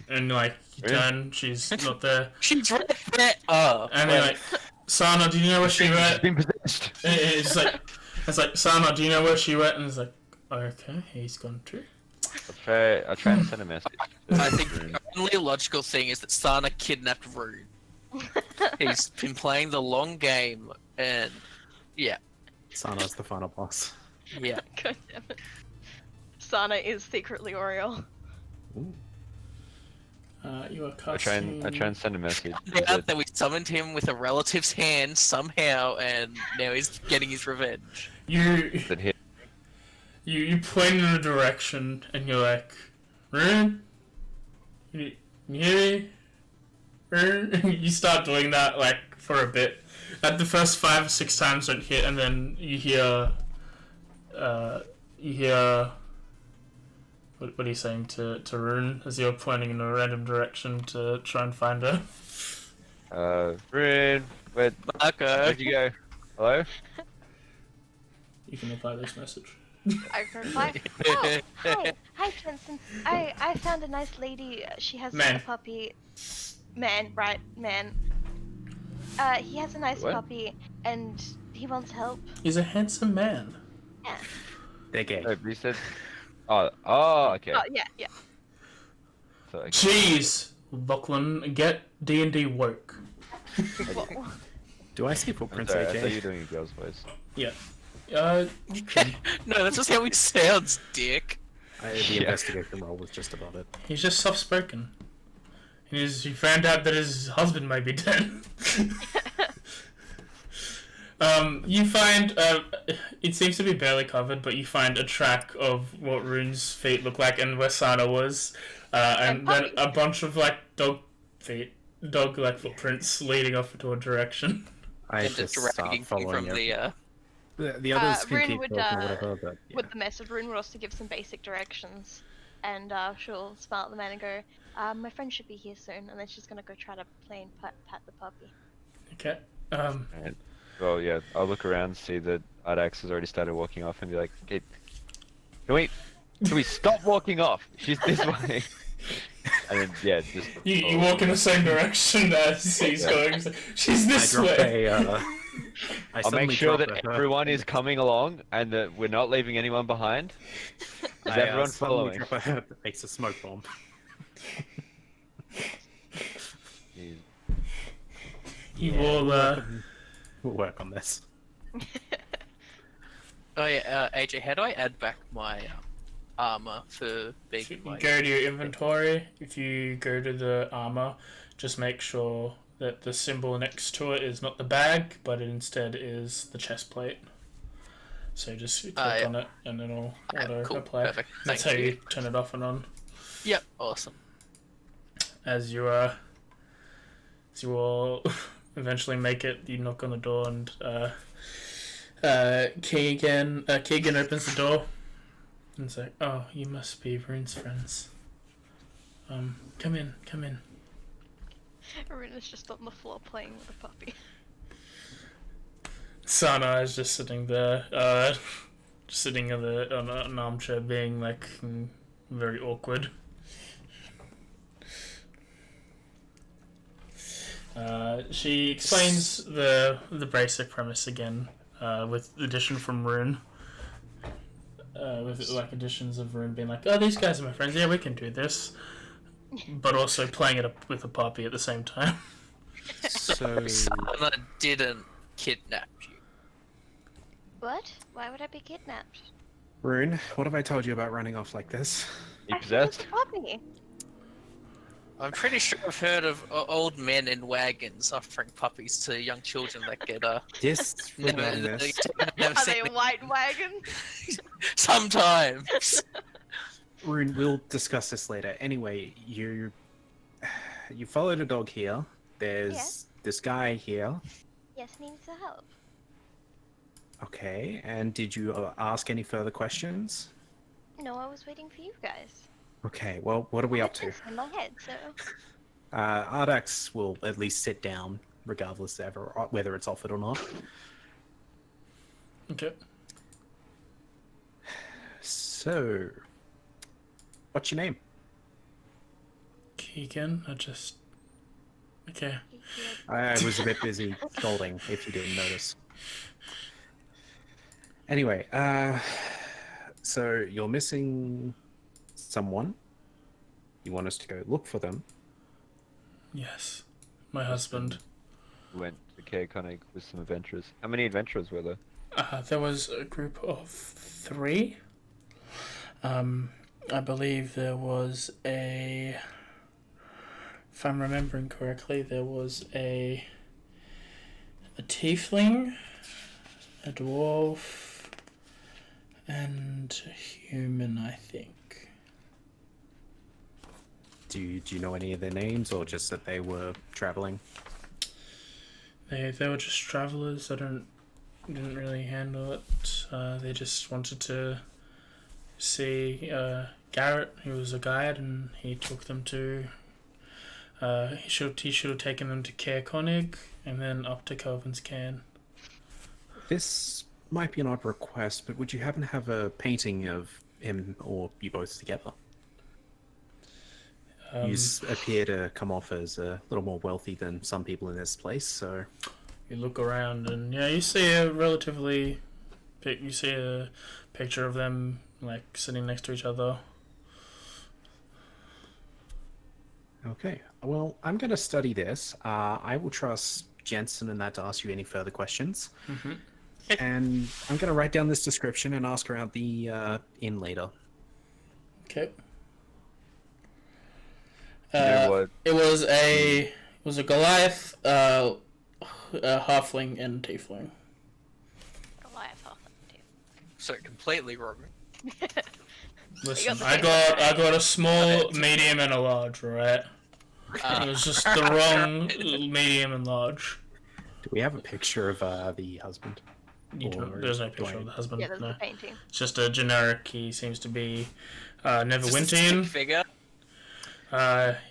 And like, you turn, she's not there. She's right there. Oh. And they're like, Sana, do you know where she She's went? been possessed. And it's like, Sana, do you know where she went? And it's like, okay, he's gone too. I'll try and send a message. I think the only logical thing is that Sana kidnapped Rune. He's been playing the long game, and yeah. Sana's the final boss. Yeah. God damn it. Sana is secretly Auril. Ooh. You are I casting. try and send a message. Yeah, that we summoned him with a relative's hand somehow, and now he's getting his revenge. You That hit. you point in a direction and you're like, Rune, you hear me? Rune? You start doing that like for a bit. At the first 5 or 6 times don't hit, and then you hear what are you saying to Rune as you're pointing in a random direction to try and find her? Rin, where'd Marco. you go? Hello? You can reply this message. I can reply. Oh, hi, Jensen. I found a nice lady. She has Man. a puppy. Man, right, man. He has a nice What? puppy, and he wants help. He's a handsome man. Yeah. They're gay. No, but you said. Oh, okay. Oh, yeah. So, okay. Jeez, Buckland, get D&D woke. Whoa. Do I see I'm footprints, sorry, I thought you AJ? were doing a girl's voice. Yeah. No, that's just how he sounds, dick. The Yeah. investigation roll was just about it. He's just soft-spoken. He found out that his husband might be dead. You find, it seems to be barely covered, but you find a track of what Rune's feet look like and where Sana was, and And then puppies. a bunch of, like, dog-like footprints leading off into a direction. I And just just start dragging following from you. the The others can Rune keep would, talking or whatever, but yeah. With the message, Rune would also give some basic directions, and she'll smile at the man and go, "My friend should be here soon," and then she's gonna go try to play and pat the puppy. Okay. Right. Well, yeah, I'll look around, see that Ardax has already started walking off, and be like, okay, can we stop walking off? She's this way. And then, yeah, just. You walk in the same direction as he's going. She's this I drop way. I I'll make suddenly sure drop that a- everyone is coming along and that we're not leaving anyone behind. Is I, everyone suddenly following? drop a makes a smoke bomb. Jeez. You will, We'll work on this. Oh yeah, AJ, how do I add back my armor for being if you like? go to your inventory, if you go to the armor, just make sure that the symbol next to it is not the bag, but it instead is the chest plate. So just click yeah. on it and it'll Okay, auto cool, apply. perfect. That's Thank how you. you turn it off and on. Yep, awesome. As you all eventually make it, you knock on the door and Keegan opens the door and say, "Oh, you must be Rune's friends. Come in." Rune is just on the floor playing with the puppy. Sana is just sitting there, sitting on an armchair, being like very awkward. She explains the basic premise again, with addition from Rune. With like additions of Rune being like, "Oh, these guys are my friends. Yeah, we can do this," but also playing it up with a puppy at the same time. So Sana didn't kidnap you. What? Why would I be kidnapped? Rune, what have I told you about running off like this? You I possessed? think it's a puppy. I'm pretty sure I've heard of old men in wagons offering puppies to young children that get Yes, never, regarding this. never Are they seen a white wagon? sometimes. Rune, we'll discuss this later. Anyway, you followed a dog here. There's Yes. this guy here. Yes, needs the help. Okay, and did you ask any further questions? No, I was waiting for you guys. Okay, well, what are we I up to? had this in my head, so Ardax will at least sit down, regardless ever whether it's offered or not. Okay. So, what's your name? Keegan, okay. I was a bit busy scolding, if you didn't notice. Anyway, so you're missing someone. You want us to go look for them. Yes, my husband. Went to Cair Konig with some adventurers. How many adventurers were there? There was a group of 3. I believe there was if I'm remembering correctly, there was a tiefling, a dwarf, and a human, I think. Do you know any of their names, or just that they were traveling? They were just travelers. Didn't really handle it. They just wanted to see Garrett, who was a guide, and he took them to. He should have taken them to Caer Konig and then up to Kelvin's Cairn. This might be an odd request, but would you happen to have a painting of him or you both together? You appear to come off as a little more wealthy than some people in this place, so... You look around and you see you see a picture of them like sitting next to each other. Okay, well, I'm going to study this. I will trust Jensen and that to ask you any further questions. Mm-hmm. And I'm going to write down this description and ask around the inn later. Okay. What? It was a Goliath, a halfling, and a tiefling. Goliath, halfling, too. So completely wrong. Listen, the I got a small, medium, and a large, right? It was just the wrong medium and large. Do we have a picture of the husband? There's no picture of the husband. Yeah, there's No. the painting. It's just a generic. He seems to be Just a Neverwintian. stick figure.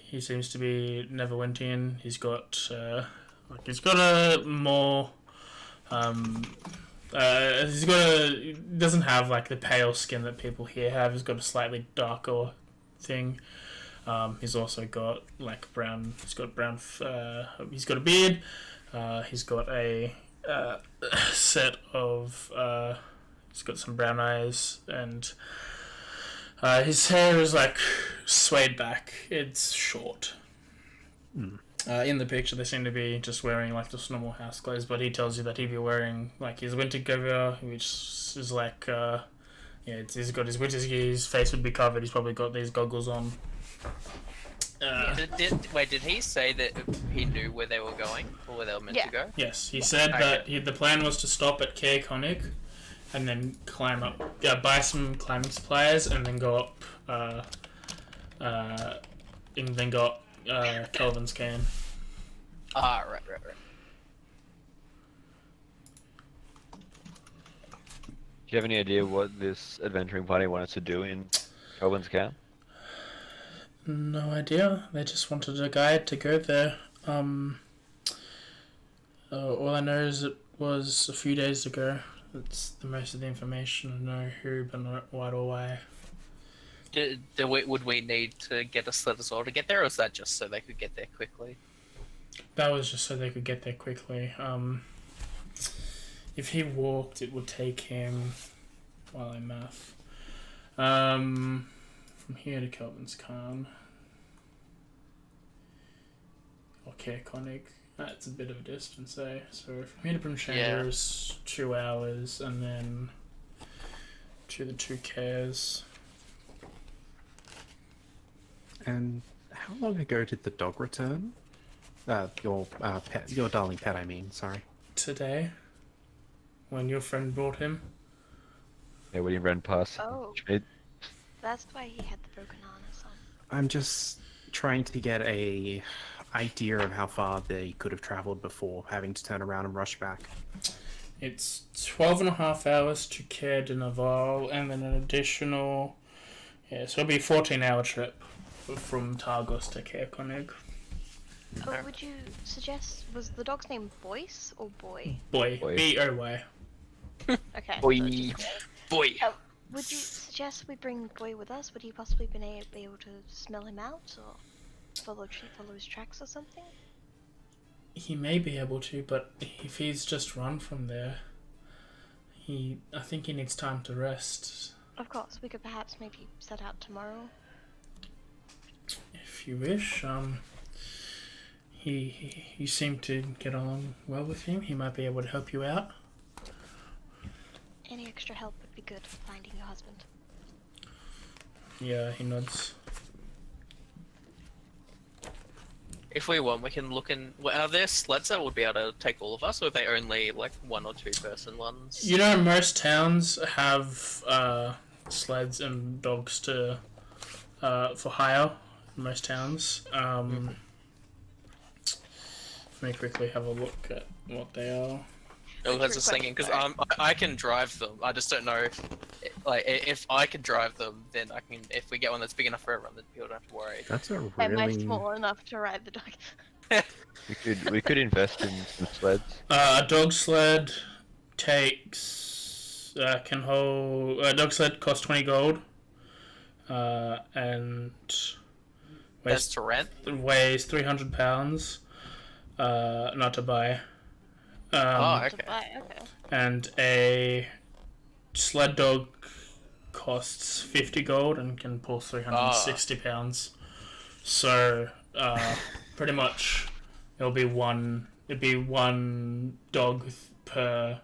He seems to be Neverwintian. He's got a more he doesn't have like the pale skin that people here have. He's got a slightly darker thing. He's also got like brown. He's got brown. He's got a beard. He's got a set of. He's got some brown eyes, and his hair is like swayed back. It's short. In the picture, they seem to be just wearing like just normal house clothes, but he tells you that he'd be wearing like his winter gear, which is like he's got his winter gear. His face would be covered. He's probably got these goggles on. Did he say that he knew where they were going or where they were meant to go? Yes, he said that the plan was to stop at Caer Konig, and then climb up, buy some climbing supplies, and then go up, Kelvin's Cairn. Right. Do you have any idea what this adventuring party wanted to do in Kelvin's Camp? No idea. They just wanted a guide to go there. All I know is it was a few days ago. That's the most of the information I know. Who, but not what or why. Would we need to get a sled as well to get there, or is that just so they could get there quickly? That was just so they could get there quickly. If he walked, it would take him, while I math, from here to Kelvin's Cairn. Or Caer Konig. That's a bit of a distance, eh? So from here to Brimshander is 2 hours, and then to the 2 Cares. And how long ago did the dog return? Your pet, your darling pet, I mean, sorry. Today, when your friend brought him. Yeah, when he ran past. Oh. Schmidt. That's why he had the broken harness on. I'm just trying to get a idea of how far they could have traveled before having to turn around and rush back. It's 12.5 hours to Caer de Naval, and then an additional... so it'll be a 14-hour trip from Targos to Caer Konig. Oh, would you suggest, was the dog's name Boyce or Boy? Boy. Boy. B-O-Y. Okay. Boy. so just Boy. would you suggest we bring Boy with us? Would he possibly be able to smell him out or follow his tracks or something? He may be able to, but if he's just run from there, I think he needs time to rest. Of course, we could perhaps maybe set out tomorrow. If you wish, you seem to get along well with him. He might be able to help you out. Any extra help would be good for finding your husband. Yeah, he nods. If we want, we can look in. Are there sleds that would be able to take all of us, or are they only like 1 or 2 person ones? You know, most towns have sleds and dogs to for hire. Most towns. Let me quickly have a look at what they are. I was just thinking because I can drive them. I just don't know if I can drive them, then I can. If we get one that's big enough for everyone, then people don't have to worry. That's a Am I really... small enough to ride the dog? We could invest in some sleds. A dog sled takes can hold. A dog sled costs 20 gold. And That's to rent. weighs 300 pounds. Not to buy. Okay. Okay. And a sled dog costs 50 gold and can pull 360 pounds. So, pretty much, it'd be one dog per,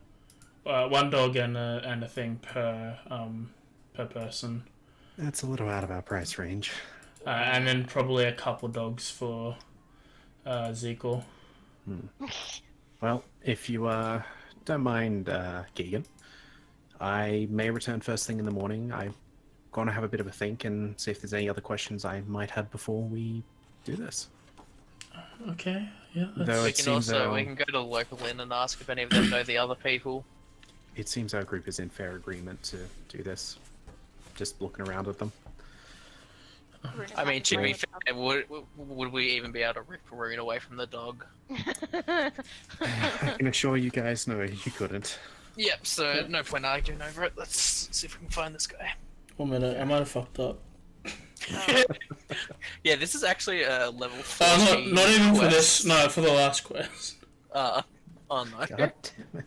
one dog and a thing per person. That's a little out of our price range. And then probably a couple dogs for Zekel. Well, if you don't mind, Keegan, I may return first thing in the morning. I'm going to have a bit of a think and see if there's any other questions I might have before we do this. Okay, yeah. Though We it can seems we can go to the local inn and ask if any of them know the other people. it seems our group is in fair agreement to do this. Just looking around at them. I mean, to be fair, would we even be able to rip Rune away from the dog? I can assure you guys, no, you couldn't. Yep, so no point arguing over it. Let's see if we can find this guy. 1 minute, I might have fucked up. Yeah, this is actually a level 4. Not even for this, no, for the last quest. Oh no. God damn it.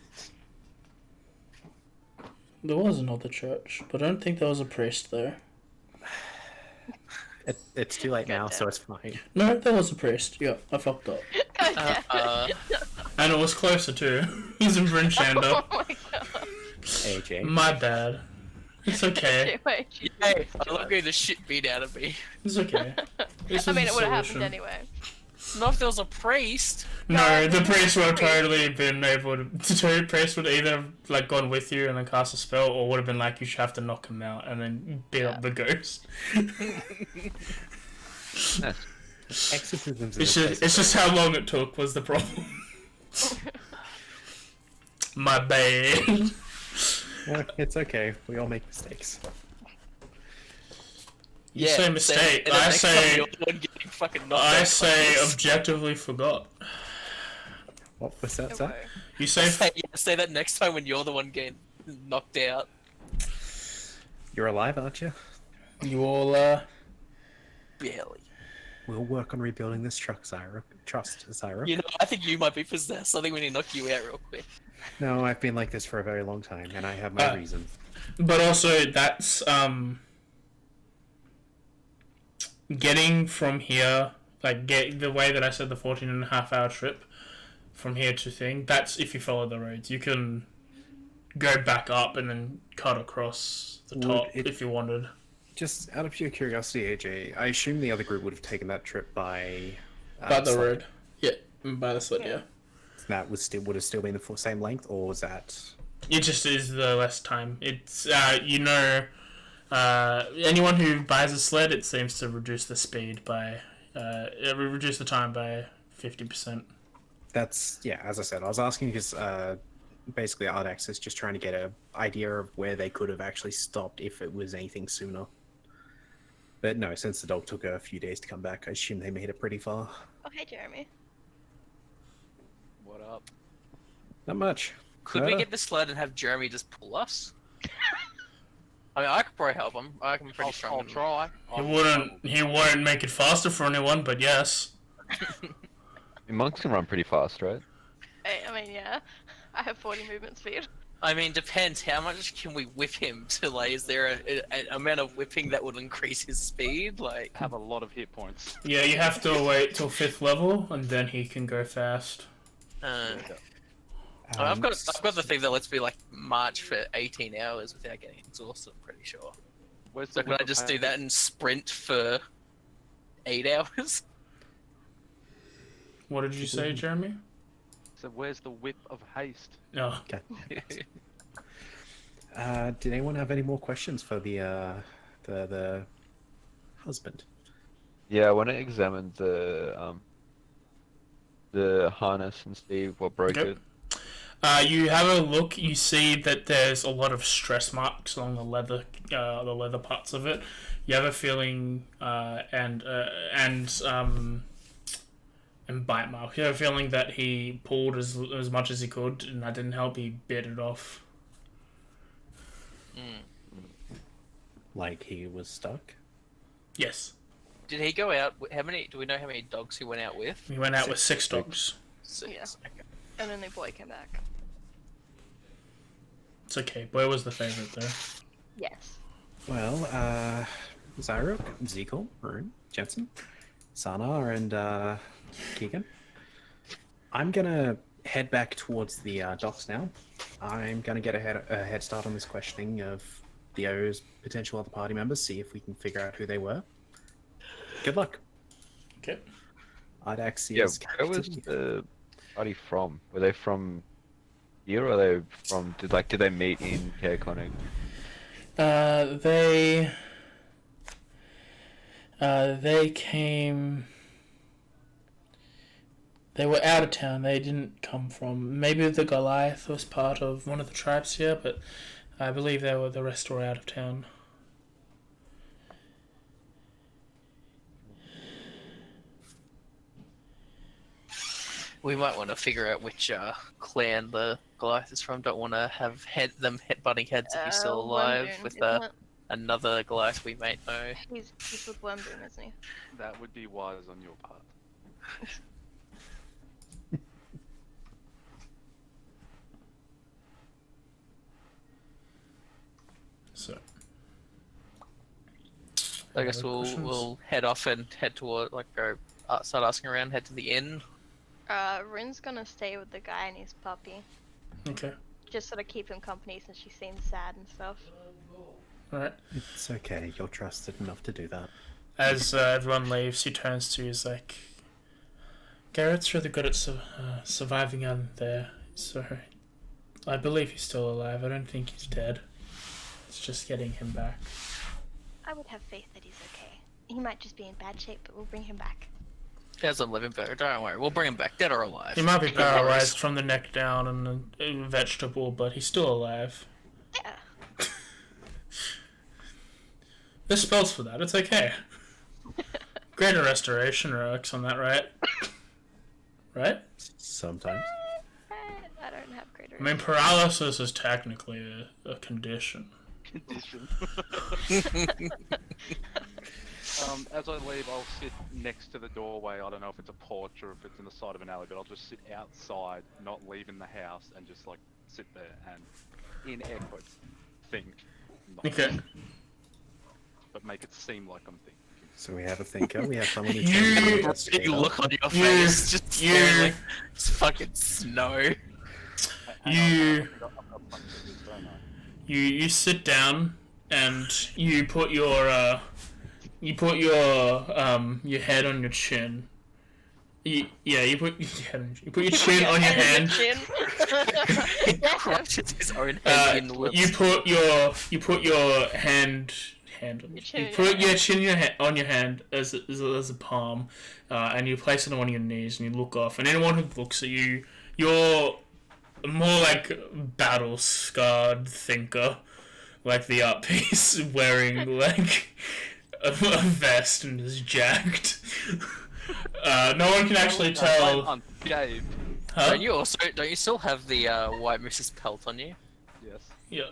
There was another church, but I don't think there was a priest there. It's too late now, so it's fine. No, there was a priest. Yeah, I fucked up. And it was closer too. He's in Brinchander. Oh my god. AJ. My bad. It's okay. Wait. Hey, I love getting the shit beat out of me. It's okay. This I is mean, a it would have solution. happened anyway. Not if there was a priest. No, the priest would have totally been able to. The priest would either have like gone with you and then cast a spell, or would have been like you should have to knock him out and then beat up the ghost. Exorcisms. It's just how long it took was the problem. My bad. Yeah, it's okay. We all make mistakes. You say mistake. I say objectively forgot. What was that, sir? You say say that next time when you're the one getting knocked out. You're alive, aren't you? you all Barely. We'll work on rebuilding this trust, Zyra. You know, I think you might be possessed. I think we need to knock you out real quick. No, I've been like this for a very long time, and I have my reason. But also that's getting from here, like get the way that I said the 14.5-hour trip from here to thing, that's if you follow the roads. You can go back up and then cut across the top if you wanted. Just out of pure curiosity, AJ, I assume the other group would have taken that trip by... By the sled. road. Yeah, by the sled, yeah. That would have still been the same length, or was that... It just is the less time. It's, anyone who buys a sled, it seems to reduce the speed by, it will reduce the time by 50%. That's, yeah, as I said, I was asking because basically Ardax is just trying to get an idea of where they could have actually stopped if it was anything sooner. But no, since the dog took a few days to come back, I assume they made it pretty far. Oh, hey, Jeremy. What up? Not much. Could we get the sled and have Jeremy just pull us? I mean, I could probably help him. I'm pretty strong. I'll try. He won't make it faster for anyone, but yes. Monks can run pretty fast, right? I mean, yeah. I have 40 movement speed. I mean, depends. How much can we whip him to, like, is there an amount of whipping that would increase his speed? Like, Have a lot of hit points. Yeah, you have to wait till 5th level, and then he can go fast. I've got the thing that lets me like march for 18 hours without getting exhausted. I'm pretty sure. Where's So the can I just do that and sprint for 8 hours? What did you say, Jeremy? So where's the whip of haste? No. Okay. Did anyone have any more questions for the husband? Yeah, I want to examine the harness and see what broke Yep. it. You have a look. You see that there's a lot of stress marks along the leather parts of it. You have a feeling, and bite marks. You have a feeling that he pulled as much as he could, and that didn't help. He bit it off. Like he was stuck? Yes, Did he go out? How many? Do we know how many dogs he went out with? he went out with 6 dogs. 6. Yeah. Okay. And then the boy came back. It's okay. Boy was the favorite though. Yes. Well, Zyrok, Zekel, Rune, Jensen, Sana, and Keegan. I'm gonna head back towards the docks now. I'm gonna get a head start on this questioning of Theo's potential other party members, see if we can figure out who they were. Good luck. Okay. I'd actually. Yeah, where was the party from? Were they from here, or are they from? Did they meet in Cairconic? They came. They were out of town. They didn't come from. Maybe the Goliath was part of one of the tribes here, but I believe the rest were out of town. We might want to figure out which clan the Goliath is from. Don't want to have them butting heads if he's still alive Wyrmboon, with isn't it? another Goliath we may know. He's with Wyrmboon, isn't he? That would be wise on your part. So. I guess Other questions? we'll head off and head toward go start asking around. Head to the inn. Rune's gonna stay with the guy and his puppy. Okay. Just sort of keep him company since she seems sad and stuff. All right. It's okay. You're trusted enough to do that. As everyone leaves, he turns to you. He's like, "Garrett's really good at surviving out there. So, I believe he's still alive. I don't think he's dead. It's just getting him back." I would have faith that he's okay. He might just be in bad shape, but we'll bring him back. He hasn't living better. Don't worry. We'll bring him back, dead or alive. He might be No worries. paralyzed from the neck down and a vegetable, but he's still alive. Yeah. There's spells for that. It's okay. Greater restoration works on that, right? Right? Sometimes. I don't have greater. I mean, paralysis is technically a condition. Condition. As I leave, I'll sit next to the doorway. I don't know if it's a porch or if it's in the side of an alley, but I'll just sit outside, not leaving the house, and just like sit there and, in air quotes, think. Not Okay. think, but make it seem like I'm thinking. So we have a thinker. We have someone who You- can be an Big investigator. look on your You- face, just staring you- like it's fucking snow. You- I've got something to do, don't I? You sit down and you put your your head on your chin. You put your chin on your hand. He crushes his own head in lips. You put your hand on Your you chin put on your your chin on your hand as a palm, and you place it on one of your knees and you look off. And anyone who looks at you, you're more like battle scarred thinker, like the art piece wearing like a vest and is jacked. No one can actually tell. I'm unscathed. Huh? Don't you still have the white Mrs. pelt on you? Yes. Yeah.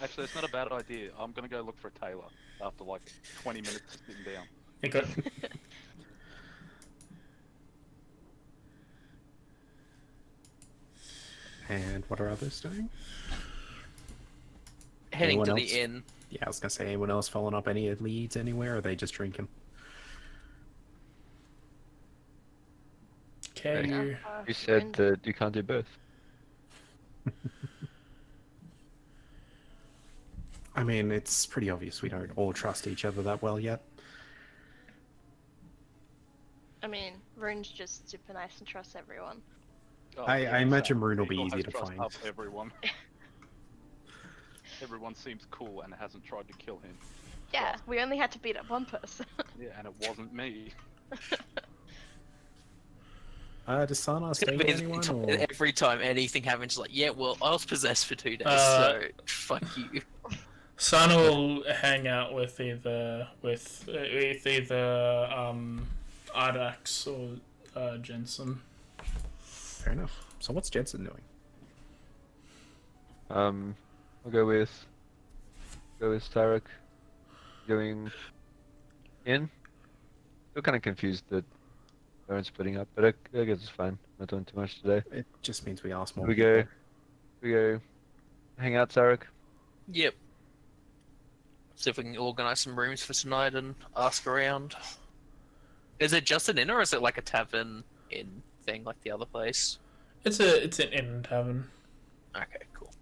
Actually, it's not a bad idea. I'm gonna go look for a tailor after like 20 minutes of sitting down. Okay. And what are others doing? Heading Anyone to else? the inn. Yeah, I was gonna say, anyone else following up any leads anywhere, or are they just drinking? Okay, you. You said that you can't do both. I mean, it's pretty obvious we don't all trust each other that well yet. I mean, Rune's just super nice and trusts everyone. Oh, I yeah, imagine Sam, Rune will be Eagle easy has to trust find. Of everyone. Everyone seems cool and hasn't tried to kill him. Yeah, we only had to beat up one person. Yeah, and it wasn't me. Does Sana It's gonna stay be with anyone, the or... every time anything happens, like, yeah, well, I was possessed for 2 days, Uh, so fuck you. Sana will hang out with either Ardax or Jensen. Fair enough. So what's Jensen doing? I'll go with Tarek going in. Still kind of confused that they're splitting up, but I guess it's fine. Not doing too much today. It just means we ask more We people. go hang out, Tarek. Yep. See if we can organise some rooms for tonight and ask around. Is it just an inn, or is it like a tavern inn thing like the other place? It's an inn tavern. Okay, cool.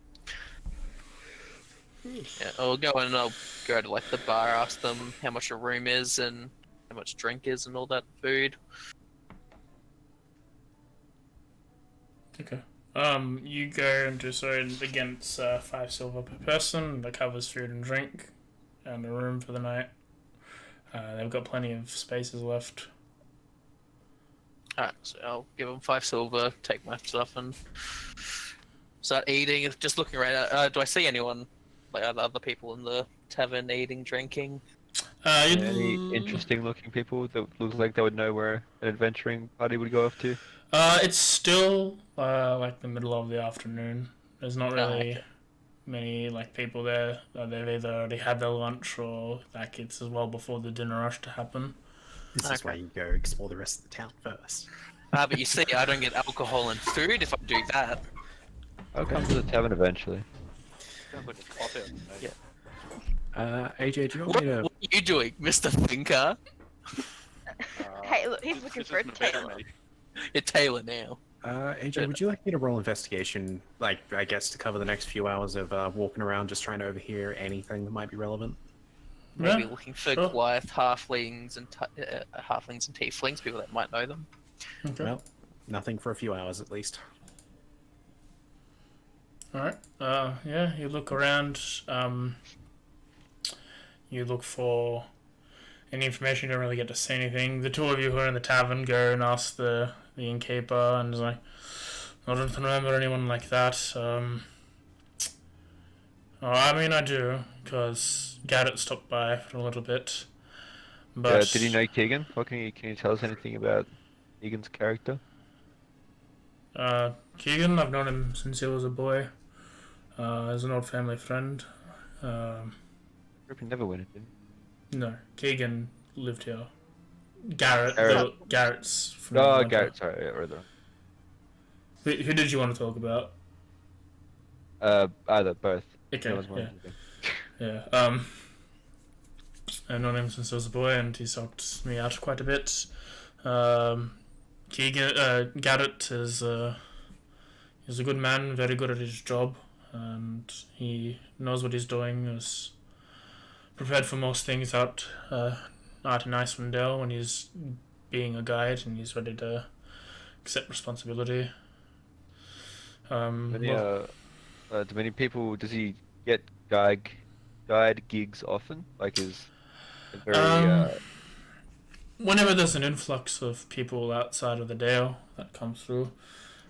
Yeah, I'll go and I'll go to like the bar, ask them how much a room is and how much drink is and all that food. Okay. You go and do so against 5 silver per person. That covers food and drink, and a room for the night. They've got plenty of spaces left. Alright, so I'll give them 5 silver, take my stuff, and start eating. Just looking around. Do I see anyone, like other people in the tavern eating, drinking? Any interesting looking people that looks like they would know where an adventuring party would go off to? It's still like the middle of the afternoon. There's not really Okay. many like people there. They've either already had their lunch or like it's as well before the dinner rush to happen. This is why you go explore the rest of the town first. But you see, I don't get alcohol and food if I do that. I'll come to the tavern eventually. Sounds like a plot out to me. Yeah. AJ, do you want me to... What are you doing, Mr. Thinker? Hey, look, he's this- looking this for a isn't about tailor. me. You're Taylor now. AJ, would you like me to roll investigation, like, I guess, to cover the next few hours of walking around just trying to overhear anything that might be relevant? Maybe Yeah, looking for sure. Goliath halflings and tieflings, people that might know them. Okay. Well, nothing for a few hours at least. Alright. Yeah, you look around. You look for any information. You don't really get to see anything. The two of you who are in the tavern go and ask the innkeeper, and he's like, I don't remember anyone like that. I mean, I do, because Garrett stopped by for a little bit. But Did you know Keegan? Can you tell us anything about Keegan's character? Keegan, I've known him since he was a boy. He's an old family friend. He never went in. No, Keegan lived here. Garrett. Garrett's from Oh, Atlanta. Garrett. Sorry, yeah, right there. Who did you want to talk about? Either, both. Okay, No one's more yeah. interesting. Yeah. I've known him since I was a boy, and he's helped me out quite a bit. Garrett is he's a good man, very good at his job, and he knows what he's doing. Is prepared for most things out in Icewind Dale when he's being a guide, and he's ready to accept responsibility. Do many people? Does he get guide gigs often? Like is it very Whenever there's an influx of people outside of the Dale that comes through,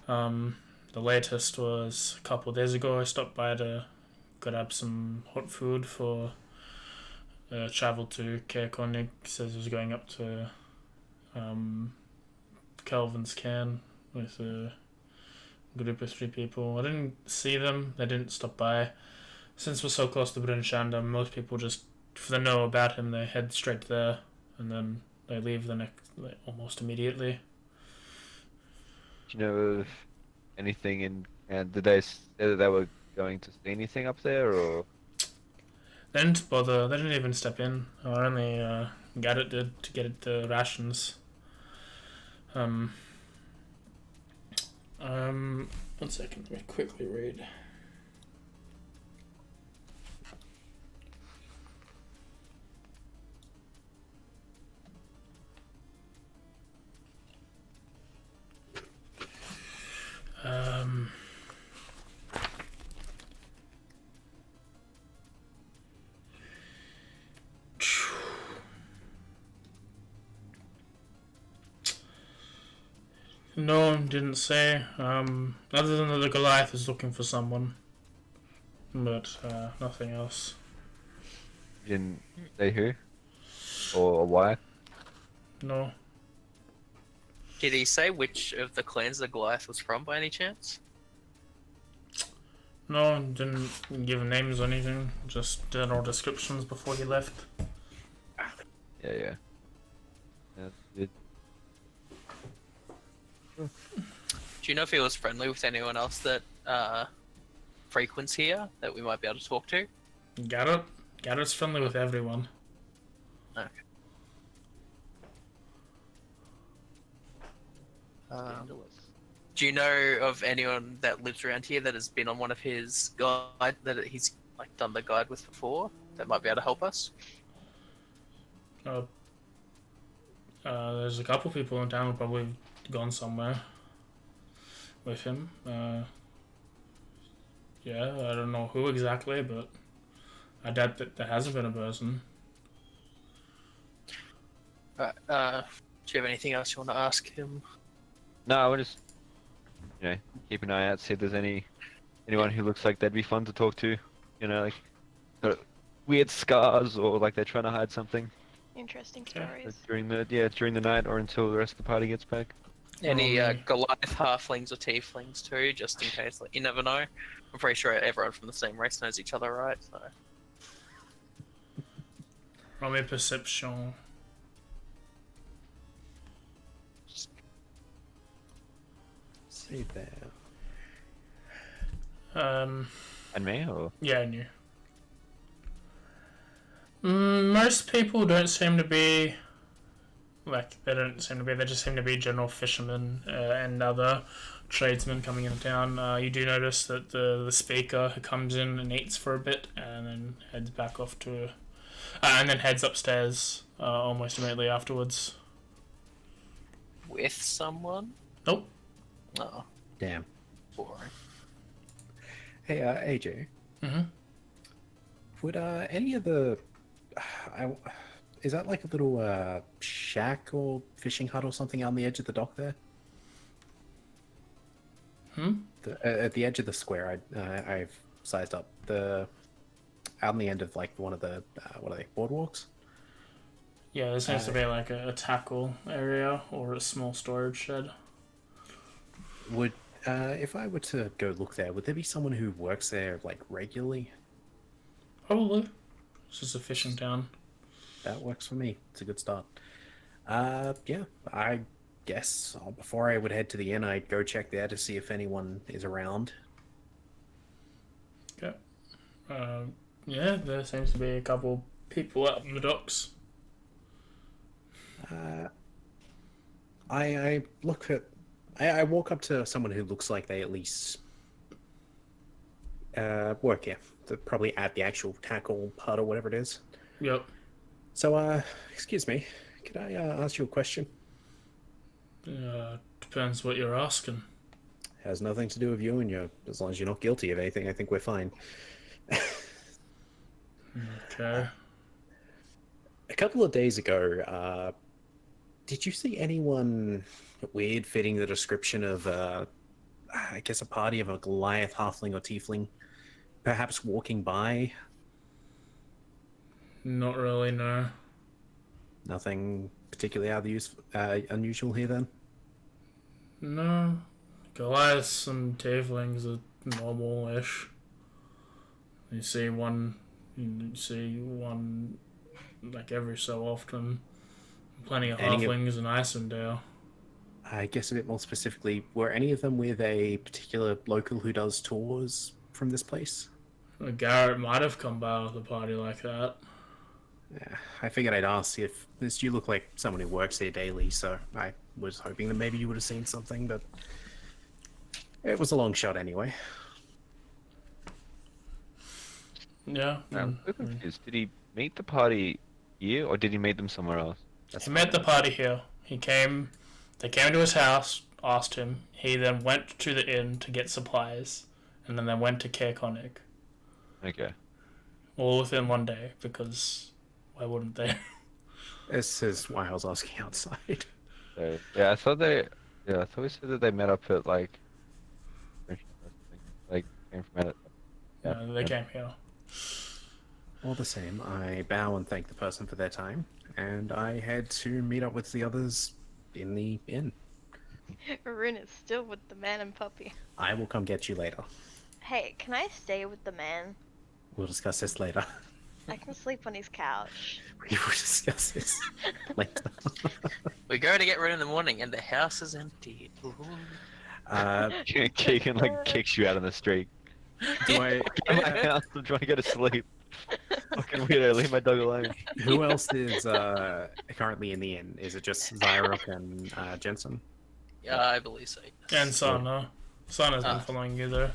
the latest was a couple of days ago. I stopped by to grab some hot food for travel to Caer Konig. Says he was going up to Kelvin's Cairn with a group of 3 people. I didn't see them. They didn't stop by. Since we're so close to Bryn Shandam, most people just, if they know about him, they head straight there, and then they leave the next, almost immediately. Do you know of anything in? And did they say that they were going to see anything up there, or? They didn't bother. They didn't even step in. Or only Garrett did to get the rations. One second, let me quickly read. Um, no, didn't say. Other than that the Goliath is looking for someone. But, nothing else. You didn't say who? Or why? No. Did he say which of the clans the Goliath was from by any chance? No, didn't give names or anything. Just general descriptions before he left. Yeah. That's good. Do you know if he was friendly with anyone else that frequents here that we might be able to talk to? Garrett? Garrett's friendly with everyone. Okay. Do you know of anyone that lives around here that has been on one of his guide that he's like done the guide with before that might be able to help us? There's a couple people in town who've probably gone somewhere with him. Yeah, I don't know who exactly, but I doubt that there hasn't been a person. Do you have anything else you want to ask him? No, I would just, keep an eye out, see if there's anyone who looks like they'd be fun to talk to. Like got weird scars or like they're trying to hide something. Interesting Yeah. stories. During the night or until the rest of the party gets back. Any Goliath halflings or tieflings too, just in case. Like, you never know. I'm pretty sure everyone from the same race knows each other, right? So. Roll me perception. See there. And me, or? Yeah, I knew. Most people don't seem to be they just seem to be general fishermen and other tradesmen coming into town. You do notice that the speaker who comes in and eats for a bit and then heads back off to and then heads upstairs almost immediately afterwards. With someone? Nope. Oh, Damn. boring. Hey, AJ. Mm-hmm. Would any of the is that like a little shack or fishing hut or something on the edge of the dock there? At the edge of the square, I've sized up out on the end of like one of the what are they, boardwalks? Yeah, there seems to be like a tackle area or a small storage shed. Would if I were to go look there, would there be someone who works there like regularly? Probably. It's just a fishing town. That works for me. It's a good start. Yeah, I guess before I would head to the inn, I'd go check there to see if anyone is around. Okay. Yeah, there seems to be a couple people out on the docks. I look at. I walk up to someone who looks like they at least work here. They're probably at the actual tackle hut or whatever it is. Yep. So, excuse me, could I ask you a question? Depends what you're asking. Has nothing to do with you, and as long as you're not guilty of anything, I think we're fine. Okay. A couple of days ago, did you see anyone weird fitting the description of, I guess, a party of a Goliath, halfling, or tiefling, perhaps walking by? Not really, no. Nothing particularly out of the unusual here, then? No. Goliaths and tieflings are normal-ish. You see one like every so often. Plenty of halflings in Icewind Dale. I guess a bit more specifically, were any of them with a particular local who does tours from this place? Garrett might have come by with a party like that. Yeah, I figured I'd ask if this. You look like someone who works here daily, so I was hoping that maybe you would have seen something, but It was a long shot anyway. Yeah. I'm so confused. Did he meet the party here, or did he meet them somewhere else? He met the party here. They came to his house, asked him. He then went to the inn to get supplies, and then they went to Caer Konig. Okay. All within one day, because why wouldn't they? This is why I was asking outside. So, yeah, I thought we said that they met up at like came from out. Yeah, they came here. All the same, I bow and thank the person for their time, and I head to meet up with the others in the inn. Rune is still with the man and puppy. I will come get you later. Hey, can I stay with the man? We'll discuss this later. I can sleep on his couch. We will discuss this later. We go to get rid in the morning, and the house is empty. Ooh. Keegan like kicks you out on the street. Do I, Get in my house. I'm trying to go to sleep. Fucking weirdo. Leave my dog alone. who else is currently in the inn? Is it just Zyrok and Jensen? Yeah, I believe so. And Sana. Sana's been following you there.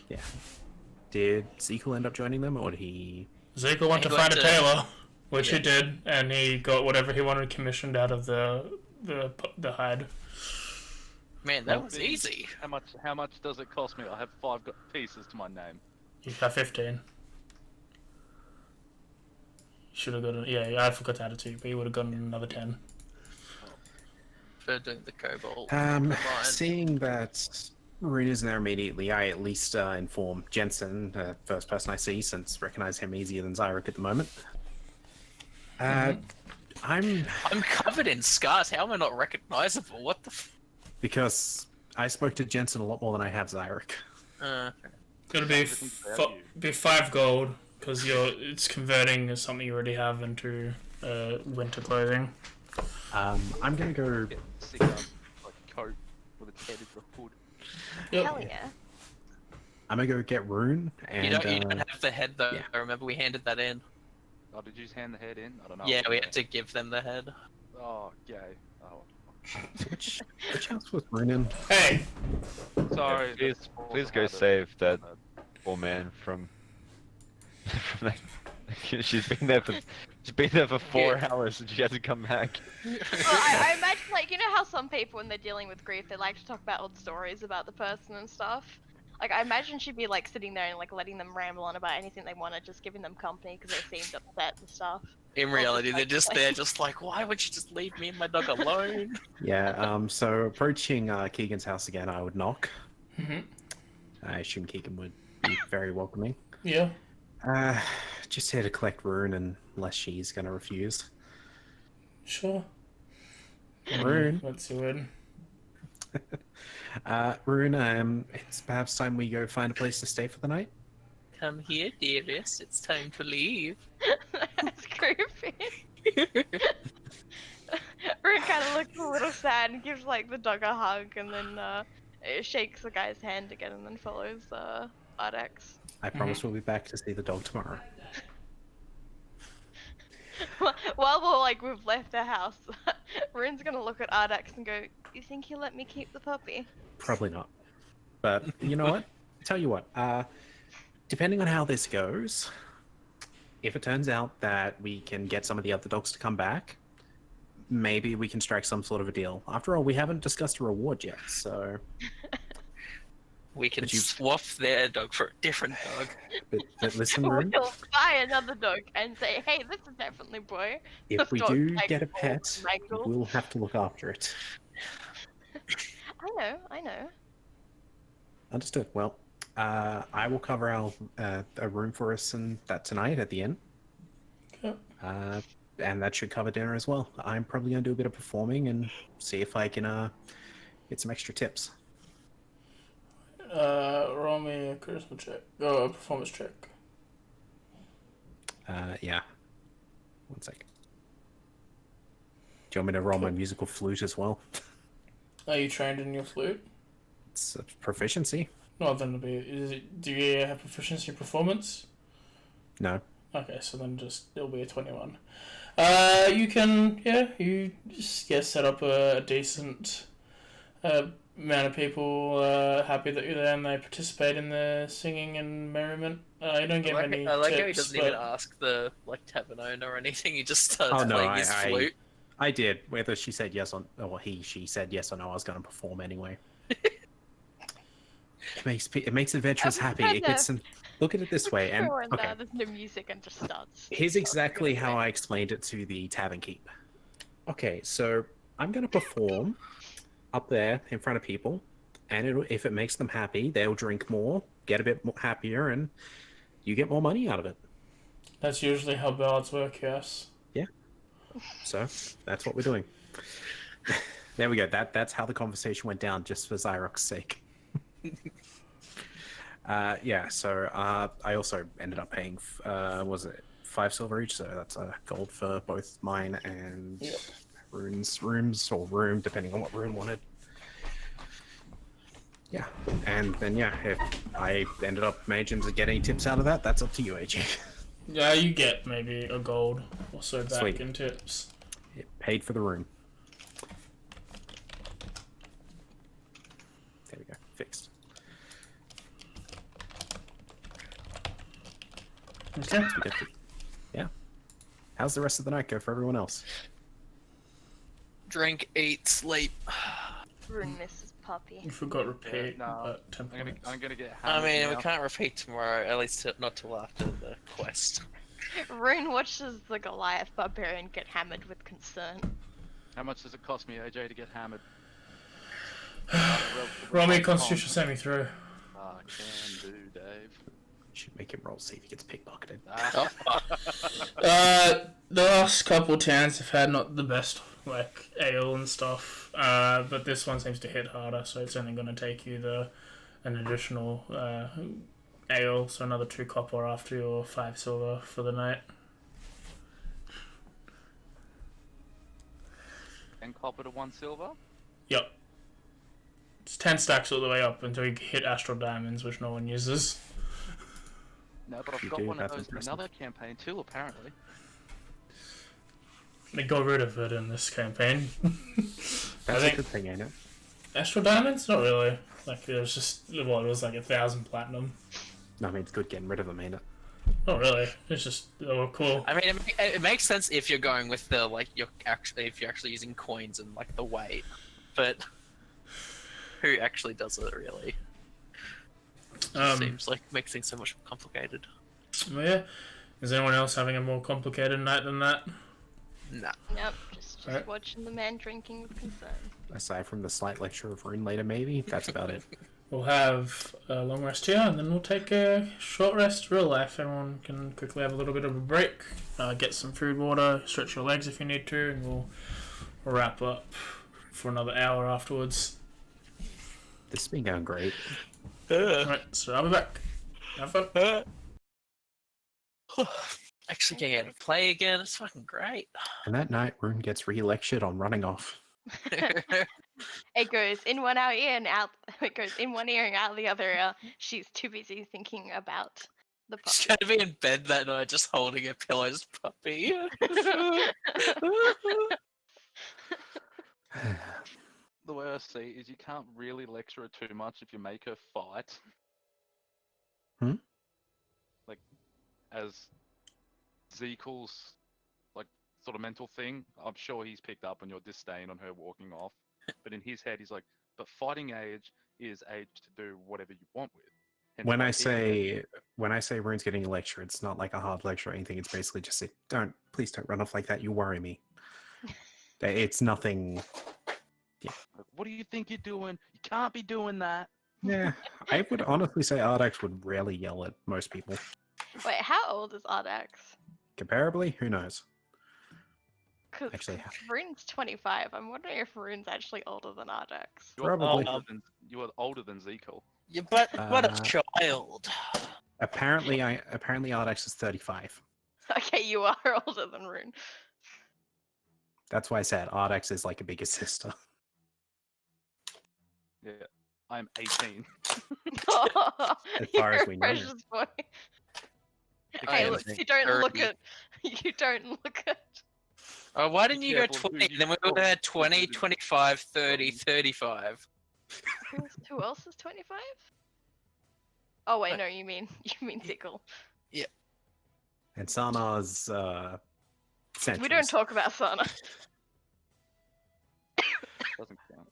Yeah. Did Zekel end up joining them, or did he... Zekel went to He find went a to- tailor, which Yeah. he did, and he got whatever he wanted commissioned out of the hide. Man, that was easy. How much does it cost me? I have 5 pieces to my name. You have 15. Should have gotten... Yeah, I forgot to add it to you, but you would have gotten another 10. For doing the cobalt. Seeing that Rune isn't there immediately, I at least inform Jensen, the first person I see, since recognize him easier than Zyrok at the moment. I'm... I'm covered in scars. How am I not recognizable? What the Because I spoke to Jensen a lot more than I have Zyrok. It'll be 5 gold, because it's converting as something you already have into winter clothing. I'm gonna go... Get sick of like coat with its head as a hood. Yep. Hell yeah. I'm gonna go get Rune, and... You don't have the head though. yeah. I remember we handed that in. Oh, did you just hand the head in? I don't know. Yeah, we had to give them the head. Oh, yay. Oh. Which house was Rune in? Hey! Sorry. Please go save that poor man from that. She's been there for 4 hours and she hasn't come back. Well, I imagine, like, you know how some people, when they're dealing with grief, they like to talk about old stories about the person and stuff? Like, I imagine she'd be, like, sitting there and, like, letting them ramble on about anything they wanted, just giving them company because they seemed upset and stuff. In reality, they're just there, just like, why would you just leave me and my dog alone? Yeah, so approaching Keegan's house again, I would knock. Mm-hmm. I assume Keegan would be very welcoming. Yeah. Just here to collect Rune, unless she's gonna refuse. Sure. Rune. Let's do it. Rune, it's perhaps time we go find a place to stay for the night? Come here, dearest. It's time to leave. That's creepy. Rune kind of looks a little sad and gives, like, the dog a hug and then shakes the guy's hand again and then follows Ardex. I promise we'll be back to see the dog tomorrow. While we've left the house, Rune's gonna look at Ardex and go, "You think he'll let me keep the puppy?" Probably not. But you know what? Tell you what, depending on how this goes, if it turns out that we can get some of the other dogs to come back, maybe we can strike some sort of a deal. After all, we haven't discussed a reward yet, so... We can But you- swap their dog for a different dog. But listen, Rune, We'll buy another dog and say, "Hey, this is definitely boy." if we Dog do like get a Paul pet, Michael. we'll have to look after it. I know. Understood. Well, I will cover a room for us and that tonight at the inn. Okay. And that should cover dinner as well. I'm probably going to do a bit of performing and see if I can get some extra tips. Roll me a charisma check. Oh, a performance check. Yeah. One sec. Do you want me to roll my musical flute as well? Are you trained in your flute? It's a proficiency. Well, then do you have proficiency in performance? No. Okay, so then it'll be a 21. You can, you just set up a decent amount of people happy that you're there and they participate in the singing and merriment. You don't get many I like how he tips, doesn't but even ask the tavern owner or anything. He just starts Oh no, playing his flute. I did. Whether she said yes or she said yes or no, I was going to perform anyway. It makes adventurers happy. It gets them. Look at it this way, and okay. There's no music and just starts. Here's exactly how I explained it to the tavern keep. Okay, so I'm going to perform up there in front of people, and if it makes them happy, they'll drink more, get a bit more happier, and you get more money out of it. That's usually how bards work, yes. Yeah. So that's what we're doing. There we go. That's how the conversation went down, just for Zyrock's sake. Yeah. So I also ended up paying. Was it 5 silver each? So that's a gold for both mine and rooms or room, depending on what room wanted. Yeah. And then if I ended up managing to get any tips out of that, that's up to you, AJ. Yeah, you get maybe a gold or so back Sweet. in tips. It paid for the room. There we go. Fixed. Okay. Yeah. How's the rest of the night go for everyone else? Drink, eat, sleep. Rune misses puppy. You forgot repeat, no, but 10 points. I'm gonna get I hammered mean, now. we can't repeat tomorrow, at least not till after the quest. Rune watches the Goliath barbarian get hammered with concern. How much does it cost me, AJ, to get hammered? Roll me a Constitution saving throw. Can do, Dave. Should make him roll, see if he gets pickpocketed. The last couple towns have had not the best, like, ale and stuff, but this one seems to hit harder, so it's only going to take you an additional ale, so another 2 copper after your 5 silver for the night. 10 copper to 1 silver? Yep. It's 10 stacks all the way up until you hit Astral Diamonds, which no one uses. No, but You I've got do, one of that's those in impressive. another campaign too, apparently. They got rid of it in this campaign. That's think- a good thing, ain't it? Astral Diamonds? Not really. Like, it was just, it was like 1,000 platinum. No, I mean, it's good getting rid of them, ain't it? Not really. It's just, they were cool. I mean, it makes sense if you're going with the, like, if you're actually using coins and, like, the weight. But who actually does it, really? Seems like makes things so much more complicated. Well, yeah. Is anyone else having a more complicated night than that? Nah. Yep, just Alright. watching the man drinking with concern. Aside from the slight lecture of Rune later, maybe, that's about it. We'll have a long rest here, and then we'll take a short rest, real life. Everyone can quickly have a little bit of a break, get some food, water, stretch your legs if you need to, and we'll wrap up for another hour afterwards. This has been going great. Right, so I'll be back. Have fun. Actually getting out to play again, it's fucking great. And that night, Rune gets re-lectured on running off. It goes in one ear and out. It goes in one ear and out the other ear. She's too busy thinking about the She's puppy. gonna be in bed that night just holding a pillow's puppy. The way I see it is you can't really lecture her too much if you make her fight. Hmm? Like, as Zekel's, like, sort of mental thing, I'm sure he's picked up on your disdain on her walking off. But in his head, he's like, but fighting age is age to do whatever you want with. Hence When why I he say Rune's getting a lecture, it's not like a hard lecture or anything. It's basically just say, please don't run off like that. You worry me. It's nothing. like, what do you think you're doing? You can't be doing that. Yeah, I would honestly say Ardax would rarely yell at most people. Wait, how old is Ardax? Comparably, who knows? Because Actually, Rune's 25. I'm wondering if Rune's actually older than Ardax. You're Probably. older than Zekel. Yeah, but what a child. Apparently Ardax is 35. Okay, you are older than Rune. That's why I said Ardax is like a bigger sister. Yeah, I'm 18. As far as we know. Precious boy. I Hey, am look, you don't look 30. at. You don't look at. Oh, why didn't Be you go careful who 20? you Then we would talk have had to. 20, 25, 30, 35. Who else is 25? Oh wait, no, you mean Zickle. And Sana's We don't Sentries. talk about Sana. Doesn't count.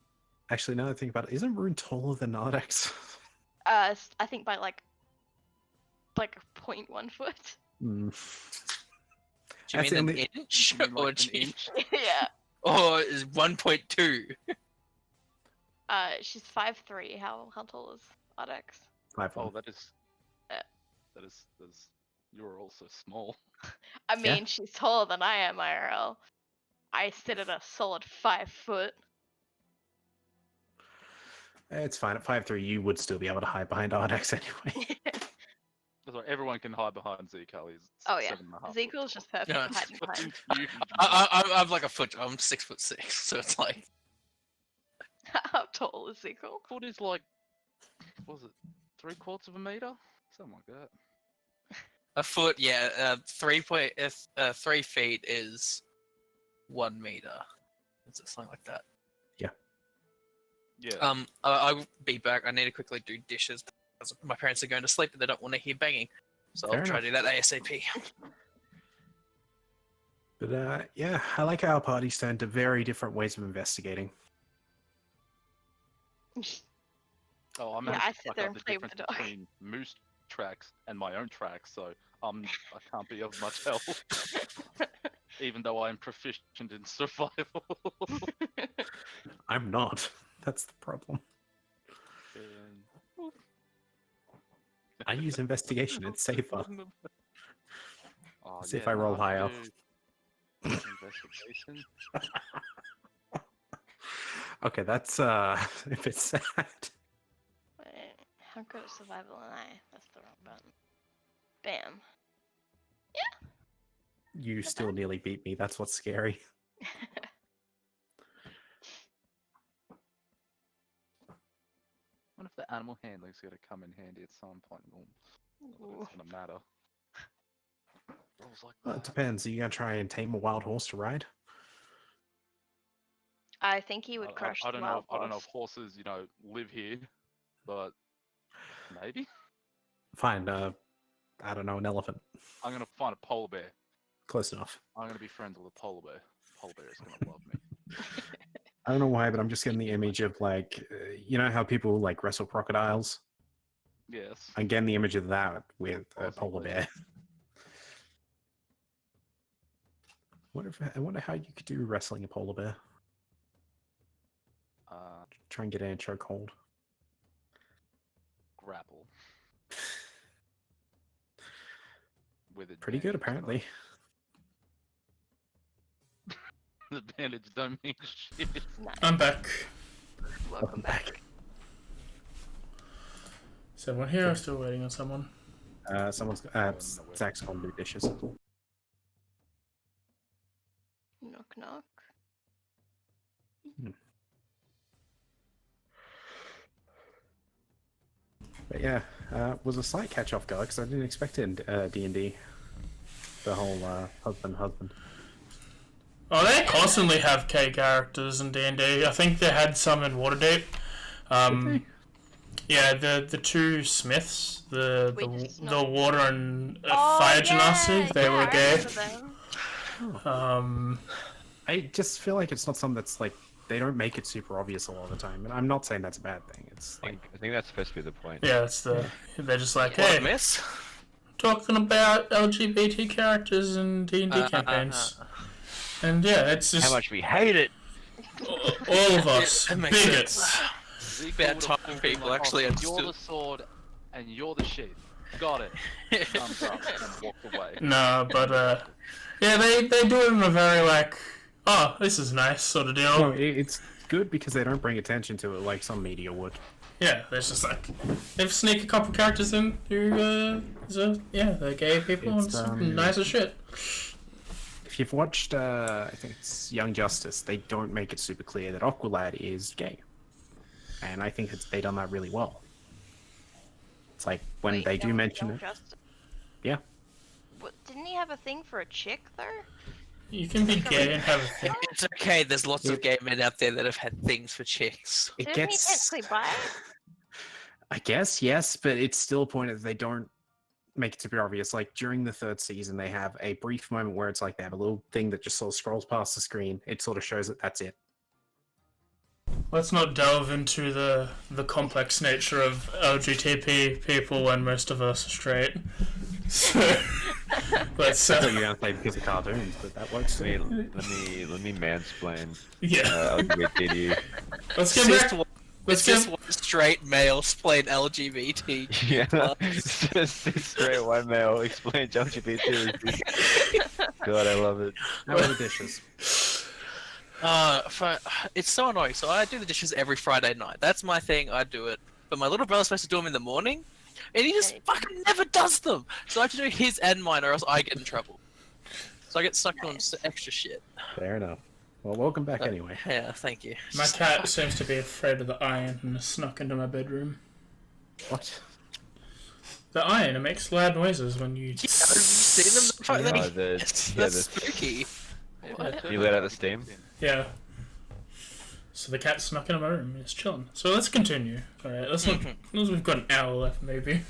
Actually, now that I think about it, isn't Rune taller than Nardex? I think by like 0.1 foot. Hmm. Do you That's mean the an only- inch You mean, or like, an inch? Yeah. or is 1.2? She's 5'3". How tall is Ardex? 5'1". Oh, that is. Yeah. That is. You're also small. I mean, she's taller than I am, IRL. I sit at a solid 5 foot. It's fine. At 5'3", you would still be able to hide behind Ardex anyway. That's why everyone can hide behind Zeke. He's Oh yeah, 7.5 Ezekiel's just perfect Yeah. for hiding behind. Fucking huge. I'm like a foot. I'm 6'6", so it's like How tall is Ezekiel? Foot is like, what was it 3/4 of a meter? Something like that. a foot. Yeah, 3 feet is 1 meter. Is it something like that? Yeah. I'll be back. I need to quickly do dishes because my parents are going to sleep and they don't want to hear banging. So Fair I'll try to do that ASAP. But yeah, I like how our parties turn to very different ways of investigating. Oh, I'm Yeah, actually I sit fuck there up and the play with difference the dog. between moose tracks and my own tracks, so I can't be of much help. Even though I'm proficient in survival. I'm not. That's the problem. And- I use investigation. It's safer. Oh, See if I roll no, higher. do Investigation. Okay, that's a bit sad. Wait, how good at survival am I? That's the wrong button. Bam. You still nearly beat me. That's what's scary. What if the animal handling's gonna come in handy at some point? Well, not that it's gonna matter. Rolls like Well, it that. depends. Are you gonna try and tame a wild horse to ride? I think he would crush I the don't know. wild I don't know if horse. horses, live here, but maybe Fine. I don't know, an elephant. I'm gonna find a polar bear. Close enough. I'm gonna be friends with a polar bear. Polar bear is gonna love me. I don't know why, but I'm just getting the image of like, you know how people like wrestle crocodiles? Yes. I'm getting the image of that with a Aussie polar legend. bear. I wonder how you could do wrestling a polar bear. Try and get it in a chokehold. Grapple. With it. Pretty good, apparently. Advantage don't mean shit. Nice. I'm back. Welcome back. Is everyone here? I'm still waiting on someone. Someone's Zach's gone to do dishes. Knock knock. But yeah, was a slight catch-off guard because I didn't expect it in D&D. The whole husband. Oh, they constantly have K characters in D&D. I think they had some in Waterdeep. Yeah, the two smiths, the water and fire genasi, they were gay. I just feel like it's not something that's like they don't make it super obvious a lot of the time, and I'm not saying that's a bad thing. It's like I think that's supposed to be the point. Yeah, that's they're just like, What hey, a miss. talking about LGBT characters in D&D campaigns. And yeah, it's just How much we hate it. all of us It makes bigots. sense. Zeke Bad would've time been people like, actually "Oh, You're understood." the sword, and you're the sheath. Got it. Thumbs up, and walked away. No, but yeah, they do it in a very like, oh, this is nice sort of deal. no, it's good because they don't bring attention to it like some media would. Yeah, there's just like they've sneak a couple characters in who they're gay people It's, and some nice as shit. If you've watched, I think it's Young Justice, they don't make it super clear that Aqualad is gay, and I think they done that really well. It's like when Wait, they do mention Young it. Justice? Yeah. What, didn't he have a thing for a chick though? You can be gay and have a thing. It's okay. There's lots of gay men out there that have had things for chicks. It Didn't he gets. technically buy? I guess yes, but it's still a point that they don't make it super obvious. Like during the third season, they have a brief moment where it's like they have a little thing that just sort of scrolls past the screen. It sort of shows that that's it. Let's not delve into the complex nature of LGBT people when most of us are straight. So, let's I thought you were gonna play because of cartoons, but that works too. Let me mansplain. yeah. LGBT to you. Let's get back. Let's It's just get. one straight male explain LGBT. Yeah, just straight white male explain LGBT. God, I love it. How are the dishes? It's so annoying. So I do the dishes every Friday night. That's my thing. I do it. But my little brother's supposed to do them in the morning, and he just fucking never does them. So I have to do his and mine, or else I get in trouble. So I get stuck on extra shit. Fair enough. Well, welcome back anyway. Yeah, thank you. My cat seems to be afraid of the iron and has snuck into my bedroom. What? The iron, it makes loud noises when you. Yeah, have you seen them? Yeah, That's spooky. You let out the steam. Yeah. So the cat snuck into my room. It's chilling. So let's continue. Alright, let's not. We've got an hour left, maybe.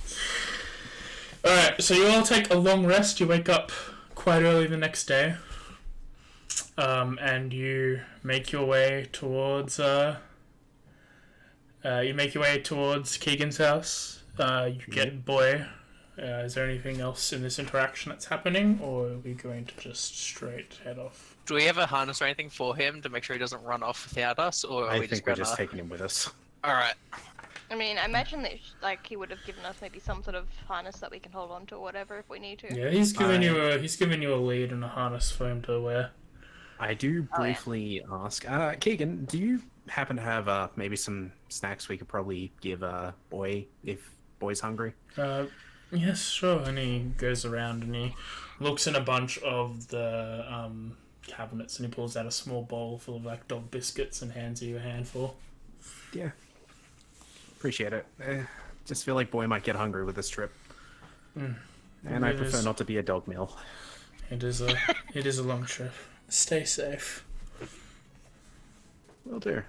Alright, so you all take a long rest. You wake up quite early the next day. And you make your way towards Keegan's house. You get Boy. Is there anything else in this interaction that's happening, or are we going to just straight head off? Do we have a harness or anything for him to make sure he doesn't run off without us, or are I we think just we're just taking him with us. All right. I mean, I imagine that like he would have given us maybe some sort of harness that we can hold on to or whatever if we need to. Yeah, he's giving you a lead and a harness for him to wear. I do briefly ask, Keegan, do you happen to have maybe some snacks we could probably give Boy if Boy's hungry? Yes, sure. And he goes around and he looks in a bunch of the cabinets and he pulls out a small bowl full of like dog biscuits and hands you a handful. Yeah. Appreciate it. Just feel like Boy might get hungry with this trip. And I prefer not to be a dog mill. It is a long trip. Stay safe. Will do.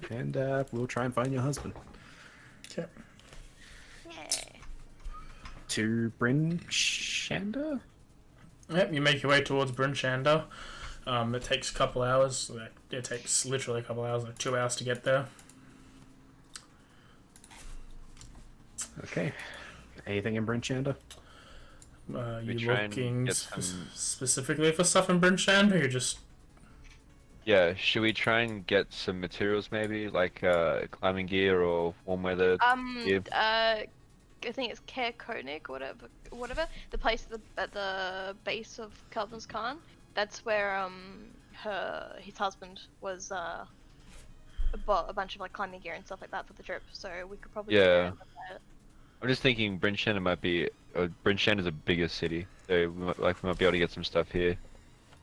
And we'll try and find your husband. Okay. Yay. To Bryn Shanda? Yep, you make your way towards Bryn Shanda. It takes a couple hours. It takes literally a couple hours, like 2 hours to get there. Okay. Anything in Bryn Shanda? You try and looking get some- specifically for stuff in Bryn Shanda, or you just... Yeah, should we try and get some materials maybe, like climbing gear or warm weather gear? I think it's Care Koenig, whatever. The place at the base of Calvin's Khan. That's where his husband was bought a bunch of like climbing gear and stuff like that for the trip. So we could probably Yeah. I'm just thinking Bryn Shanda might be... Bryn Shanda's a bigger city, so we might be able to get some stuff here.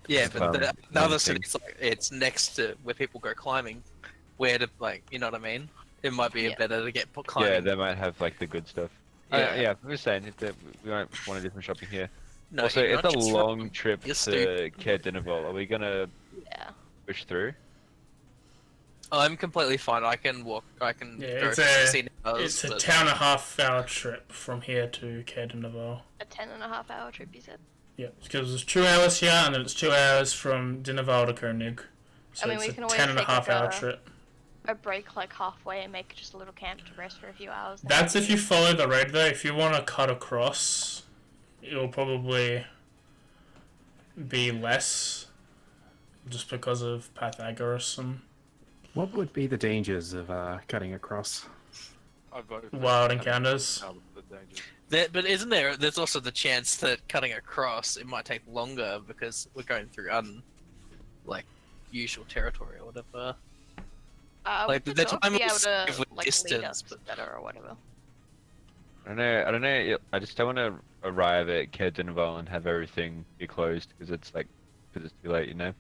Yeah, but the other thing. city's like it's next to where people go climbing. Where to like, you know what I mean? It might be better to get climbing. Yeah, they might have like the good stuff. Yeah. Yeah, I'm just saying, we might want to do some shopping here. No, Also, you're it's not a just long running. trip You're to stupid. Care Dinnerville. Are we gonna Yeah. push through? I'm completely fine. I can walk. I can Yeah, go it's for a- 16 hours. It's a but- 10.5 hour trip from here to Cadenaville. A 10.5 hour trip, you said? Yeah, because it's 2 hours here and then it's 2 hours from Dinnerval to Koenig. So I mean, it's we a can always 10.5 take, hour like, trip. A break like halfway and make just a little camp to rest for a few hours. then. That's if you follow the road though. If you want to cut across, it'll probably be less just because of Pythagoras and What would be the dangers of cutting across? I vote for wild that. encounters. The dangers. But isn't there? There's also the chance that cutting across it might take longer because we're going through usual territory or whatever. like, would the sort of time be will able to save with like lead distance, us but- better or whatever. I don't know. I just don't want to arrive at Care Dinnerville and have everything be closed because it's too late, you know.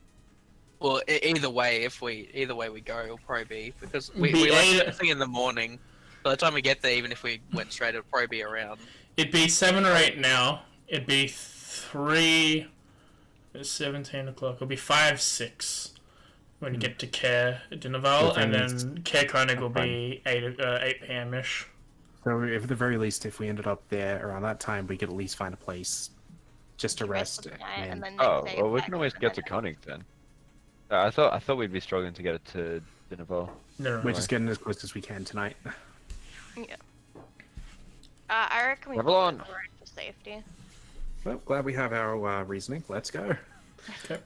Well, either way we go, it'll probably be because we Be like eight- first thing in the morning. By the time we get there, even if we went straight, it'll probably be around. It'd be 7 or 8 now. It'd be 3 It's 17 o'clock. It'll be 5, 6 when you get to Care Dinaval, and then Care Koenig will be 8 p.m. ish. So, if at the very least, if we ended up there around that time, we could at least find a place just to rest. for the night, and then Oh, next day well, we back can always up, get to and Koenig then. I thought we'd be struggling to get it to Dinaval. No, We're just getting as close as we can tonight. then- Yeah. I reckon we Level put on. it right for safety. Well, glad we have our reasoning. Let's go. Okay.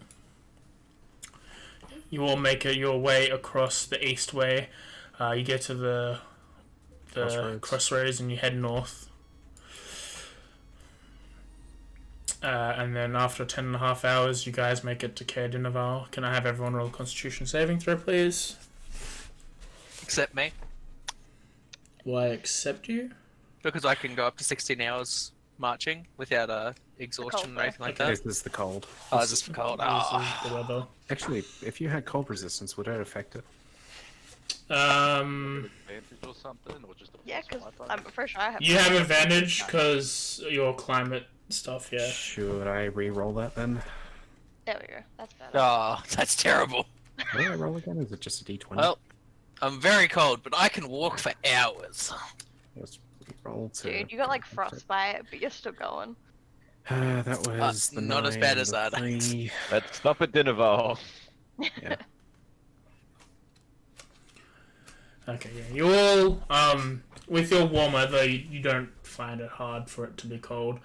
You all make your way across the east way. You get to the crossroads and you head north. And then after 10.5 hours, you guys make it to Care Dinaval. Can I have everyone roll a Constitution saving throw, please? Except me, Will I accept you? because I can go up to 16 hours marching without exhaustion or anything like that. Is this the cold? Oh, is this for cold? This Ah. is the weather. Actually, if you had cold resistance, would it affect it? Advantage or something, or just a Yeah, plus because five? I'm pretty sure I have. You have advantage because your climate stuff, yeah. Should I re-roll that then? There we go. That's better. Oh, that's terrible. What do I roll again? Is it just a d20? Well, I'm very cold, but I can walk for hours. Let's re-roll to... Dude, you got like frostbite, but you're still going. that was the not as 9 bad and as the that. 3. Let's stop at Dinaval. Yeah. Okay, yeah. You all, with your warm weather, you don't find it hard for it to be cold.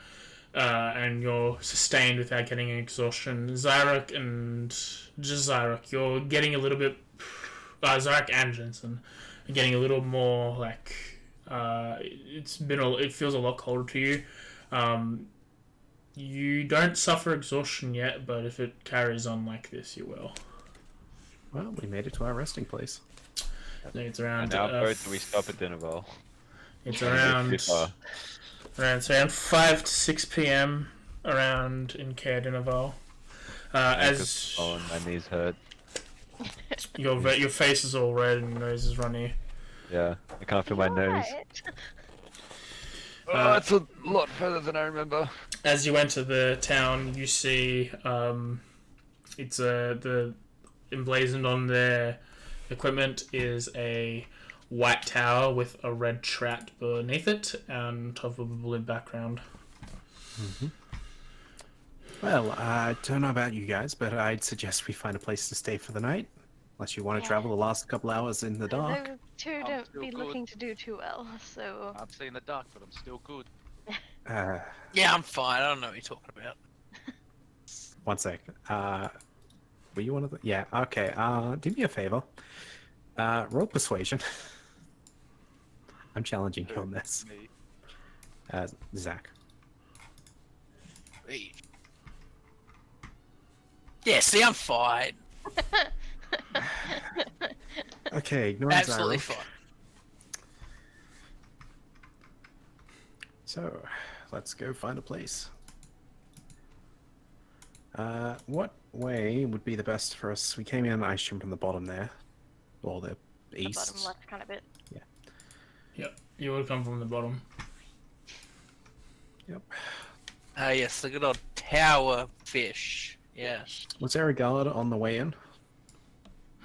And you're sustained without getting any exhaustion. Zyrak and just Zyrak, you're getting a little bit. Zyrak and Jensen are getting a little more like. It feels a lot colder to you. You don't suffer exhaustion yet, but if it carries on like this, you will. Well, we made it to our resting place. I think it's around. And now both do we stop at Dinaval? It's around. It's around 5 to 6 p.m. around in Care Dinaval. As Oh, my knees hurt. your face is all red and your nose is runny. Yeah, I can't feel my nose. Alright. Oh, it's a lot further than I remember. As you enter the town, you see it's the emblazoned on their equipment is a white tower with a red trout beneath it on top of a blue background. Well, I don't know about you guys, but I'd suggest we find a place to stay for the night. Unless you want to travel the last couple hours in the dark. Those two I'm don't still be good. looking to do too well, so. I'm seeing the dark, but I'm still good. Yeah, I'm fine. I don't know what you're talking about. One sec. Were you one of the... Yeah, okay. Do me a favor. Roll persuasion. I'm challenging you on this. Me. Zach. Yeah, see, I'm fine. Okay, ignore Absolutely Zyra. fine. So, let's go find a place. What way would be the best for us? We came in, I assume, from the bottom there. Or the The east. bottom left kind of bit. Yep, you would come from the bottom. Yep. Ah, yes, the good old tower fish. Yes. Was there a guard on the way in?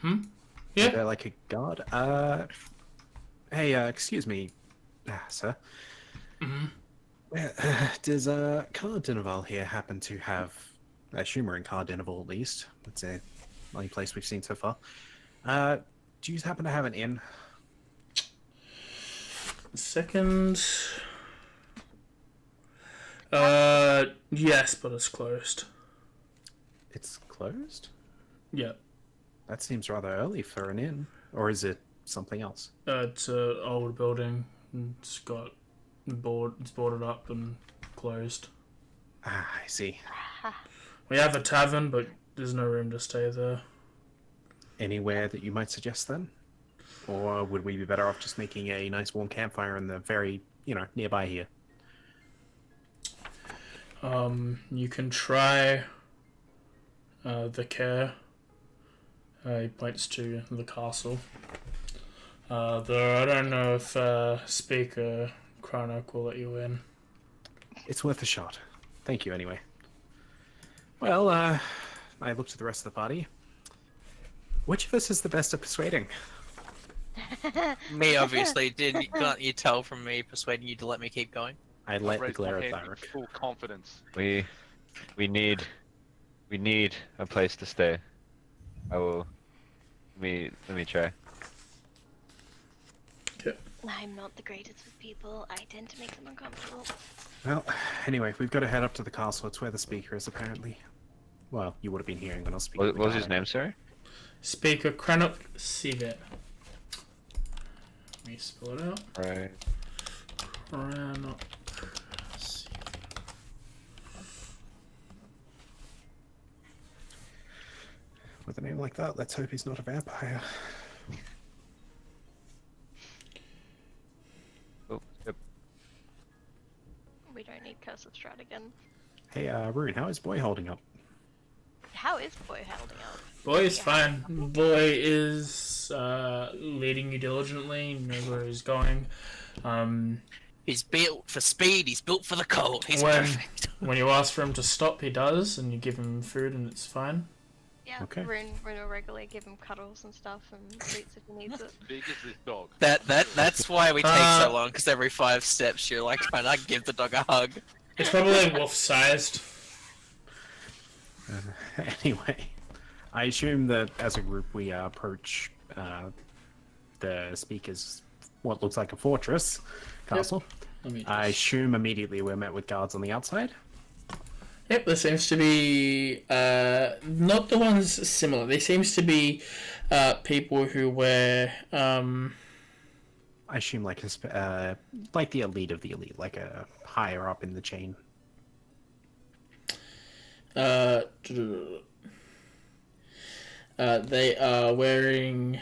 Was Yeah. there like a guard? Hey, excuse me, sir. Does Cardinaval here happen to have... I assume we're in Cardinaval at least. That's the only place we've seen so far. Do you happen to have an inn? Second. Yes, but it's closed. It's closed? Yeah. That seems rather early for an inn. Or is it something else? It's an old building. It's got it's boarded up and closed. Ah, I see. We have a tavern, but there's no room to stay there. Anywhere that you might suggest then? Or would we be better off just making a nice warm campfire in the very, nearby here? You can try the Care. He points to the castle. Though I don't know if Speaker Chronoc will let you in. It's worth a shot. Thank you anyway. Well, I looked at the rest of the party. Which of us is the best at persuading? Me, obviously. Can't you tell from me persuading you to let me keep going? I I lightly raised my glare at hand with Thyric. full confidence. We need a place to stay. I will. Let me try. I'm not the greatest with people. I tend to make them uncomfortable. Well, anyway, we've got to head up to the castle. It's where the speaker is, apparently. Well, you would have been hearing when I was speaking. What was his name, sorry? Speaker Cranok Sivet. Let me spell it out. Right. Cranok Sivet. With a name like that, let's hope he's not a vampire. Oh, yep. We don't need Curse of Strahd again. Hey, Rune, how is Boy holding up? How is Boy holding up? Boy is fine. Boy is leading you diligently. He knows where he's going. He's built for speed. He's built for the cold. He's when perfect. when you ask for him to stop, he does, and you give him food, and it's fine. Yeah, Okay. Rune will regularly give him cuddles and stuff and treats if he needs it. Big as this dog. That's why we take so long. Because every 5 steps, you're like trying to give the dog a hug. It's probably wolf-sized. Anyway, I assume that as a group we approach the speaker's what looks like a fortress castle. Let me I just... assume immediately we're met with guards on the outside. Yep, there seems to be not the ones similar. There seems to be people who wear I assume like like the elite of the elite, like a higher up in the chain. they are wearing.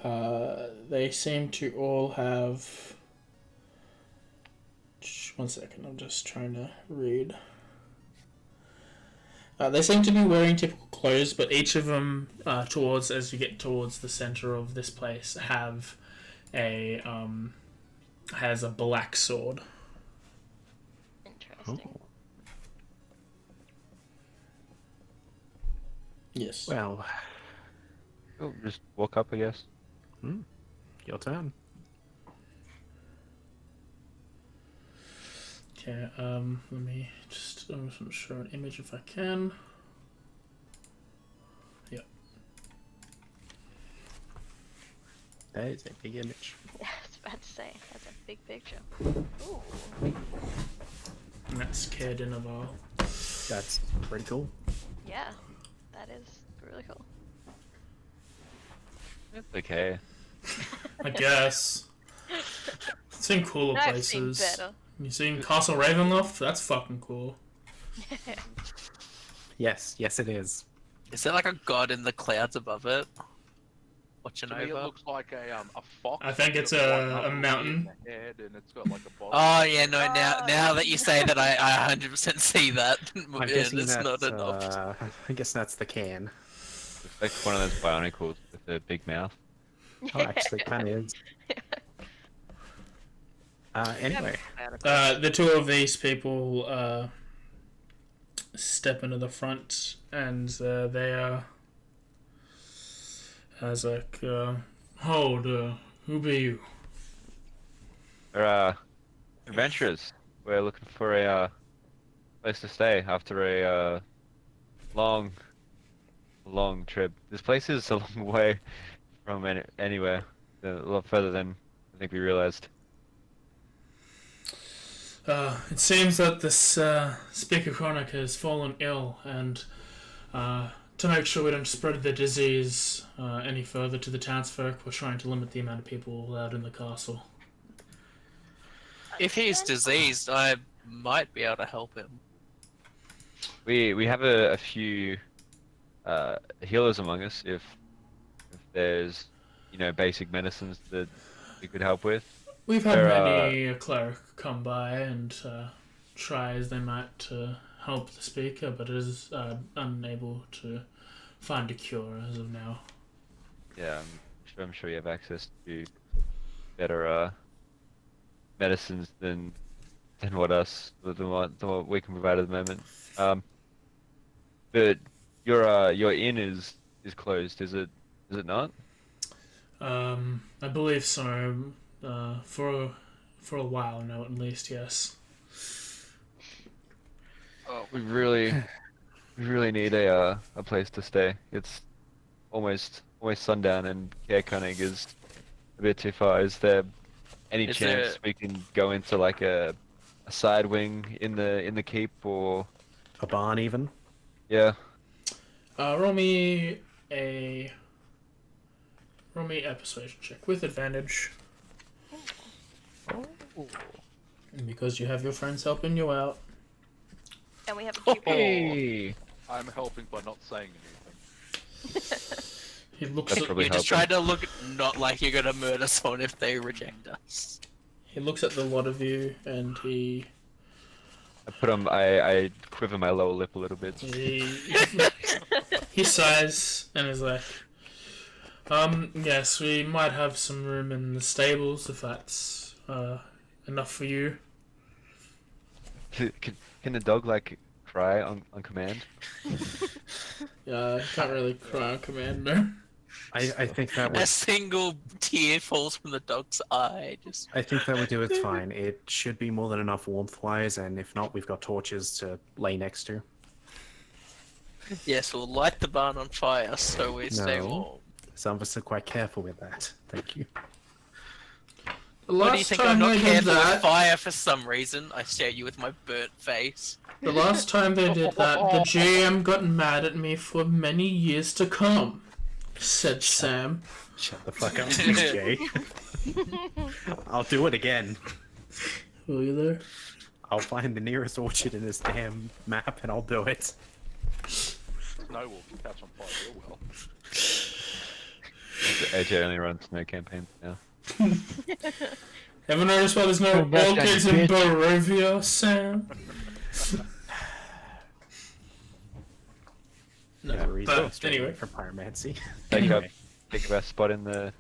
They seem to all have. One second, I'm just trying to read. They seem to be wearing typical clothes, but each of them, as you get towards the center of this place, has a black sword. Interesting. Oh. Yes. Well, Oh, just walk up, I guess. your turn. Okay. Let me just show an image if I can. Yep. That is a big image. Yeah, I was about to say, that's a big picture. Ooh. And that's Caird in Aval. That's pretty cool. Yeah, that is really cool. It's okay. I guess. Seen cooler I've seen places. better. You seen Castle Ravenloft? That's fucking cool. Yes, yes, it is. Is there like a god in the clouds above it? Watching To me, it over? looks like a fox. I think it's with a one upper mountain. in the head, and it's got like a body. Oh yeah, no. Oh, Now that you say that, I 100% see that. I'm Yeah, guessing it's that's, not an opt. I guess that's the can. It's like one of those bionicles with a big mouth. Oh, actually, kind of is. Anyway, The two of these people step into the front, and they are as like, hold, who be you? We're adventurers. We're looking for a place to stay after a long trip. This place is a long way from anywhere. A lot further than I think we realized. It seems that this Speaker Chronic has fallen ill, and to make sure we don't spread the disease any further to the townsfolk, we're trying to limit the amount of people allowed in the castle. If he's diseased, I might be able to help him. We have a few healers among us. If there's basic medicines that we could help with. We've had There, many cleric come by and try as they might to help the speaker, but is unable to find a cure as of now. Yeah, I'm sure you have access to better medicines than what we can provide at the moment. But your inn is closed, is it? Is it not? I believe so. For a while now, at least, yes. Oh, we really need a place to stay. It's almost sundown, and Care Koenig is a bit too far. Is there any Is chance there- we can go into like a side wing in the keep, or A barn, even. yeah? Roll me a persuasion check with advantage. And because you have your friends helping you out. And we have a cube. Hey, I'm helping by not saying anything. He looks That's at, probably You're just helping. trying to look not like you're gonna murder someone if they reject us. he looks at the lot of you, and he I quiver my lower lip a little bit. he sighs and is like, yes, we might have some room in the stables if that's enough for you. Can the dog like cry on command? Yeah, he can't really cry on command, no. I think that A would single tear falls from the dog's eye. Just do it fine. It should be more than enough warmth-wise, and if not, we've got torches to lay next to. yes, we'll light the barn on fire so we stay No. warm. Some of us are quite careful with that. Thank you. The Why do you last think I'm time not they did careful with that, fire for some reason? I stare at you with my burnt face. the last time they did that, the GM got mad at me for many years to come, said Sam. Shut the fuck up, DJ. I'll do it again. Will you there? I'll find the nearest orchard in this damn map, and I'll do it. Snow wolf can catch on fire real well. AJ only runs snow campaigns now. Ever noticed why there's no orchids in Barovia, Sam? No, Yeah, but anyway. for pyromancy. Anyway. Take a spot in the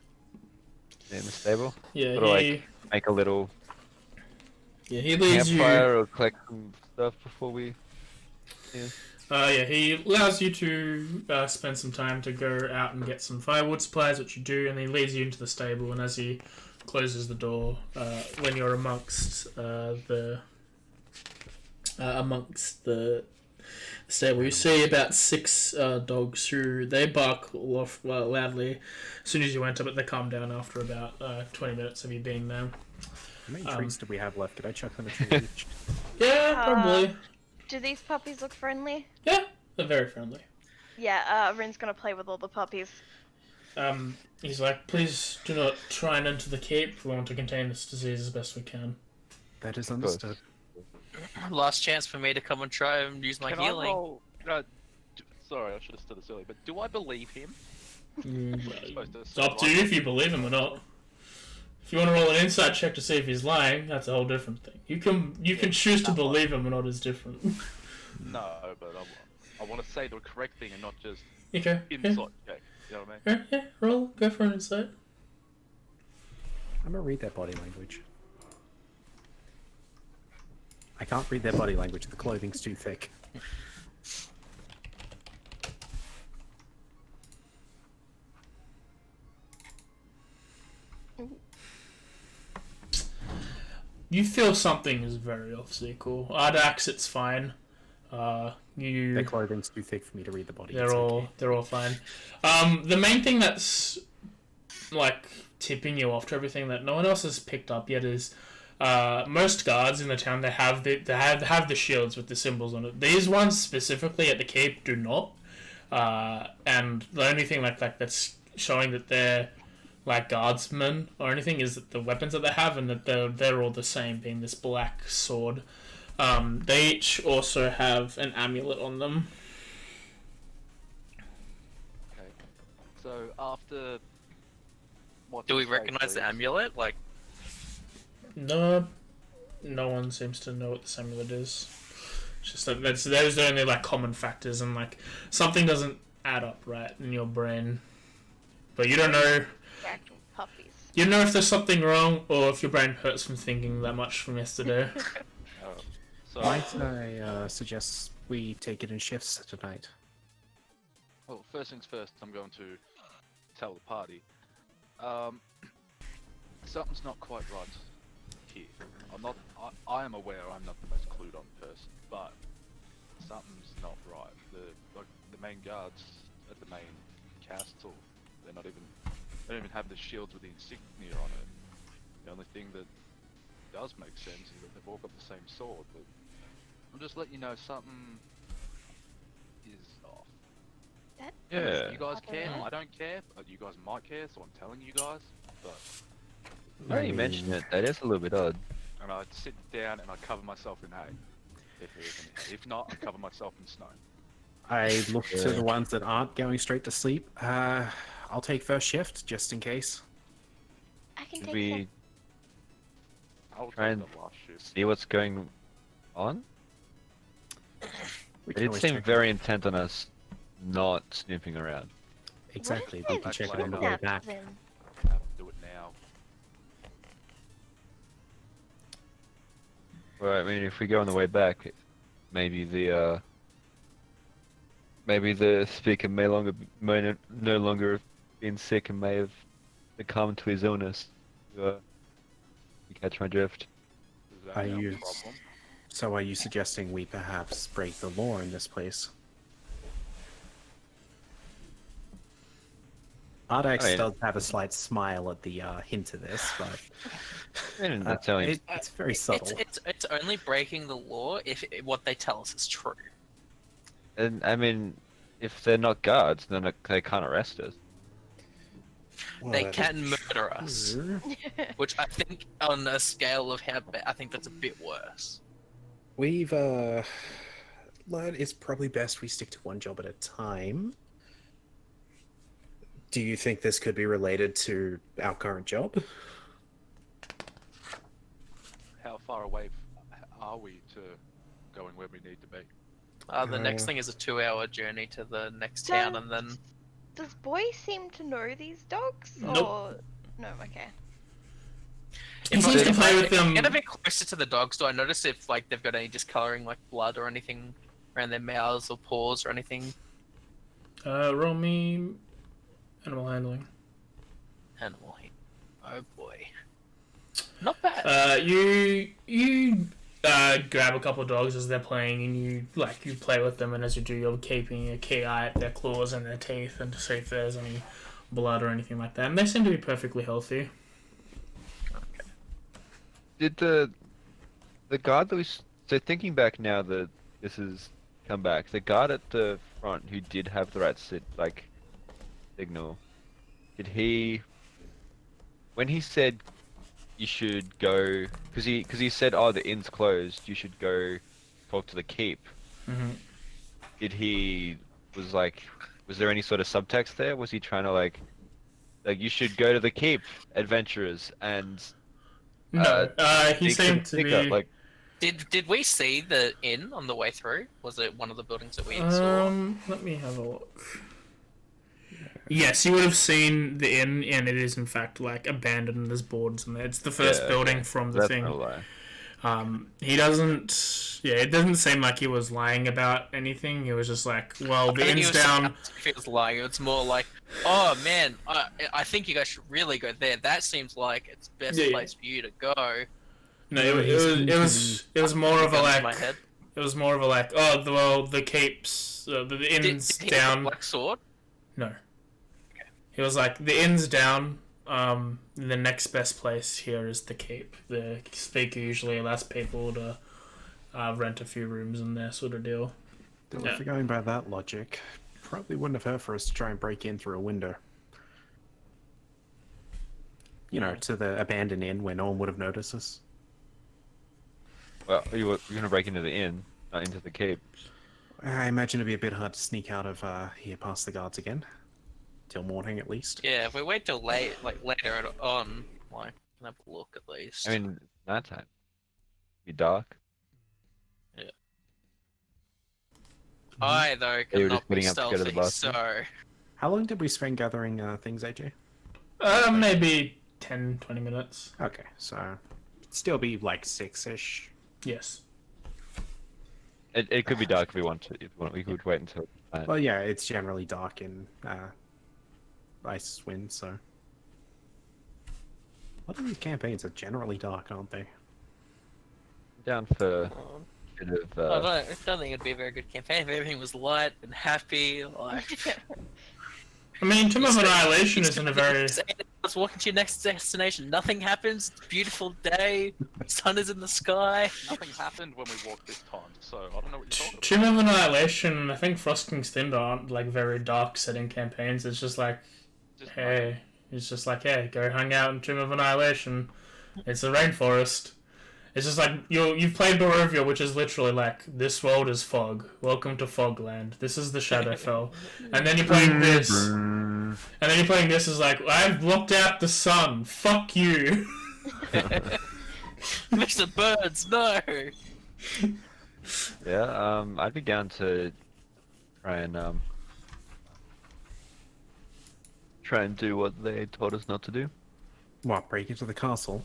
stable. Yeah, Sort of he like make a little leads you. campfire or collect some stuff before we. Yeah, he allows you to spend some time to go out and get some firewood supplies, which you do, and he leads you into the stable. And as he closes the door, when you're amongst the stable, you see about 6 dogs who they bark loudly as soon as you enter, but they calm down after about 20 minutes of you being there. How many trees do we have left? Could I chuck them a tree each? Yeah, probably. Do these puppies look friendly? Yeah, they're very friendly. Yeah, Rin's gonna play with all the puppies. He's like, please do not try and enter the keep. We want to contain this disease as best we can. That is understood. Last chance for me to come and try and use my Can healing. I roll? Sorry, I should have said this earlier, but do I believe him? It's up to you if you believe him or not. If you want to roll an insight check to see if he's lying, that's a whole different thing. You can choose to believe him or not is different. No, but I want to say the correct thing and not just Okay. insight check. You know what I mean? Yeah, roll. Go for an insight. I'm gonna read their body language. I can't read their body language. The clothing's too thick. You feel something is very off, Zekel. Ardax, it's fine. Their clothing's too thick for me to read the body. They're It's all okay. they're all fine. The main thing that's like tipping you off to everything that no one else has picked up yet is most guards in the town they have the shields with the symbols on it. These ones specifically at the keep do not. And the only thing like that's showing that they're like guardsmen or anything is that the weapons that they have and that they're all the same, being this black sword. They each also have an amulet on them. Okay. So after. Do we recognize the amulet? Like, No one seems to know what this amulet is. It's just that those are the only like common factors, and like something doesn't add up right in your brain. But you don't know. Interacting with puppies. You don't know if there's something wrong or if your brain hurts from thinking that much from yesterday. So, Might I suggest we take it in shifts tonight? well, first things first, I'm going to tell the party. Something's not quite right here. I am aware I'm not the most clued on person, but something's not right. The main guards at the main castle, they don't even have the shields with the insignia on it. The only thing that does make sense is that they've all got the same sword, but I'm just letting you know something is off. That Yeah. You guys care? Mhm. I don't care. You guys might care, so I'm telling you guys. But Now you mention it, that is a little bit odd. and I sit down and I cover myself in hay. If there is any. If not, I cover myself in snow. I look to Yeah. the ones that aren't going straight to sleep. I'll take first shift just in case. I can Should take we some. I'll Try take and the last shift. see what's going on? We It can did always seem check very intent on us not snooping around. Exactly. What We if can they check it on the way kidnapped back. them? Have to do it now. Well, I mean, if we go on the way back, maybe the speaker may no longer have been sick and may have succumbed to his illness. You catch my drift? Is that Are now you- a problem? So are you suggesting we perhaps break the law in this place? Ardex I mean- does have a slight smile at the hint of this, but I mean, that's only it's very subtle. It's only breaking the law if what they tell us is true. and I mean, if they're not guards, then they can't arrest us. They Well, can murder us, sure. which I think on a scale of how bad, I think that's a bit worse. We've learned it's probably best we stick to one job at a time. Do you think this could be related to our current job? How far away are we to going where we need to be? The next Uh, thing is a 2-hour journey to the next town, Don't- and then Does Boy seem to know these dogs? Nope. Or no? Okay. He seems to play with them. Get a bit closer to the dogs. Do I notice if like they've got any discoloring, like blood or anything around their mouths or paws or anything? Roll me animal handling. Animal heat. Oh boy. Not bad. You grab a couple of dogs as they're playing, and you play with them, and as you do, you're keeping a keen eye at their claws and their teeth, and to see if there's any blood or anything like that. And they seem to be perfectly healthy. Did the guard that so thinking back now that this has come back, the guard at the front who did have the right signal, did he, when he said you should go, because he said, oh, the inn's closed, you should go talk to the keep. Mm-hmm. Did he was there any sort of subtext there? Was he trying to like you should go to the keep, adventurers, and No, he dig some seemed to sticker, be. like Did we see the inn on the way through? Was it one of the buildings that we saw? Let me have a look. Yes, you would have seen the inn, and it is in fact like abandoned. And there's boards in there. It's the first Yeah, building okay. from the That's thing. no lie. He doesn't. Yeah, it doesn't seem like he was lying about anything. He was just like, well, the I think he inn's was down. if he was lying, it's more like, oh man, I think you guys should really go there. That seems like it's the best Yeah. place for you to go. No, it was more of a Gun to like. my head. It was more of a like, oh, well, the keeps, the inn's Did he have a down. black sword? No. He was like, the inn's down. The next best place here is the keep. The speaker usually allows people to rent a few rooms in there, sort of deal. Though Yeah. if we're going by that logic, probably wouldn't have hurt for us to try and break in through a window. You know, to the abandoned inn where no one would have noticed us. Well, you're gonna break into the inn, not into the keep. I imagine it'd be a bit hard to sneak out of here past the guards again. Till morning, at least. Yeah, if we wait till later on, like, can have a look at least. I mean, nighttime. Be dark. I though You were cannot just be getting up to go to the stealthy, bathroom? so How long did we spend gathering things, AJ? Maybe 10, 20 minutes. Okay, so it'd still be like 6-ish. Yes. It could be dark if we want to. If we want, we could wait until. Well, yeah, it's generally dark in Icewind, so. A lot of these campaigns are generally dark, aren't they? Down for a bit of. I don't think it'd be a very good campaign if everything was light and happy. Like, I mean, Tomb of Annihilation isn't a very. Let's walk into your next destination. Nothing happens. It's a beautiful day. Sun is in the sky. Nothing happened when we walked this time, so I don't know what you're talking about. Tomb of Annihilation, I think Frost King's Thunder aren't like very dark setting campaigns. It's just like, Just hey, it's just like, hey, go hang out in Tomb of Annihilation. It's a rainforest. It's just like you've played Barovia, which is literally like this world is fog. Welcome to Fogland. This is the Shadowfell, and then you're playing this, and then you're playing this is like I've blocked out the sun. Fuck you. Mr. Birds, no. Yeah, I'd be down to try and do what they told us not to do. What, break into the castle?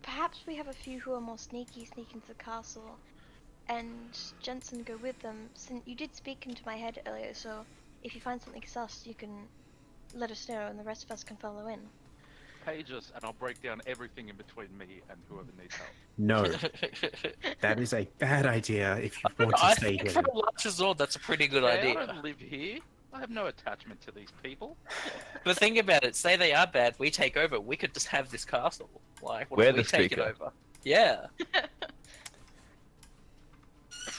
Perhaps we have a few who are more sneaky sneak into the castle, and Jensen go with them. Since you did speak into my head earlier, so if you find something sus, you can let us know, and the rest of us can follow in. Page us, and I'll break down everything in between me and whoever needs help. No, that is a bad idea if you want to I stay think here. for a last resort, that's a pretty good I idea. don't live here. I have no attachment to these people. But think about it. Say they are bad, we take over. We could just have this castle. Like, what We're if we the take it speaker. over? Yeah.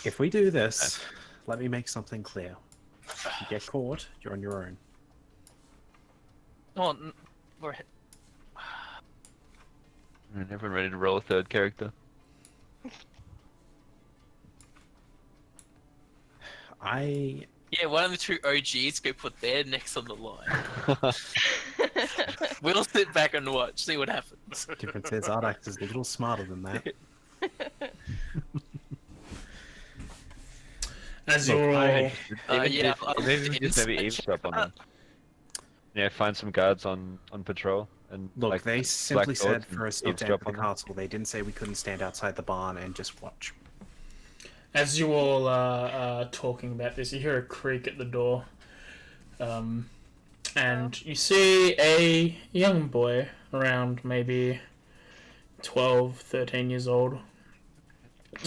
If we do this, let me make something clear. If you get caught, you're on your own. Oh, we're... Everyone ready to roll a third character? Yeah, one of the two OGs go put their necks on the line. We'll sit back and watch, see what happens. Difference is, Ardax is a little smarter than that. As Look, you're all, Yeah, Maybe we just maybe eavesdrop on them. Yeah, find some guards on patrol and Look, like, they simply black said dogs for and us not to enter eavesdrop the on them. castle. They didn't say we couldn't stand outside the barn and just watch. as you all are talking about this, you hear a creak at the door, and you see a young boy around maybe 12, 13 years old.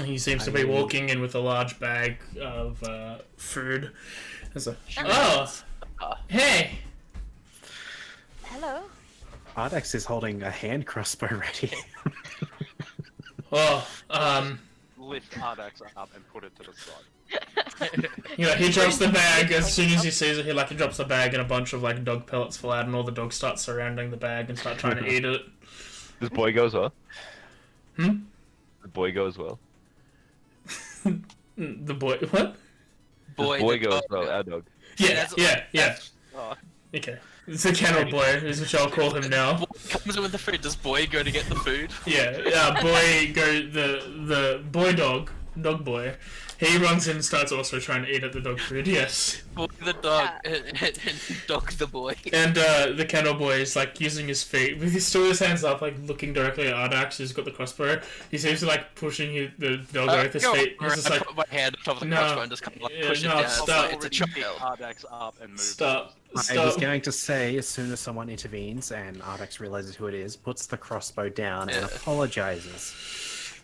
He seems to be walking in with a large bag of food. There's a, oh, hey! Hello. Ardax is holding a hand crossbow ready. Oh, Lift Ardax up and put it to the side. yeah, he drops the bag as soon as he sees it. He drops the bag, and a bunch of dog pellets fall out, and all the dogs start surrounding the bag and start trying to eat it. This boy goes well. Hmm? The boy goes well. The boy, what? This boy goes well. Our dog. Yeah, yeah. Oh, Okay, it's a kennel boy, is what I'll call him now. Boy comes in with the food. Does boy go to get the food? Yeah, boy the boy dog boy. He runs in and starts also trying to eat at the dog food. Yes, Boy the dog and dog the boy. and the kennel boy is using his feet, with his still his hands up, looking directly at Ardax, who's got the crossbow. He seems to pushing the dog with his feet. He's just I put my hand on top of the No, crossbow and just kind of push no, it down. stop. It's a child. Ardax up and move. stop. I was going to say, as soon as someone intervenes and Ardax realizes who it is, puts the crossbow down and Yeah. apologizes.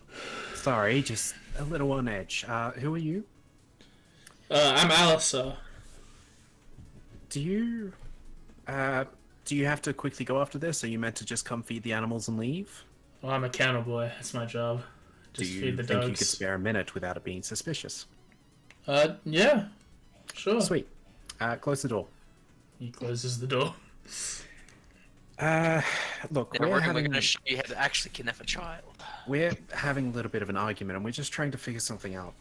Sorry, just a little on edge. Who are you? I'm Alistair. Do you have to quickly go after this? Are you meant to just come feed the animals and leave? Well, I'm a kennel boy. That's my job. Just Do you feed the think dogs. you could spare a minute without it being suspicious? Yeah, sure. Sweet. Close the door. He closes the door. Look, Now, we're we're having, going to show you how to actually kidnap a child. we're having a little bit of an argument and we're just trying to figure something out.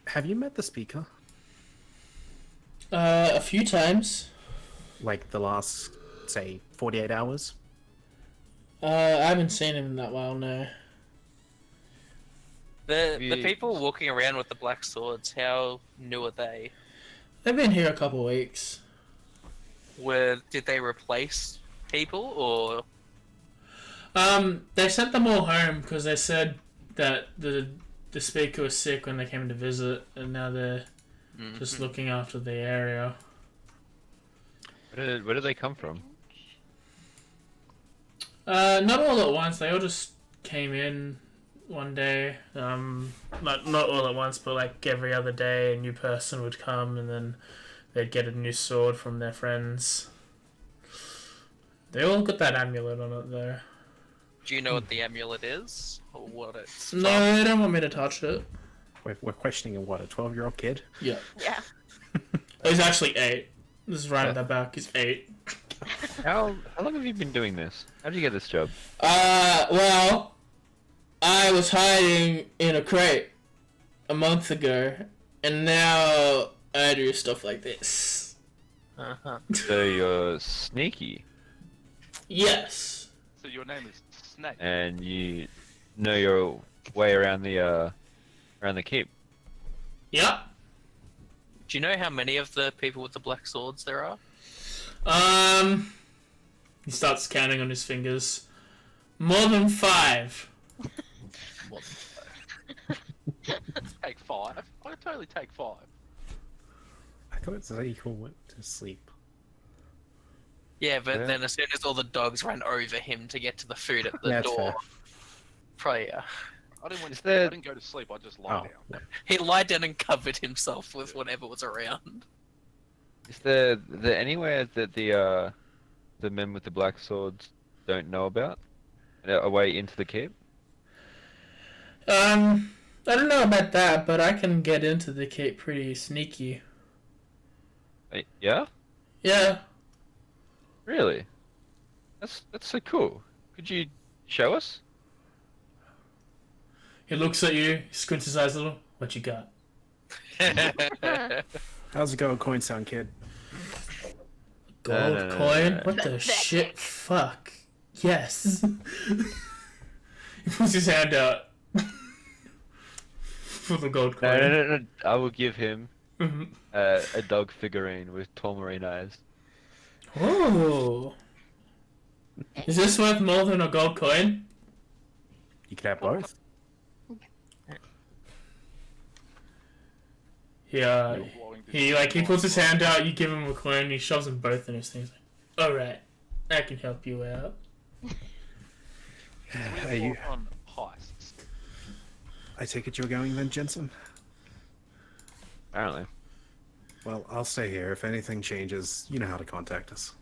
Have you met the speaker? A few times. Like the last, say, 48 hours? I haven't seen him in that while, no. The people walking around with the black swords, how new are they? They've been here a couple weeks. Did they replace people, or They sent them all home because they said that the the speaker was sick when they came to visit, and now they're just looking after the area. Where did they come from? Not all at once. They all just came in one day. Not all at once, but like every other day, a new person would come, and then they'd get a new sword from their friends. They all got that amulet on it, though. Do you know what the amulet is? Or what it's from? No, they don't want me to touch it. We're questioning what, a 12-year-old kid? Yeah. Yeah. He's actually 8. This is right at the back. He's 8. How long have you been doing this? How did you get this job? Well, I was hiding in a crate a month ago, and now I do stuff like this. So you're sneaky, Yes. So your name is Snake. and you know your way around the keep. Yep. Do you know how many of the people with the black swords there are? He starts counting on his fingers. More than 5. Take 5. I could totally take 5. I thought Zeiko went to sleep. Yeah, but Yeah. then as soon as all the dogs ran over him to get to the food at the That's door, fair. probably, I didn't, Is there- I didn't go to sleep, I just lied down. he lied down and covered himself with whatever was around. Is there anywhere that the men with the black swords don't know about? A way into the keep? I don't know about that, but I can get into the cape pretty sneaky. Yeah? Yeah. Really? That's so cool. Could you show us? He looks at you, squints his eyes a little. What you got? How's the gold coin sound, kid? Gold no, coin? no. What the shit? Fuck. Yes. He puts his hand out for the gold coin. No. I will give him Mhm. a dog figurine with tourmaline eyes. Oh. Is this worth more than a gold coin? You could have both. Yeah. You're blowing this He shit puts his off. hand out. You give him a coin. He shoves them both in his thing. He's like, all right, I can help you out. Are you? On heists. I take it you're going then, Jensen? Apparently. Well, I'll stay here. If anything changes, you know how to contact us.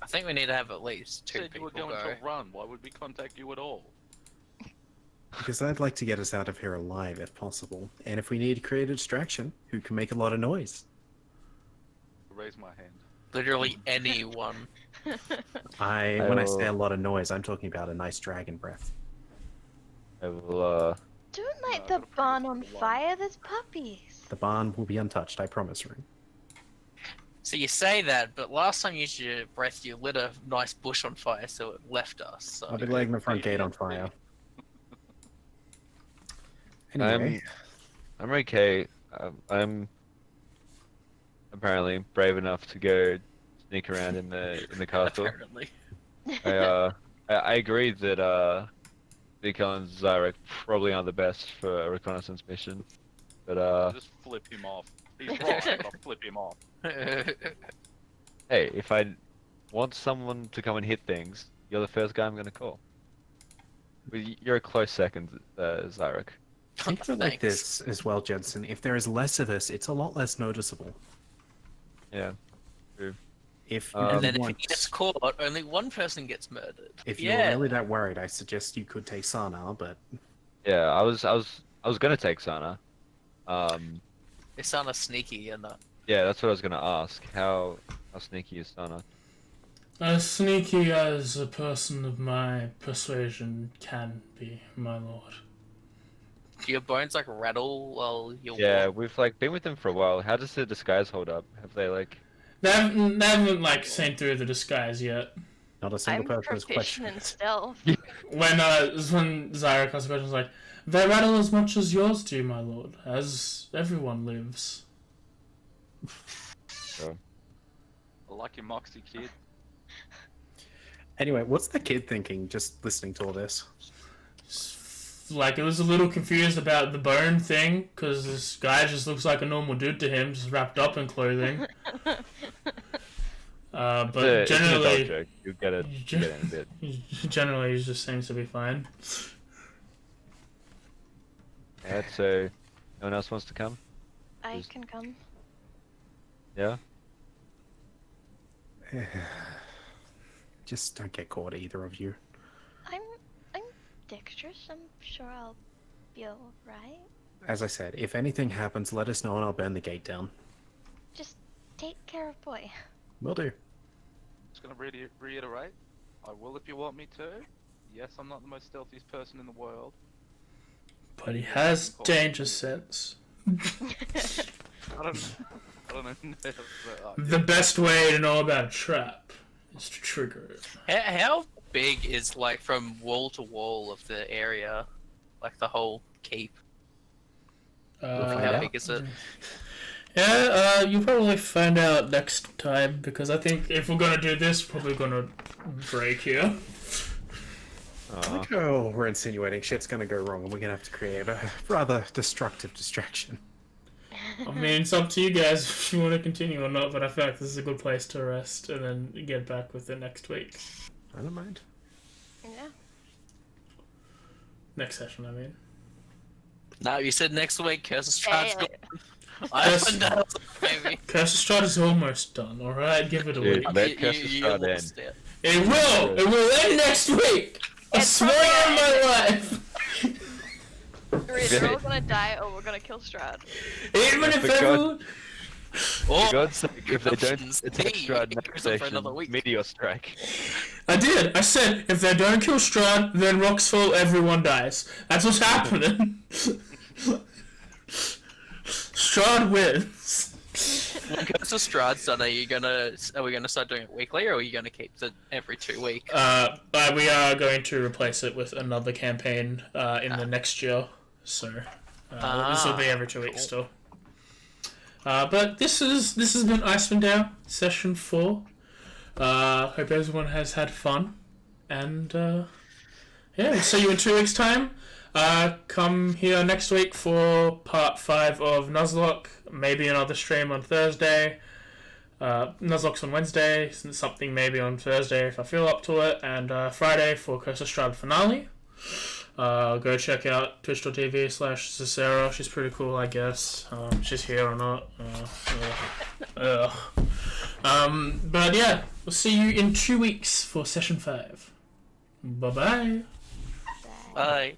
I think we need to have at least 2 Said you people were going go. to run, why would we contact you at all? Because I'd like to get us out of here alive if possible. And if we need to create a distraction, who can make a lot of noise? Raise my hand. Literally anyone. When I say a will- lot of noise, I'm talking about a nice dragon breath. I will, Don't light No, the I've got a barn pretty on good one. fire, there's puppies. The barn will be untouched, I promise, Rime. So you say that, but last time you used your breath, you lit a nice bush on fire, so it left us. So. I'll be laying the front gate on fire. Anyway, I'm okay. I'm apparently brave enough to go sneak around in the castle. Apparently. I agree that Vika and Zyrek probably aren't the best for a reconnaissance mission, but Just flip him off. He's right, but I'll flip him off. hey, if I want someone to come and hit things, you're the first guy I'm gonna call. You're a close second, Zyrek. think of it like Thanks. this as well, Jensen. If there is less of us, it's a lot less noticeable. Yeah. If you And And really then if want, he gets caught, only one person gets murdered. if you're yeah. really that worried, I suggest you could take Sana, but Yeah, I was gonna take Sana. It's not a sneaky and Yeah, that's what I was gonna ask. How sneaky is Sana? As sneaky as a person of my persuasion can be, my lord. do your bones like rattle while you're Yeah, walking? we've like been with them for a while. How does the disguise hold up? Have they like? They haven't like seen through the disguise yet. not a single I'm person has proficient questioned in it. stealth. When Zyra asks the question, it's like, they rattle as much as yours do, my lord, as everyone lives. I like your moxie, kid. Anyway, what's the kid thinking just listening to all this? like, it was a little confused about the bone thing, because this guy just looks like a normal dude to him, just wrapped up in clothing. But It's an adult generally, joke. You get it. You get it in a bit. generally, he just seems to be fine. Alright, so no one else wants to come? I can come. Yeah? Just don't get caught, either of you. I'm dexterous. I'm sure I'll be alright. As I said, if anything happens, let us know and I'll burn the gate down. Just take care of boy. Will do. Just gonna reiterate. I will if you want me to. Yes, I'm not the most stealthiest person in the world. But he has danger sense. I don't know. The best way to know about a trap is to trigger it. How big is, like, from wall to wall of the area? Like, the whole keep? find How out. big is it? Yeah, you'll probably find out next time, because I think if we're gonna do this, probably gonna break here. Oh, we're insinuating shit's gonna go wrong and we're gonna have to create a rather destructive distraction. I mean, it's up to you guys if you want to continue or not, but I feel like this is a good place to rest and then get back with it next week. I don't mind. Yeah. Next session, I mean. No, you said next week. Curse of Strahd's Hey, gone. Icewind Dale, baby. Curse of Strahd is almost done, alright? Give it a Dude, week. let Curse of Strahd end. lost it. It will! It will end next week! I It's swear on my life! We're either all gonna die or we're gonna kill Strahd. Even if for God- everyone... Or, For God's sake, if they don't options attack B, Strahd it next goes on for session, another week. meteor strike. I did! I said, if they don't kill Strahd, then rocks fall, everyone dies. That's what's happening. Strahd wins. when Curse of Strahd's done, are we gonna start doing it weekly, or are you gonna keep it every 2 weeks? We are going to replace it with another campaign in the next year, so this will be every 2 weeks still. But this has been Icewind Dale session 4. Hope everyone has had fun, and we'll see you in 2 weeks' time. Come here next week for part 5 of Nuzlocke. Maybe another stream on Thursday. Nuzlocke's on Wednesday, something maybe on Thursday if I feel up to it, and Friday for Curse of Strahd finale. Go check out twitch.tv/Cicero. She's pretty cool, I guess. She's here or not. But yeah, we'll see you in 2 weeks for session 5. Bye-bye. Bye.